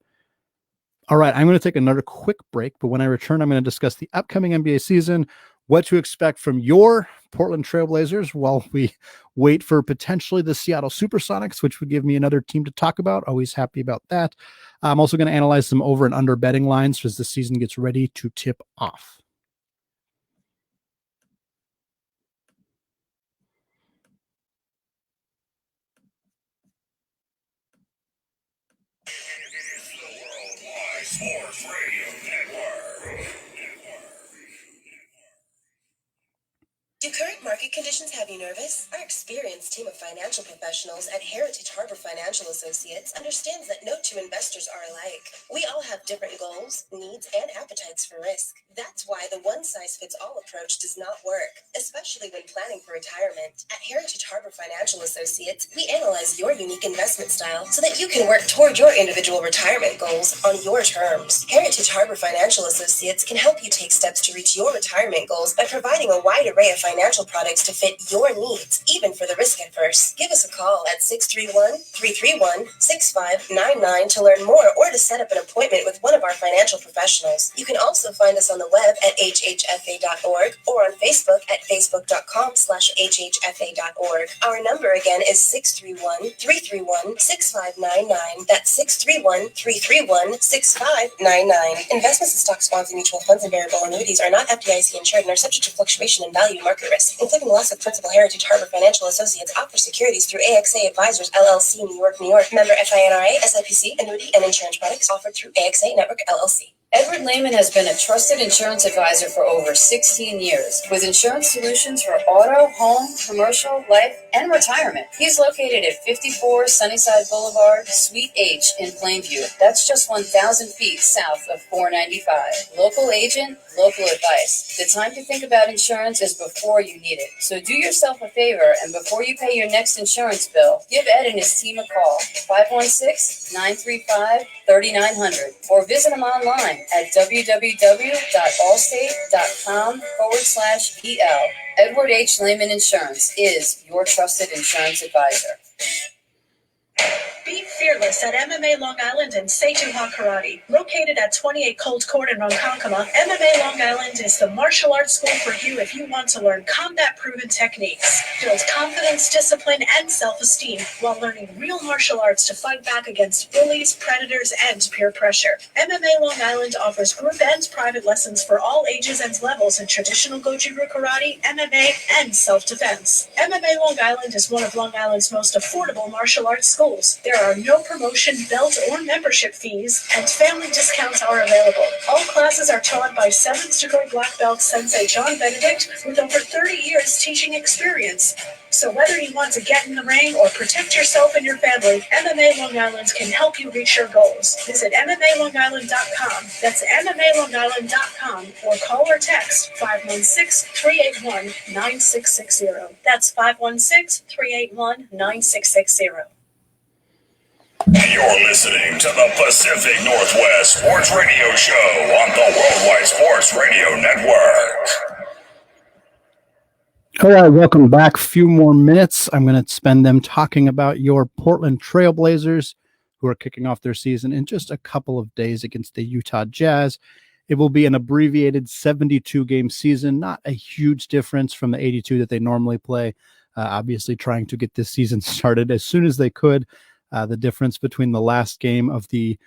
Speaker 2: All right, I'm going to take another quick break, but when I return, I'm going to discuss the upcoming NBA season, what to expect from your Portland Trailblazers while we wait for potentially the Seattle Supersonics, which would give me another team to talk about. Always happy about that. I'm also going to analyze some over and under betting lines as the season gets ready to tip off.
Speaker 14: Sports Radio Network.
Speaker 15: Do current market conditions have you nervous? Our experienced team of financial professionals at Heritage Harbor Financial Associates understands that no two investors are alike. We all have different goals, needs, and appetites for risk. That's why the one-size-fits-all approach does not work, especially when planning for retirement. At Heritage Harbor Financial Associates, we analyze your unique investment style so that you can work toward your individual retirement goals on your terms. Heritage Harbor Financial Associates can help you take steps to reach your retirement goals by providing a wide array of financial products to fit your needs, even for the risk adverse. Give us a call at 631-331-6599 to learn more or to set up an appointment with one of our financial professionals. You can also find us on the web at hhfa.org or on Facebook at facebook.com/hhfa.org. Our number again is 631-331-6599. That's 631-331-6599. Investments in stock, bonds, and mutual funds and variable annuities are not FDIC insured and are subject to fluctuation in value and market risk, including loss of principal. Heritage Harbor Financial Associates offers securities through AXA Advisors, LLC, New York, New York. Member FINRA, SIPC, annuity, and insurance products offered through AXA Network, LLC.
Speaker 16: Edward Lehman has been a trusted insurance advisor for over 16 years with insurance solutions for auto, home, commercial, life, and retirement. He's located at 54 Sunnyside Boulevard, Suite H in Plainview. That's just 1,000 feet south of 495. Local agent, local advice. The time to think about insurance is before you need it. So do yourself a favor, and before you pay your next insurance bill, give Ed and his team a call, 516-935-3900, or visit them online at www.allstate.com/EL. Edward H. Lehman Insurance is your trusted insurance advisor.
Speaker 17: Be fearless at MMA Long Island and Seituha Karate. Located at 28 Cold Court in Ronkonkoma, MMA Long Island is the martial arts school for you if you want to learn combat-proven techniques, build confidence, discipline, and self-esteem while learning real martial arts to fight back against bullies, predators, and peer pressure. MMA Long Island offers group and private lessons for all ages and levels in traditional Goju-Ryu karate, MMA, and self-defense. MMA Long Island is one of Long Island's most affordable martial arts schools. There are no promotion, belt, or membership fees, and family discounts are available. All classes are taught by 7th degree black belt Sensei John Benedict with over 30 years teaching experience. So whether you want to get in the ring or protect yourself and your family, MMA Long Island can help you reach your goals. Visit MMALongIsland.com. That's MMALongIsland.com, or call or text 516-381-9660. That's 516-381-9660.
Speaker 14: You're listening to the Pacific Northwest Sports Radio Show on the Worldwide Sports Radio Network.
Speaker 2: All right, welcome back. A few more minutes. I'm going to spend them talking about your Portland Trailblazers, who are kicking off their season in just a couple of days against the Utah Jazz. It will be an abbreviated 72-game season, not a huge difference from the 82 that they normally play. Obviously, trying to get this season started as soon as they could. The difference between the last game of the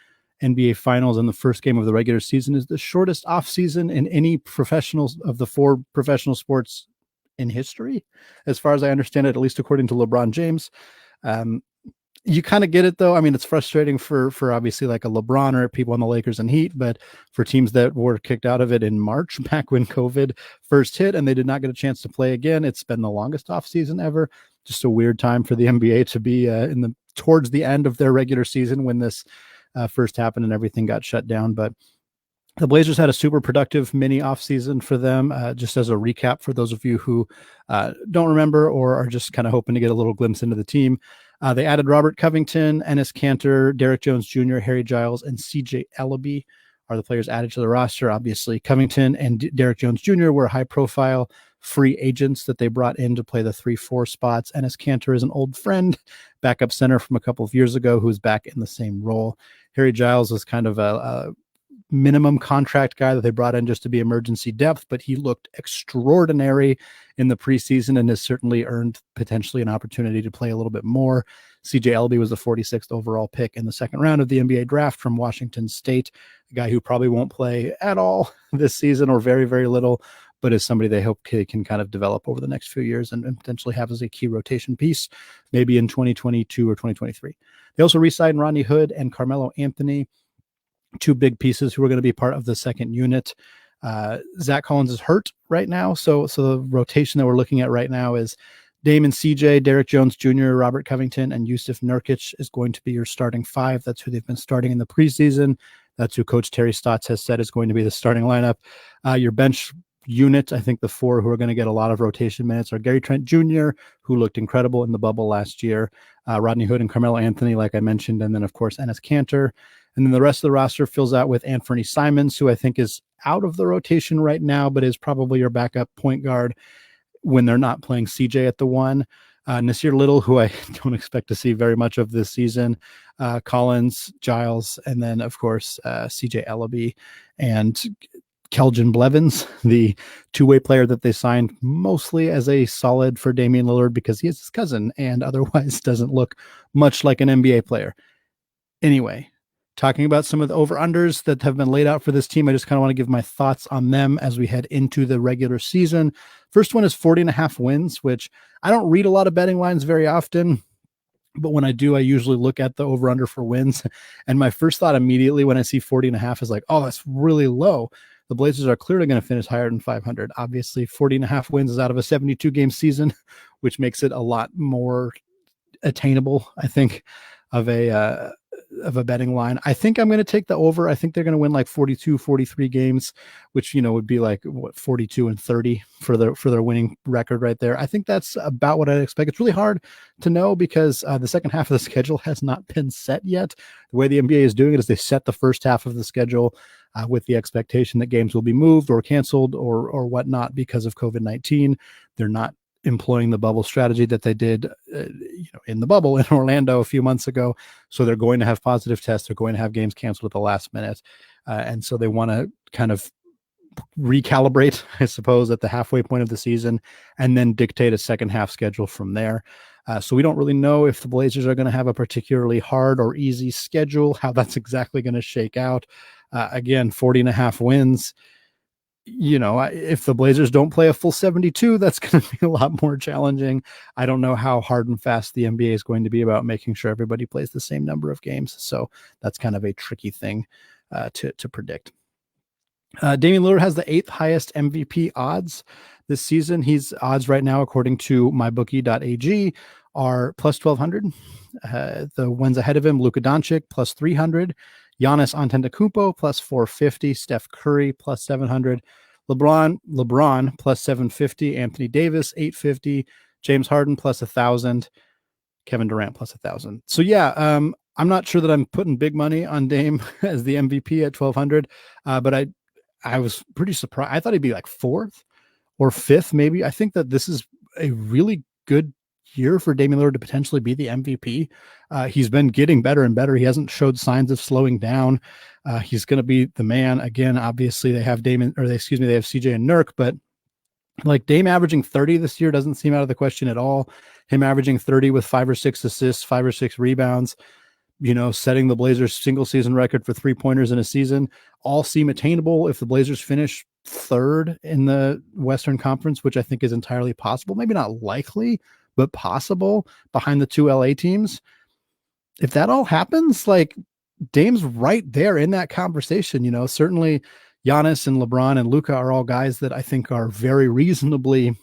Speaker 2: NBA Finals and the first game of the regular season is the shortest offseason in any professional of the 4 professional sports in history, as far as I understand it, at least according to LeBron James. You kind of get it, though. I mean, it's frustrating for obviously like a LeBron or people on the Lakers and Heat, but for teams that were kicked out of it in March, back when COVID first hit and they did not get a chance to play again, it's been the longest offseason ever. Just a weird time for the NBA to be towards the end of their regular season when this first happened and everything got shut down. But the Blazers had a super productive mini offseason for them. Just as a recap for those of you who don't remember or are just kind of hoping to get a little glimpse into the team, they added Robert Covington, Enes Kanter, Derek Jones Jr., Harry Giles, and CJ Ellaby are the players added to the roster. Obviously, Covington and Derek Jones Jr. were high-profile free agents that they brought in to play the 3-4 spots. Enes Kanter is an old friend, backup center from a couple of years ago, who's back in the same role. Harry Giles was kind of a minimum contract guy that they brought in just to be emergency depth, but he looked extraordinary in the preseason and has certainly earned potentially an opportunity to play a little bit more. CJ Ellaby was the 46th overall pick in the second round of the NBA draft from Washington State, a guy who probably won't play at all this season or very, very little, but is somebody they hope can kind of develop over the next few years and potentially have as a key rotation piece, maybe in 2022 or 2023. They also re-signed Rodney Hood and Carmelo Anthony, 2 big pieces who are going to be part of the second unit. Zach Collins is hurt right now, so the rotation that we're looking at right now is Damon CJ, Derek Jones Jr., Robert Covington, and Yusuf Nurkic is going to be your starting 5. That's who they've been starting in the preseason. That's who Coach Terry Stotts has said is going to be the starting lineup. Your bench unit, I think the 4 who are going to get a lot of rotation minutes are Gary Trent Jr., who looked incredible in the bubble last year, Rodney Hood and Carmelo Anthony, like I mentioned, and then, of course, Enes Kanter. And then the rest of the roster fills out with Anthony Simons, who I think is out of the rotation right now, but is probably your backup point guard when they're not playing CJ at the 1. Nasir Little, who I don't expect to see very much of this season, Collins, Giles, and then, of course, CJ Ellaby and Keljin Blevins, the 2-way player that they signed mostly as a solid for Damian Lillard because he is his cousin and otherwise doesn't look much like an NBA player. Anyway, talking about some of the over-unders that have been laid out for this team, I just kind of want to give my thoughts on them as we head into the regular season. First one is 40.5 wins, which I don't read a lot of betting lines very often, but when I do, I usually look at the over-under for wins. And my first thought immediately when I see 40.5 is like, oh, that's really low. The Blazers are clearly going to finish higher than 500. Obviously, 40.5 wins is out of a 72-game season, which makes it a lot more attainable, I think, of a of a betting line. I think I'm going to take the over. I think they're going to win like 42, 43 games, which, would be like 42-30 for their winning record right there. I think that's about what I'd expect. It's really hard to know because the second half of the schedule has not been set yet. The way the NBA is doing it is they set the first half of the schedule with the expectation that games will be moved or canceled or whatnot because of COVID-19. They're not employing the bubble strategy that they did in the bubble in Orlando a few months ago. So they're going to have positive tests. They're going to have games canceled at the last minute. And so they want to kind of recalibrate, I suppose, at the halfway point of the season and then dictate a second half schedule from there. So we don't really know if the Blazers are going to have a particularly hard or easy schedule, how that's exactly going to shake out. Again, 40.5 wins. If the Blazers don't play a full 72, that's going to be a lot more challenging. I don't know how hard and fast the NBA is going to be about making sure everybody plays the same number of games. So that's kind of a tricky thing to predict. Damian Lillard has the 8th highest MVP odds this season. He's odds right now, according to mybookie.ag, are plus 1,200. The ones ahead of him, Luka Doncic, plus 300. Giannis Antetokounmpo plus 450, Steph Curry plus 700, LeBron plus 750, Anthony Davis 850, James Harden plus 1,000, Kevin Durant plus 1,000. So yeah, I'm not sure that I'm putting big money on Dame as the MVP at 1,200, but I was pretty surprised. I thought he'd be like 4th or 5th maybe. I think that this is a really good year for Damian Lillard to potentially be the MVP. He's been getting better and better. He hasn't showed signs of slowing down. He's going to be the man again. Obviously they have they have CJ and Nurk, but like Dame averaging 30 this year doesn't seem out of the question at all. Him averaging 30 with 5 or 6 assists, 5 or 6 rebounds, setting the Blazers single season record for 3-pointers in a season, all seem attainable if the Blazers finish 3rd in the Western Conference, which I think is entirely possible. Maybe not likely, but possible behind the 2 LA teams. If that all happens, like Dame's right there in that conversation. Certainly Giannis and LeBron and Luka are all guys that I think are very reasonably,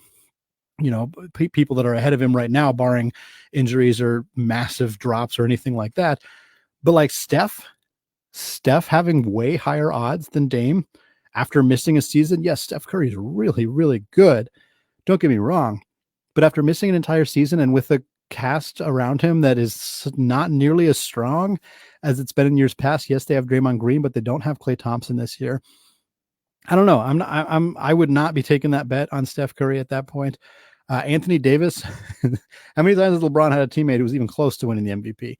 Speaker 2: people that are ahead of him right now, barring injuries or massive drops or anything like that. But like Steph having way higher odds than Dame after missing a season. Yes, Steph Curry is really, really good. Don't get me wrong. But after missing an entire season and with a cast around him that is not nearly as strong as it's been in years past, yes, they have Draymond Green, but they don't have Klay Thompson this year. I don't know. I would not be taking that bet on Steph Curry at that point. Anthony Davis, how many times has LeBron had a teammate who was even close to winning the MVP?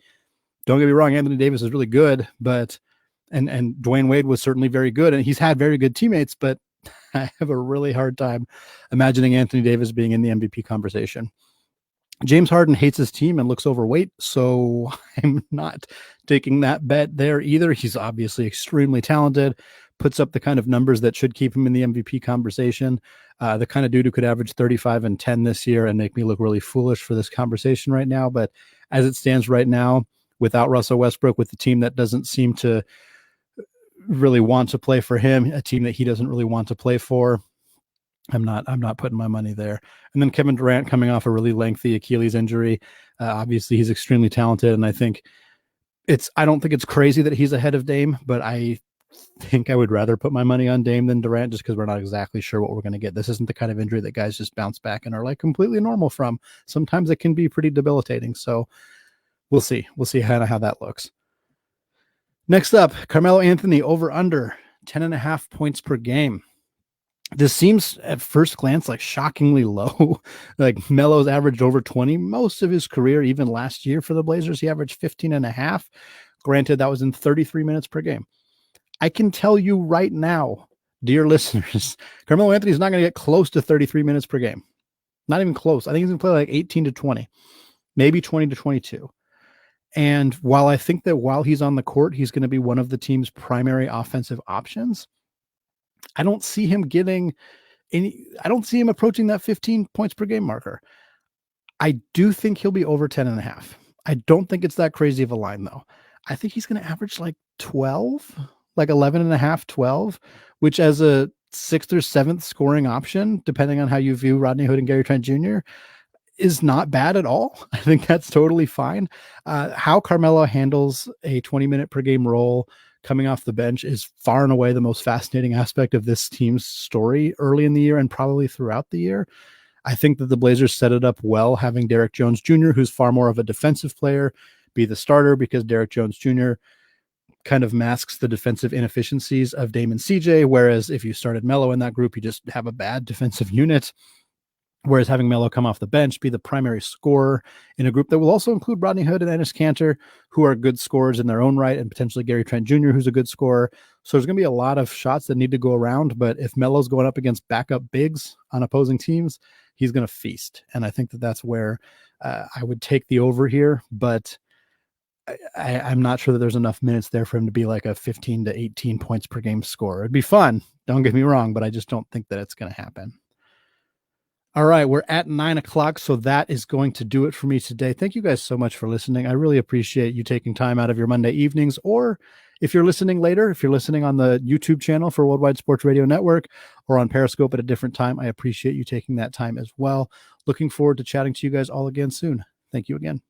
Speaker 2: Don't get me wrong. Anthony Davis is really good, but and Dwayne Wade was certainly very good, and he's had very good teammates, but I have a really hard time imagining Anthony Davis being in the MVP conversation. James Harden hates his team and looks overweight, so I'm not taking that bet there either. He's obviously extremely talented, puts up the kind of numbers that should keep him in the MVP conversation. The kind of dude who could average 35 and 10 this year and make me look really foolish for this conversation right now. But as it stands right now, without Russell Westbrook, with the team that doesn't seem to really want to play for him, a team that he doesn't really want to play for, I'm not putting my money there. And then Kevin Durant coming off a really lengthy Achilles injury. Obviously he's extremely talented. And I don't think it's crazy that he's ahead of Dame, but I think I would rather put my money on Dame than Durant just because we're not exactly sure what we're going to get. This isn't the kind of injury that guys just bounce back and are like completely normal from. Sometimes it can be pretty debilitating. So we'll see. We'll see how that looks. Next up, Carmelo Anthony over under 10.5 points per game. This seems at first glance like shockingly low. Like Melo's averaged over 20 most of his career. Even last year for the Blazers, he averaged 15.5. Granted, that was in 33 minutes per game. I can tell you right now, dear listeners, Carmelo Anthony's not going to get close to 33 minutes per game. Not even close. I think he's going to play like 18 to 20, maybe 20 to 22. And while I think that while he's on the court, he's going to be one of the team's primary offensive options, I don't see him approaching that 15 points per game marker. I do think he'll be over 10.5. I don't think it's that crazy of a line though. I think he's going to average like 12, like 11.5, 12, which as a 6th or 7th scoring option, depending on how you view Rodney Hood and Gary Trent Jr., is not bad at all. I think that's totally fine. How Carmelo handles a 20-minute per game role coming off the bench is far and away the most fascinating aspect of this team's story early in the year and probably throughout the year. I think that the Blazers set it up well, having Derek Jones Jr., who's far more of a defensive player, be the starter, because Derek Jones Jr. kind of masks the defensive inefficiencies of Dame and CJ, whereas if you started Melo in that group, you just have a bad defensive unit. Whereas having Melo come off the bench, be the primary scorer in a group that will also include Rodney Hood and Enes Kanter, who are good scorers in their own right, and potentially Gary Trent Jr., who's a good scorer. So there's going to be a lot of shots that need to go around, but if Melo's going up against backup bigs on opposing teams, he's going to feast. And I think that that's where I would take the over here, but I'm not sure that there's enough minutes there for him to be like a 15 to 18 points per game scorer. It'd be fun, don't get me wrong, but I just don't think that it's going to happen. All right, we're at 9 o'clock, so that is going to do it for me today. Thank you guys so much for listening. I really appreciate you taking time out of your Monday evenings, or if you're listening later, if you're listening on the YouTube channel for Worldwide Sports Radio Network or on Periscope at a different time, I appreciate you taking that time as well. Looking forward to chatting to you guys all again soon. Thank you again.